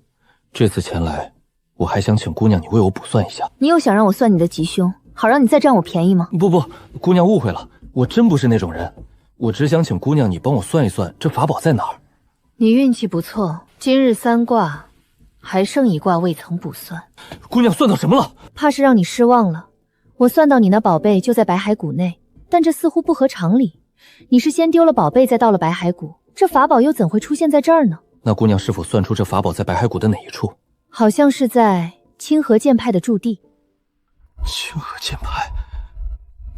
这次前来，我还想请姑娘你为我卜算一下。你又想让我算你的吉凶，好让你再占我便宜吗？不，姑娘误会了，我真不是那种人。我只想请姑娘你帮我算一算，这法宝在哪儿。你运气不错，今日3卦，还剩1卦未曾卜算。姑娘算到什么了？怕是让你失望了。我算到你那宝贝就在白骸骨内，但这似乎不合常理。你是先丢了宝贝，再到了白骸骨，这法宝又怎会出现在这儿呢？那姑娘是否算出这法宝在白骸骨的哪一处？好像是在清河剑派的驻地。清河剑派，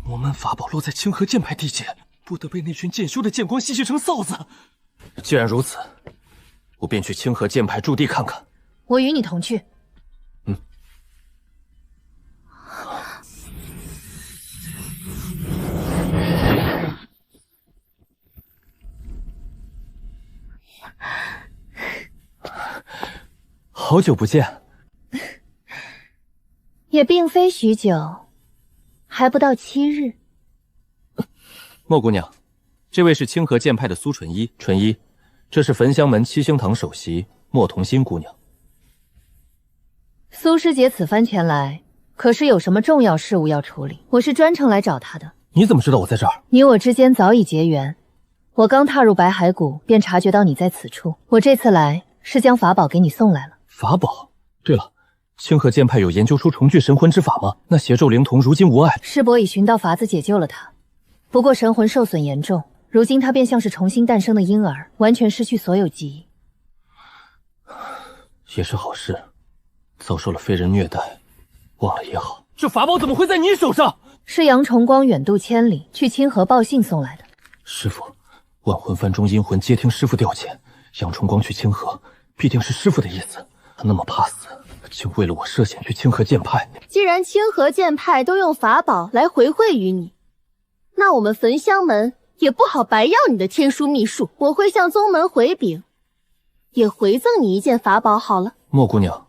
魔门法宝落在清河剑派地界，不得被那群剑修的剑光吸血成臊子。既然如此，我便去清河剑派驻地看看。我与你同去。好久不见。也并非许久，还不到7日。莫姑娘，这位是清河剑派的苏纯一。纯一，这是焚香门七星堂首席莫同心姑娘。苏师姐此番前来，可是有什么重要事务要处理？我是专程来找她的。你怎么知道我在这儿？你我之间早已结缘，我刚踏入白骸谷，便察觉到你在此处。我这次来是将法宝给你送来了。法宝？对了，清河剑派有研究出重聚神魂之法吗？那邪咒灵童如今无碍，师伯已寻到法子解救了他，不过神魂受损严重，如今他便像是重新诞生的婴儿，完全失去所有记忆。也是好事，遭受了非人虐待，忘了也好。这法宝怎么会在你手上？是杨重光远渡千里去清河报信送来的。师父，万魂幡中阴魂皆听师父调遣，杨重光去清河，必定是师父的意思。他那么怕死，竟为了我涉险去清河剑派。既然清河剑派都用法宝来回馈于你，那我们焚香门也不好白要你的天书秘术。我会向宗门回禀，也回赠你一件法宝好了。莫姑娘，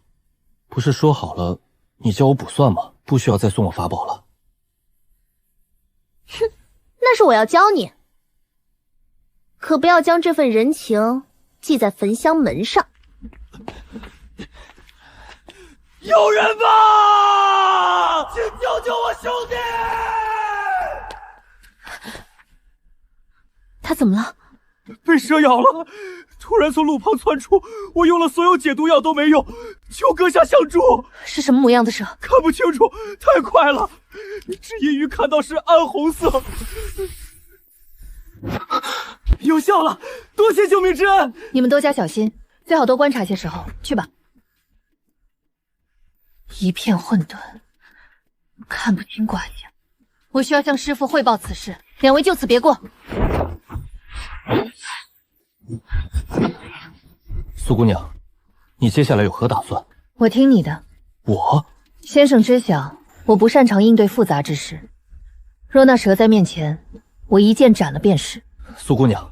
不是说好了你教我卜算吗？不需要再送我法宝了。哼，那是我要教你，可不要将这份人情记在焚香门上。有人吗？请救救我兄弟！他怎么了？被蛇咬了，突然从路旁窜出，我用了所有解毒药都没用，求阁下相助。是什么模样的蛇？看不清楚，太快了，只隐约看到是暗红色。有效了，多谢救命之恩！你们多加小心，最好多观察些时候。去吧。一片混沌，看不清卦象。我需要向师父汇报此事，两位就此别过。苏姑娘，你接下来有何打算？我听你的。我？先生知晓，我不擅长应对复杂之事。若那蛇在面前，我一剑斩了便是。苏姑娘，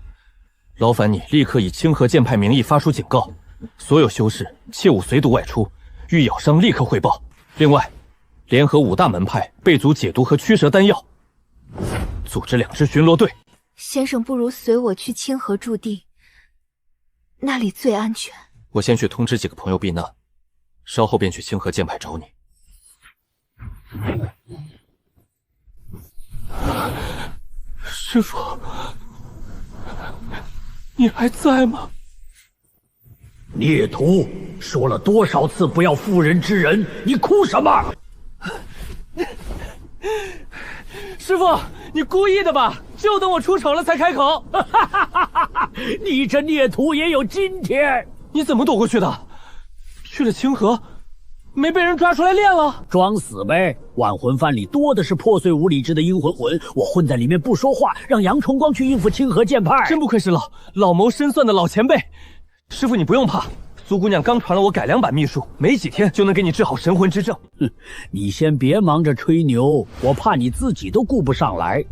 劳烦你立刻以清河剑派名义发出警告，所有修士切勿随毒外出，遇咬伤立刻汇报。另外，联合5大门派备足解毒和驱蛇丹药，组织2支巡逻队，先生不如随我去清河驻地，那里最安全。我先去通知几个朋友避难，稍后便去清河剑派找你。师父，你还在吗？孽徒说了多少次不要妇人之仁，你哭什么？师父，你故意的吧？就等我出丑了才开口。你这孽徒也有今天！你怎么躲过去的？去了清河，没被人抓出来练了？装死呗！万魂幡里多的是破碎无理智的阴魂魂，我混在里面不说话，让杨崇光去应付清河剑派。真不愧是老谋深算的老前辈。师父你不用怕，苏姑娘刚传了我改良版秘术，没几天就能给你治好神魂之症。哼，你先别忙着吹牛，我怕你自己都顾不上来。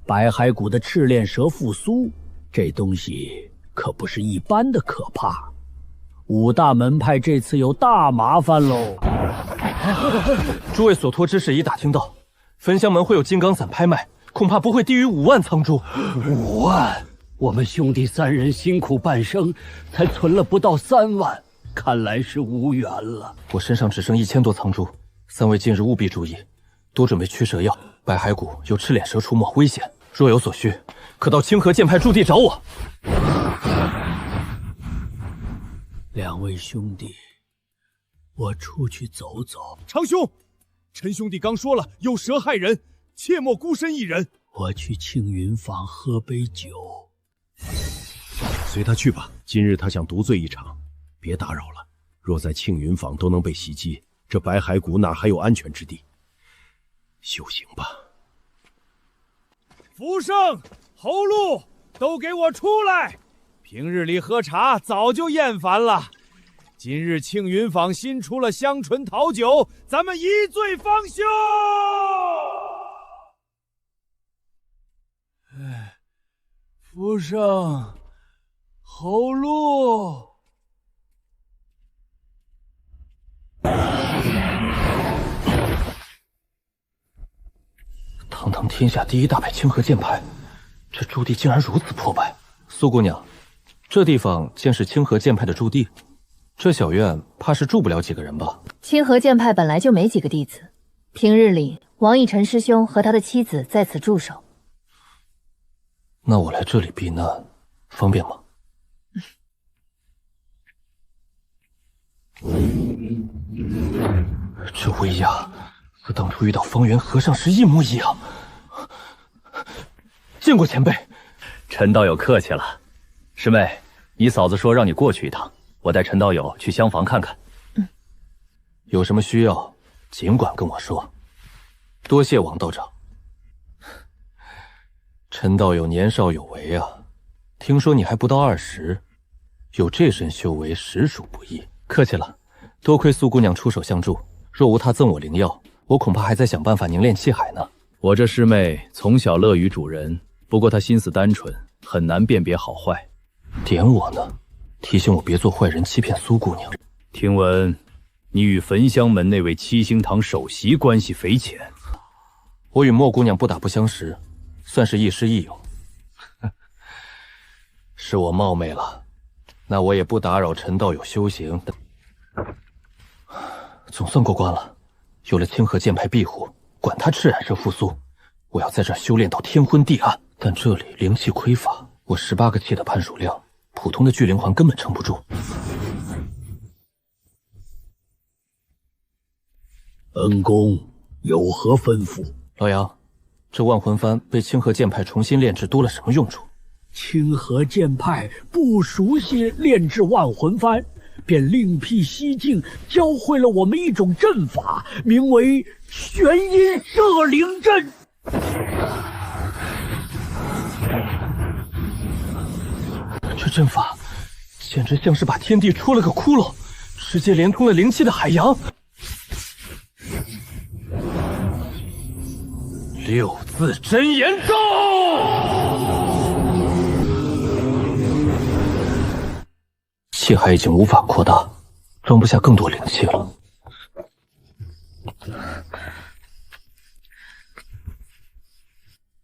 白骸谷的赤炼蛇复苏，这东西可不是一般的可怕。五大门派这次有大麻烦喽！诸位所托之事已打听到，焚香门会有金刚伞拍卖，恐怕不会低于5万仓珠。5万？我们兄弟3人辛苦半生，才存了不到3万，看来是无缘了。我身上只剩1000多仓珠，3位近日务必注意，多准备驱蛇药。白骸谷有赤脸蛇出没，危险。若有所需，可到清河剑派驻地找我。两位兄弟，我出去走走。长兄，陈兄弟刚说了，有蛇害人，切莫孤身一人。我去庆云坊喝杯酒。随他去吧，今日他想独醉一场，别打扰了。若在庆云坊都能被袭击，这白骸谷哪还有安全之地？修行吧。福盛、侯禄，都给我出来！平日里喝茶早就厌烦了，今日庆云坊新出了香醇桃酒，咱们一醉方休。福盛、侯禄，堂堂天下第一大派清河剑派，这驻地竟然如此破败。苏姑娘，这地方见是清河剑派的驻地，这小院怕是住不了几个人吧？清河剑派本来就没几个弟子，平日里王逸晨师兄和他的妻子在此驻守。那我来这里避难，方便吗？这威压和当初遇到方圆和尚时一模一样。见过前辈。陈道友客气了。师妹，你嫂子说让你过去一趟，我带陈道友去厢房看看。有什么需要尽管跟我说。多谢王道长。陈道友年少有为啊，听说你还不到20，有这身修为实属不易。客气了，多亏苏姑娘出手相助，若无她赠我灵药，我恐怕还在想办法凝练气海呢。我这师妹从小乐于主人，不过她心思单纯，很难辨别好坏。点我呢，提醒我别做坏人欺骗苏姑娘。听闻你与焚香门那位七星堂首席关系匪浅。我与莫姑娘不打不相识，算是亦师亦友。是我冒昧了，那我也不打扰陈道友修行。总算过关了，有了清河剑派庇护，管他赤染蛇复苏，我要在这儿修炼到天昏地暗。但这里灵气匮乏，我18个气的判属量，普通的聚灵环根本撑不住。恩公有何吩咐？老杨，这万魂幡被清河剑派重新炼制，多了什么用处？清河剑派不熟悉炼制万魂幡，便另辟蹊径，教会了我们一种阵法，名为玄阴摄灵阵。这阵法简直像是把天地戳了个窟窿，直接连通了灵气的海洋。六字真言咒！气海已经无法扩大，装不下更多灵气了。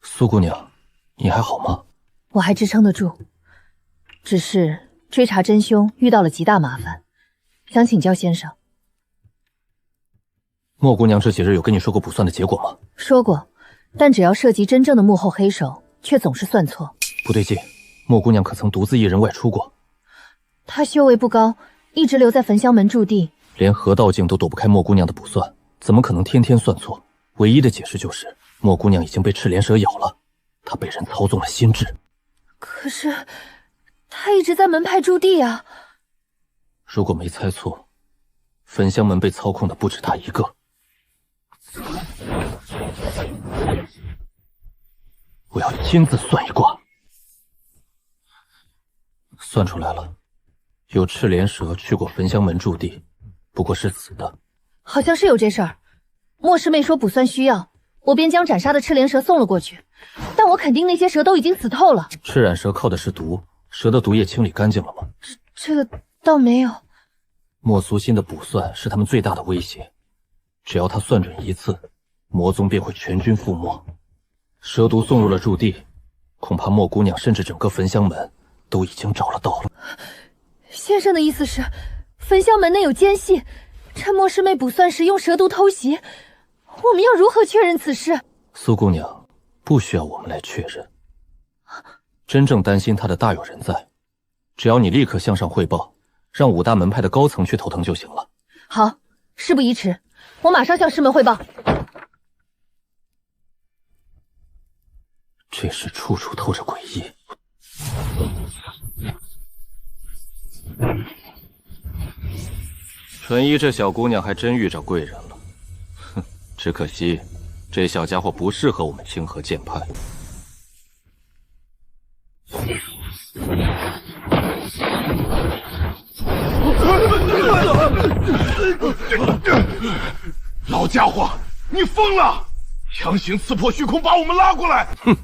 苏姑娘，你还好吗？我还支撑得住，只是追查真凶遇到了极大麻烦，想请教先生。莫姑娘这几日有跟你说过卜算的结果吗？说过，但只要涉及真正的幕后黑手，却总是算错。不对劲，莫姑娘可曾独自一人外出过？她修为不高，一直留在焚香门驻地，连河道境都躲不开莫姑娘的卜算，怎么可能天天算错？唯一的解释就是莫姑娘已经被赤莲蛇咬了，她被人操纵了心智。可是她一直在门派驻地啊。如果没猜错，焚香门被操控的不止她一个。我要亲自算一卦。算出来了，有赤莲蛇去过焚香门驻地，不过是死的。好像是有这事儿。莫师妹说卜算需要，我便将斩杀的赤莲蛇送了过去，但我肯定那些蛇都已经死透了。赤染蛇靠的是毒，蛇的毒液清理干净了吗？这个倒没有。莫苏心的卜算是他们最大的威胁，只要他算准一次，魔宗便会全军覆没。蛇毒送入了驻地，恐怕莫姑娘甚至整个焚香门都已经找了道了。先生的意思是，焚香门内有奸细，趁莫师妹卜算时用蛇毒偷袭，我们要如何确认此事？苏姑娘，不需要我们来确认。真正担心她的大有人在，只要你立刻向上汇报，让五大门派的高层去头疼就行了。好，事不宜迟，我马上向师门汇报。这事处处透着诡异。纯一这小姑娘还真遇着贵人了，哼，只可惜这小家伙不适合我们清河剑派。老家伙，你疯了！强行刺破虚空，把我们拉过来！哼，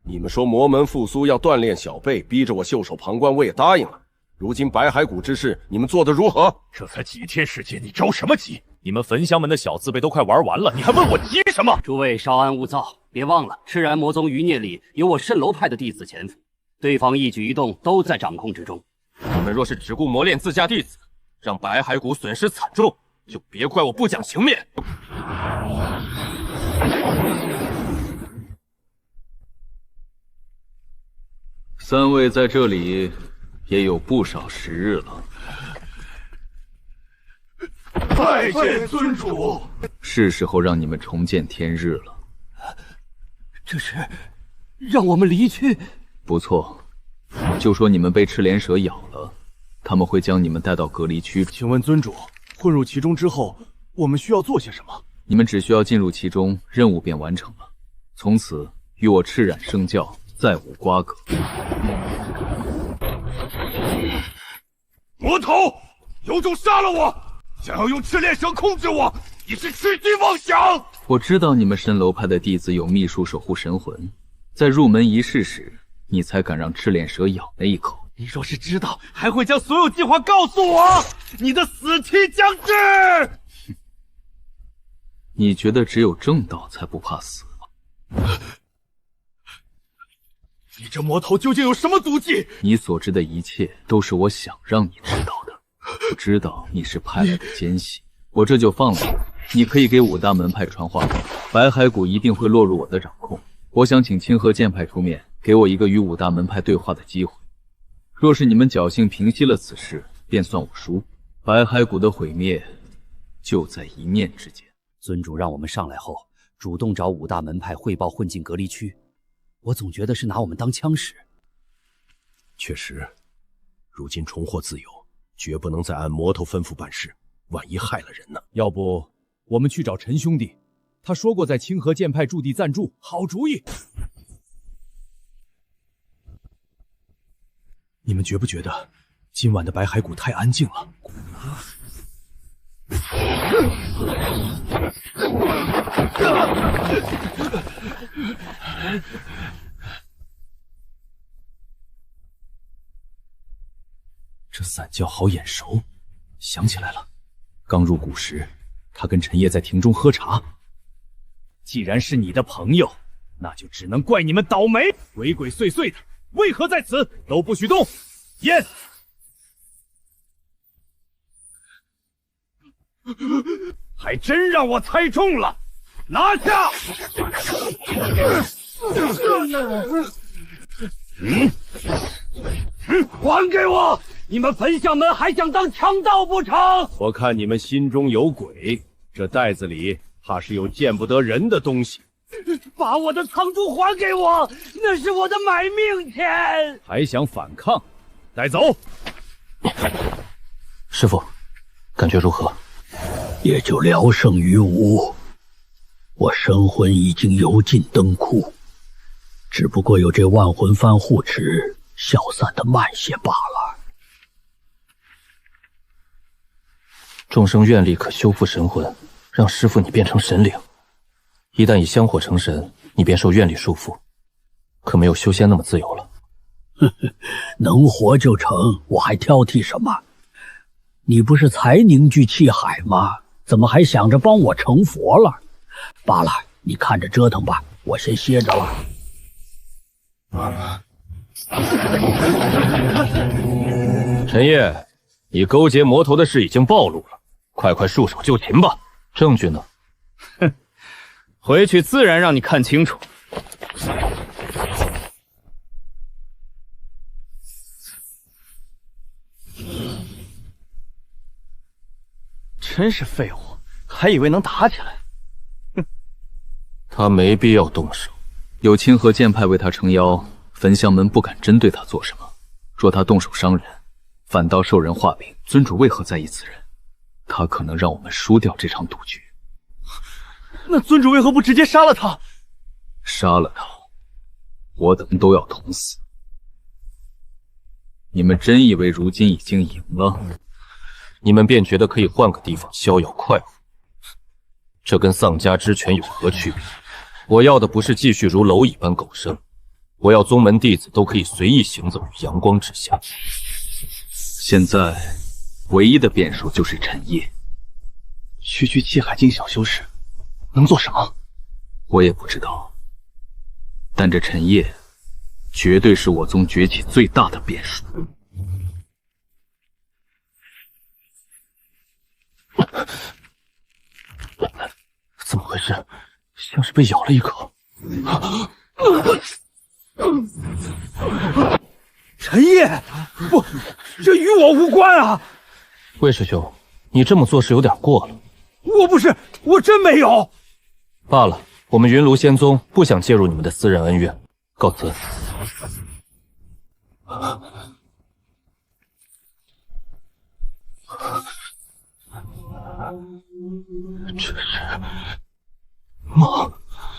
你们说魔门复苏要锻炼小辈，逼着我袖手旁观，我也答应了。如今白骸谷之事，你们做得如何？这才几天时间，你着什么急？你们焚香门的小字辈都快玩完了，你还问我急什么？诸位稍安勿躁，别忘了赤然魔宗余孽里有我蜃楼派的弟子潜伏，对方一举一动都在掌控之中。你们若是只顾磨练自家弟子，让白骸谷损失惨重，就别怪我不讲情面。三位在这里也有不少时日了。拜见尊主。是时候让你们重见天日了。这是让我们离去？不错，就说你们被赤莲蛇咬了，他们会将你们带到隔离区。请问尊主，混入其中之后，我们需要做些什么？你们只需要进入其中，任务便完成了。从此与我赤染圣教再无瓜葛。魔头，有种杀了我！想要用赤炼蛇控制我，你是痴心妄想！我知道你们蜃楼派的弟子有秘术守护神魂，在入门仪式时，你才敢让赤炼蛇咬那一口。你若是知道，还会将所有计划告诉我，你的死期将至。你觉得只有正道才不怕死吗？你这魔头究竟有什么足迹？你所知的一切都是我想让你知道的。我知道你是派来的奸细，我这就放了你。你可以给五大门派传话，白骸谷一定会落入我的掌控。我想请清河剑派出面，给我一个与五大门派对话的机会。若是你们侥幸平息了此事，便算我输。白骸谷的毁灭就在一念之间。尊主让我们上来后，主动找五大门派汇报混进隔离区，我总觉得是拿我们当枪使。确实，如今重获自由，绝不能再按魔头吩咐办事，万一害了人呢？要不我们去找陈兄弟，他说过在清河剑派驻地暂住，好主意。你们觉不觉得今晚的白骸谷太安静了？这散教好眼熟，想起来了，刚入谷时，他跟陈烨在亭中喝茶。既然是你的朋友，那就只能怪你们倒霉，鬼鬼祟祟的，为何在此？都不许动！验！还真让我猜中了，拿下！还给我！你们焚香门还想当强盗不成？我看你们心中有鬼，这袋子里怕是有见不得人的东西。把我的藏珠还给我，那是我的买命钱！还想反抗？带走！师傅，感觉如何？也就聊胜于无。我神魂已经油尽灯枯，只不过有这万魂幡护持，消散的慢些罢了。众生愿力可修复神魂，让师傅你变成神灵。一旦以香火成神，你便受愿力束缚，可没有修仙那么自由了。能活就成，我还挑剔什么？你不是才凝聚气海吗？怎么还想着帮我成佛了？罢了，你看着折腾吧，我先歇着了。陈烨，你勾结魔头的事已经暴露了，快束手就擒吧。证据呢？哼，回去自然让你看清楚。真是废物，还以为能打起来。哼，他没必要动手。有清河剑派为他撑腰，焚香门不敢针对他做什么。若他动手伤人，反倒受人画饼。尊主为何在意此人？他可能让我们输掉这场赌局。那尊主为何不直接杀了他？杀了他，我等都要同死。你们真以为如今已经赢了？你们便觉得可以换个地方逍遥快活？这跟丧家之犬有何区别？我要的不是继续如蝼蚁般苟生，我要宗门弟子都可以随意行走于阳光之下。现在唯一的变数就是陈烨。区区气海境小修士能做什么？我也不知道，但这陈烨绝对是我宗崛起最大的变数。怎么回事？像是被咬了一口。陈烨，不，这与我无关啊！魏师兄，你这么做是有点过了。我不是，我真没有。罢了，我们云庐仙宗不想介入你们的私人恩怨，告辞。这是梦，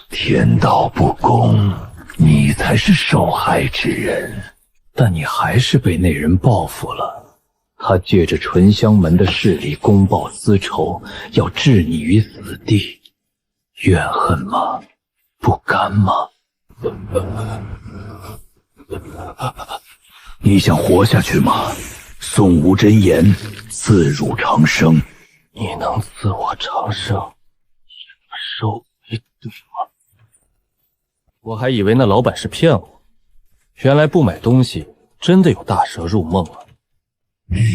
天道不公，你才是受害之人，但你还是被那人报复了。他借着醇香门的势力公报私仇，要置你于死地，怨恨吗？不甘吗？你想活下去吗？宋无真言，自汝长生。你能赐我长生，收一对吗？我还以为那老板是骗我，原来不买东西真的有大蛇入梦了。你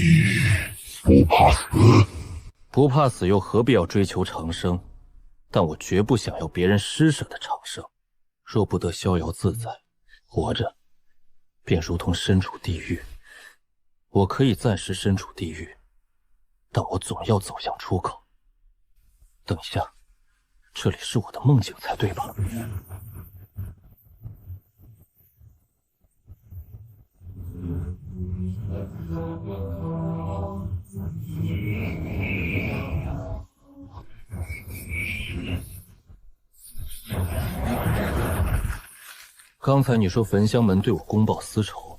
不怕死？不怕死又何必要追求长生？但我绝不想要别人施舍的长生。若不得逍遥自在，活着便如同身处地狱。我可以暂时身处地狱，但我总要走向出口。等一下，这里是我的梦境才对吧？刚才你说焚香门对我公报私仇，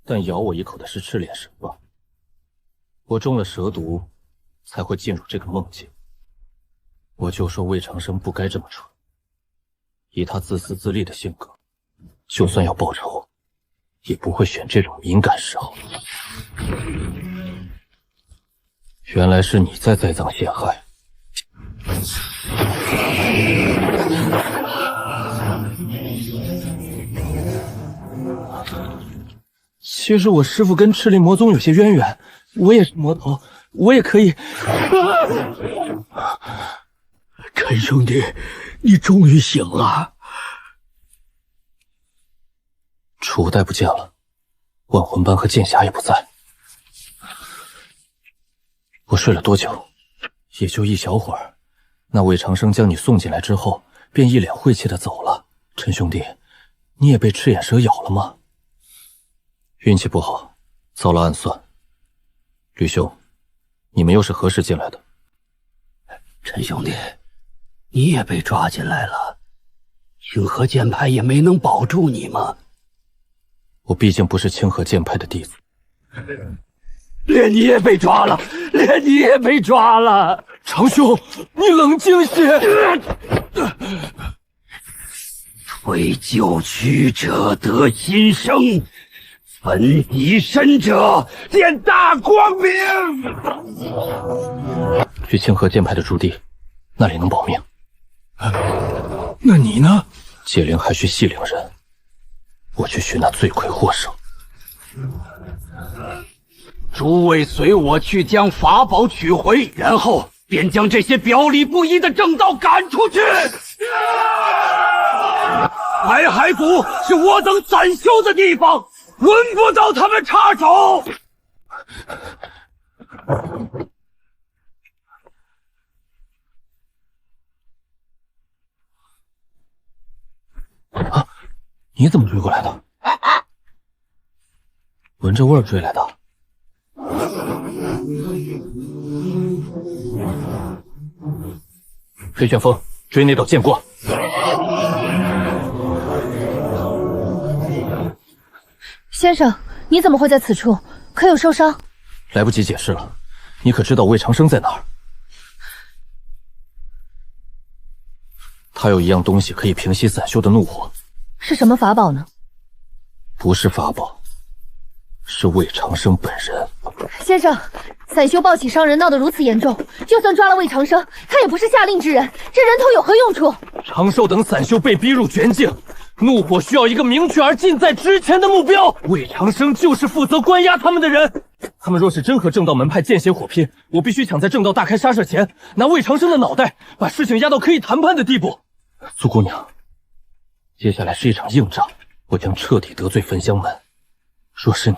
但咬我一口的是赤脸神吧？我中了蛇毒，才会进入这个梦境。我就说魏长生不该这么蠢，以他自私自利的性格，就算要报仇，也不会选这种敏感时候。原来是你在栽赃陷害。其实我师父跟赤力魔宗有些渊源，我也是魔头，我也可以。陈兄弟，你终于醒了。储物袋不见了，万魂班和剑侠也不在。我睡了多久？也就一小会儿。那魏长生将你送进来之后，便一脸晦气的走了。陈兄弟，你也被赤眼蛇咬了吗？运气不好，遭了暗算。吕兄，你们又是何时进来的？陈兄弟，你也被抓进来了，清河剑派也没能保住你吗？我毕竟不是清河剑派的弟子。连你也被抓了，连你也被抓了！长兄，你冷静些。为救曲者得新生，焚己身者见大光明。去清河剑派的驻地，那里能保命。那你呢？解铃还须系铃人，我去寻那罪魁祸首。诸位随我去将法宝取回，然后便将这些表里不一的正道赶出去。白海谷是我等暂休的地方，轮不到他们插手。啊！你怎么追过来的？闻着味儿追来的。飞旋风，追那道剑过。先生，你怎么会在此处？可有受伤？来不及解释了，你可知道魏长生在哪儿？他有一样东西可以平息散修的怒火。是什么法宝呢？不是法宝，是魏长生本人。先生，散修暴起伤人闹得如此严重，就算抓了魏长生，他也不是下令之人，这人头有何用处？长寿等散修被逼入绝境，怒火需要一个明确而近在咫前的目标。魏长生就是负责关押他们的人。他们若是真和正道门派见血火拼，我必须抢在正道大开杀戒前，拿魏长生的脑袋，把事情压到可以谈判的地步。苏姑娘，接下来是一场硬仗，我将彻底得罪焚香门。若是你，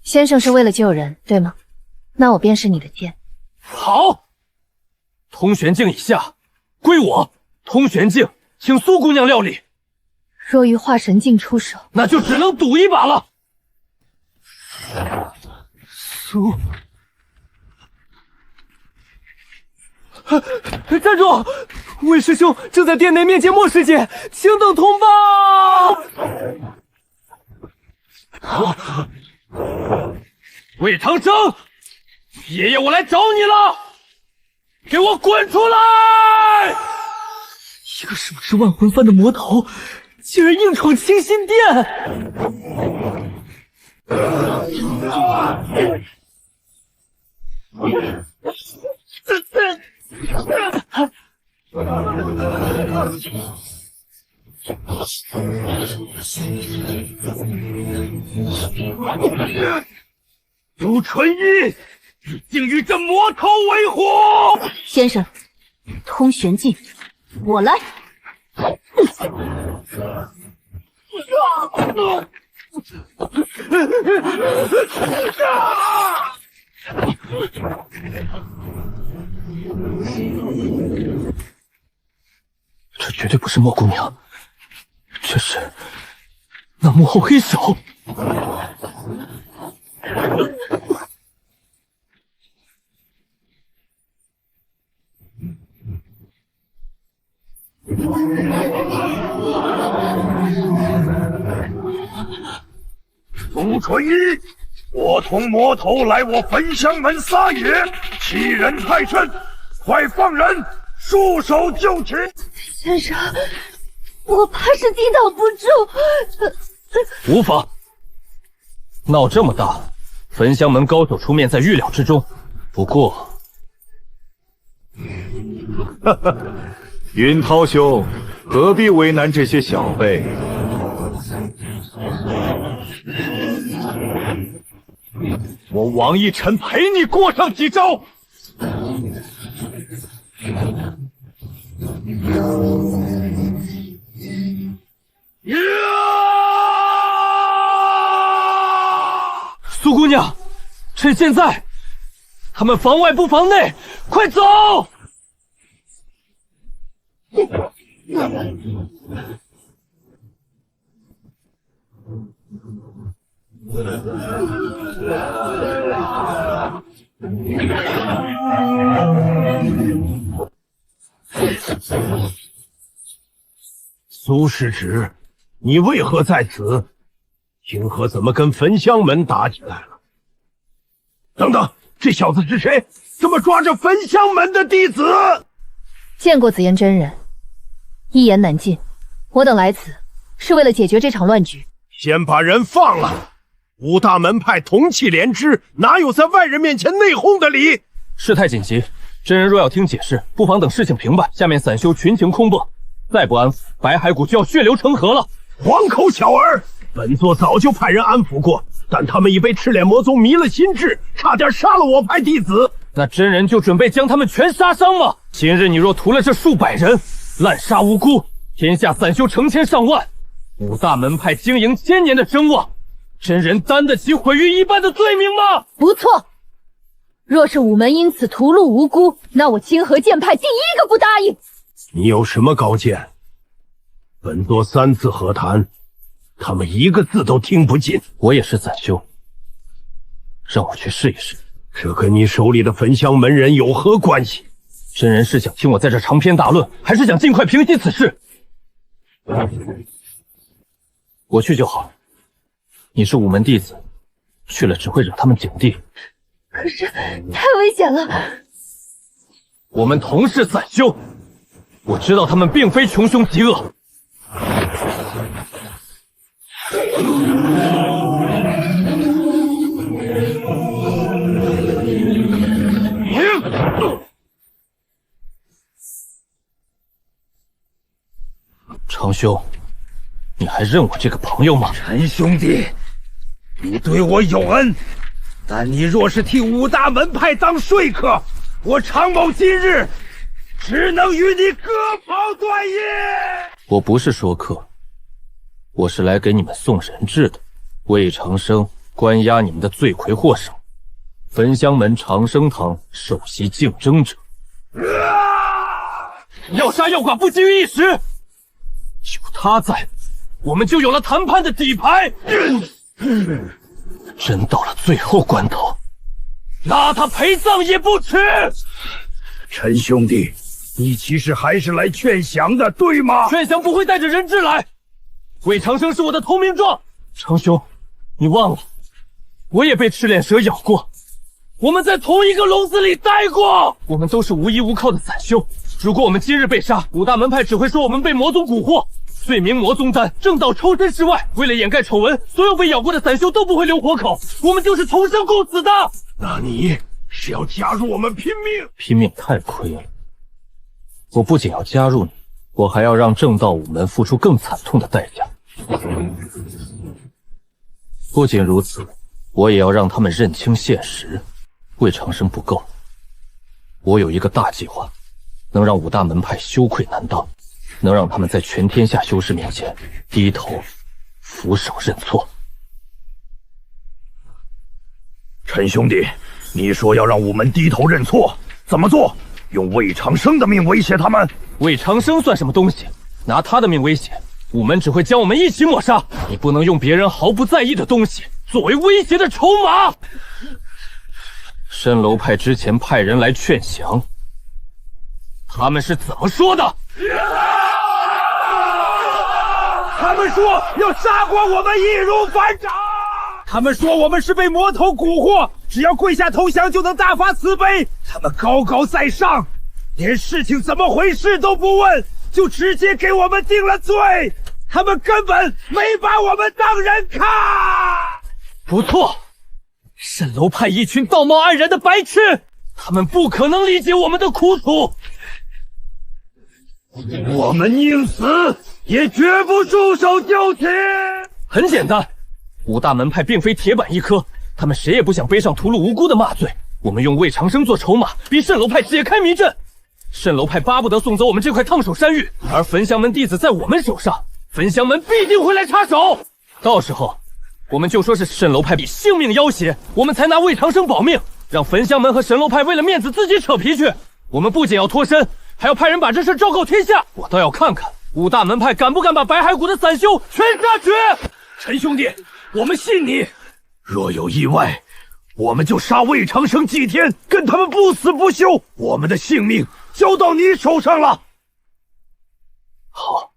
先生是为了救人，对吗？那我便是你的剑。好，通玄镜以下归我。通玄镜，请苏姑娘料理。若于化神镜出手，那就只能赌一把了。苏，站住！魏师兄正在殿内面见莫师姐，请等同报。魏长生，爷爷我来找你了，给我滚出来！一个手持万魂幡的魔头，竟然硬闯清心殿！陆纯一，你竟与这魔头为伙！先生，通玄镜，我来。这绝对不是莫姑娘，这是那幕后黑手。苏纯一，我同魔头来我焚香门撒野，欺人太甚，快放人，束手就擒。先生，我怕是抵挡不住。无妨，闹这么大，焚香门高手出面在预料之中。不过，云涛兄，何必为难这些小辈？我王一晨陪你过上几招。苏姑娘，趁现在，他们防外不防内，快走！苏世侄，你为何在此？清河怎么跟焚香门打起来了？等等，这小子是谁？怎么抓着焚香门的弟子？见过紫烟真人，一言难尽。我等来此是为了解决这场乱局。先把人放了。五大门派同气连枝，哪有在外人面前内讧的理？事态紧急，真人若要听解释，不妨等事情平败。下面散修群情空蹦，再不安抚，白骸谷就要血流成河了。黄口小儿，本座早就派人安抚过，但他们已被赤脸魔宗迷了心智，差点杀了我派弟子。那真人就准备将他们全杀伤吗？今日你若屠了这数百人，滥杀无辜，天下散修成千上万，五大门派经营千年的声望，真人担得起毁于一般的罪名吗？不错，若是午门因此屠戮无辜，那我清河剑派第一个不答应。你有什么高见？本座3次和谈，他们一个字都听不进。我也是散修，让我去试一试。这跟你手里的焚香门人有何关系？真人是想听我在这长篇大论，还是想尽快平息此事？我去就好。你是午门弟子，去了只会惹他们景帝。可是太危险了。我们同是散修，我知道他们并非穷凶极恶。长兄，你还认我这个朋友吗？陈兄弟，你对我有恩，但你若是替五大门派当说客，我常某今日只能与你割袍断义。我不是说客，我是来给你们送人质的。魏长生关押你们的罪魁祸首，焚香门长生堂首席竞争者。要杀要剐不急于一时，有他在，我们就有了谈判的底牌。真到了最后关头，拉他陪葬也不迟。陈兄弟，你其实还是来劝降的，对吗？劝降不会带着人质来。魏长生是我的投名状。长兄，你忘了，我也被赤脸蛇咬过，我们在同一个笼子里待过。我们都是无依无靠的散修，如果我们今日被杀，五大门派只会说我们被魔宗蛊惑，罪名魔宗丹，正道抽身事外。为了掩盖丑闻，所有被咬过的散修都不会留活口，我们就是同生共死的。那你是要加入我们拼命？拼命太亏了，我不仅要加入你，我还要让正道武门付出更惨痛的代价。不仅如此，我也要让他们认清现实。魏长生不够，我有一个大计划，能让五大门派羞愧难当，能让他们在全天下修士面前低头俯首认错。陈兄弟，你说要让武门低头认错，怎么做？用魏长生的命威胁他们？魏长生算什么东西？拿他的命威胁，武门只会将我们一起抹杀。你不能用别人毫不在意的东西作为威胁的筹码。蜃楼派之前派人来劝降，他们是怎么说的？他们说要杀光我们，易如反掌。他们说我们是被魔头蛊惑，只要跪下投降就能大发慈悲。他们高高在上，连事情怎么回事都不问，就直接给我们定了罪。他们根本没把我们当人看。不错，蜃楼派一群道貌岸然的白痴，他们不可能理解我们的苦楚。我们宁死也绝不束手就擒。很简单，五大门派并非铁板一颗，他们谁也不想背上屠戮无辜的骂罪。我们用魏长生做筹码，逼蜃楼派解开迷阵。蜃楼派巴不得送走我们这块烫手山芋，而焚香门弟子在我们手上，焚香门必定会来插手。到时候，我们就说是蜃楼派以性命要挟，我们才拿魏长生保命，让焚香门和神楼派为了面子自己扯皮去。我们不仅要脱身，还要派人把这事昭告天下。我倒要看看五大门派敢不敢把白骸谷的散修全杀绝。陈兄弟，我们信你。若有意外，我们就杀魏长生祭天，跟他们不死不休。我们的性命交到你手上了。好。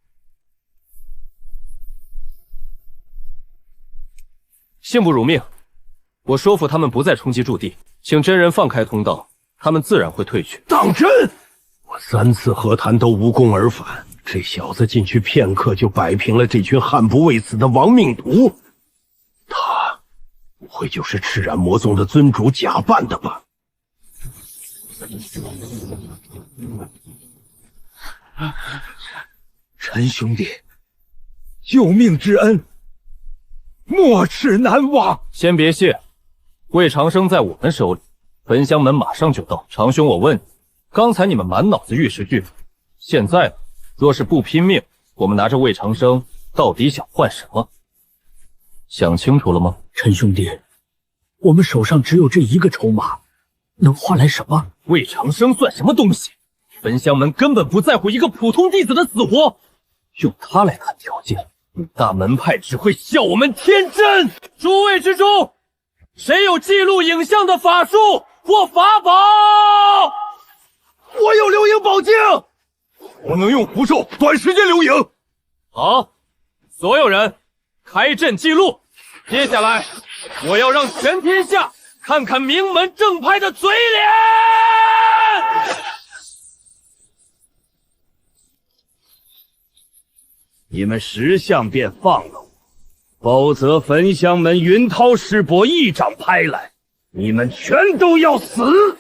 信不辱命，我说服他们不再冲击驻地，请真人放开通道，他们自然会退去。当真？我3次和谈都无功而返，这小子进去片刻就摆平了这群悍不畏死的亡命徒。他不会就是赤染魔宗的尊主假扮的吧？陈兄弟，救命之恩，没齿难忘。先别谢，魏长生在我们手里，焚香门马上就到。长兄，我问你，刚才你们满脑子玉石俱焚，现在若是不拼命，我们拿着魏长生到底想换什么？想清楚了吗？陈兄弟，我们手上只有这一个筹码，能换来什么？魏长生算什么东西？焚香门根本不在乎一个普通弟子的死活，用他来谈条件，大门派只会笑我们天真。诸位之中，谁有记录影像的法术或法宝？我有留影宝镜，我能用符咒短时间留影。好，所有人开阵记录。接下来，我要让全天下看看名门正派的嘴脸。你们识相便放了我，否则焚香门云涛师伯一掌拍来，你们全都要死！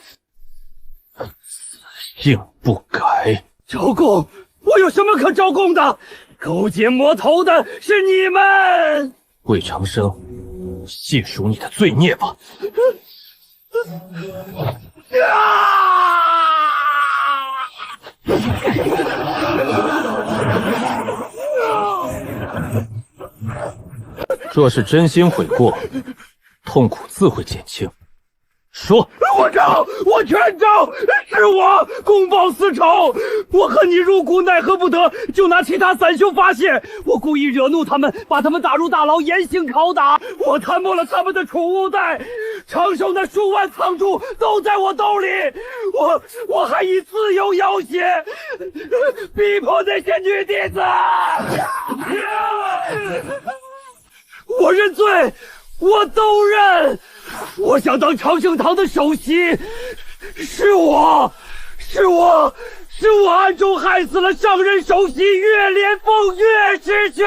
死性不改。招供！我有什么可招供的？勾结魔头的是你们！魏长生，细数你的罪孽吧。若是真心悔过，痛苦自会减轻。说，我招，我全招，是我公报私仇，我恨你入骨，奈何不得，就拿其他散修发泄。我故意惹怒他们，把他们打入大牢，严刑拷打。我贪没了他们的储物袋，长寿那数万仓珠都在我兜里。我还以自由要挟，逼迫那些女弟子。我认罪，我都认。我想当长生堂的首席，是我暗中害死了上任首席岳连凤岳师兄。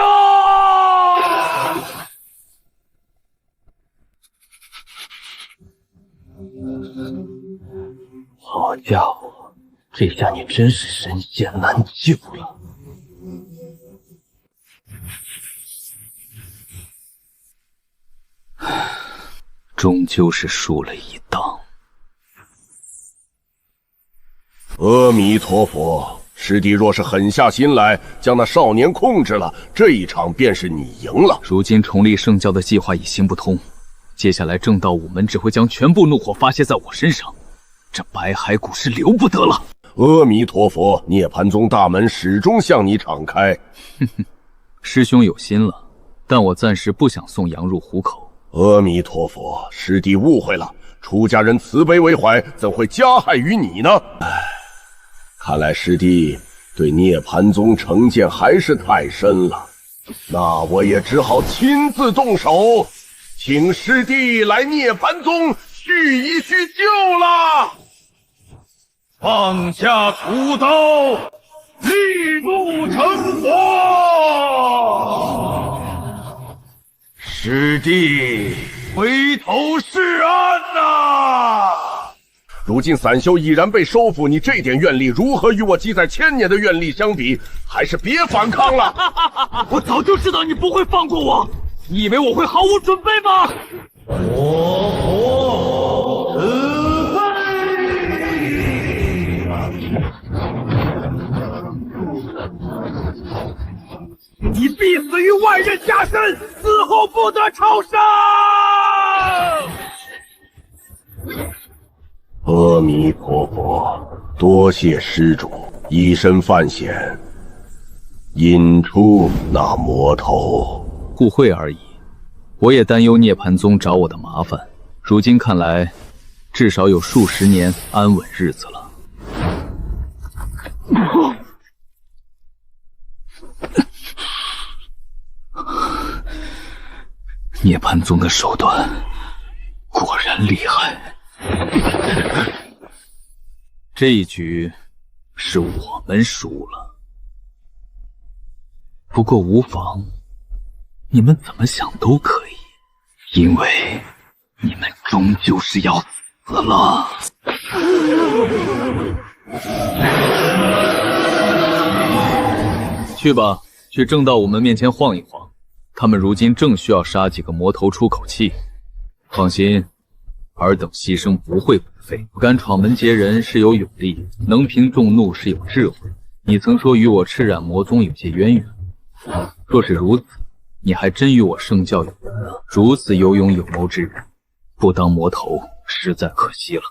好家伙，这下你真是神仙难救了。终究是输了一档。阿弥陀佛，师弟若是狠下心来，将那少年控制了，这一场便是你赢了。如今重立圣教的计划已行不通，接下来正道五门只会将全部怒火发泄在我身上，这白骸谷是留不得了。阿弥陀佛，涅槃宗大门始终向你敞开。哼哼，师兄有心了，但我暂时不想送羊入虎口。阿弥陀佛，师弟误会了，出家人慈悲为怀，怎会加害于你呢？看来师弟对涅槃宗成见还是太深了，那我也只好亲自动手，请师弟来涅槃宗叙一叙旧了。放下屠刀，立怒成佛。师弟回头是岸呐！如今散修已然被收服，你这点愿力如何与我积攒1000年的愿力相比？还是别反抗了。我早就知道你不会放过我，你以为我会毫无准备吗？你必死于万仞下身，死后不得超生。阿弥陀佛，多谢施主以身犯险，引出那魔头。互惠而已。我也担忧涅槃宗找我的麻烦，如今看来，至少有数十年安稳日子了。涅槃宗的手段果然厉害。这一局是我们输了，不过无妨，你们怎么想都可以，因为你们终究是要死了。去吧，去正道我们面前晃一晃，他们如今正需要杀几个魔头出口气。放心，尔等牺牲不会白费。敢闯门劫人是有勇力，能平众怒是有智慧。你曾说与我赤染魔宗有些渊源，若是如此，你还真与我圣教有缘啊！如此有勇有谋之人，不当魔头实在可惜了。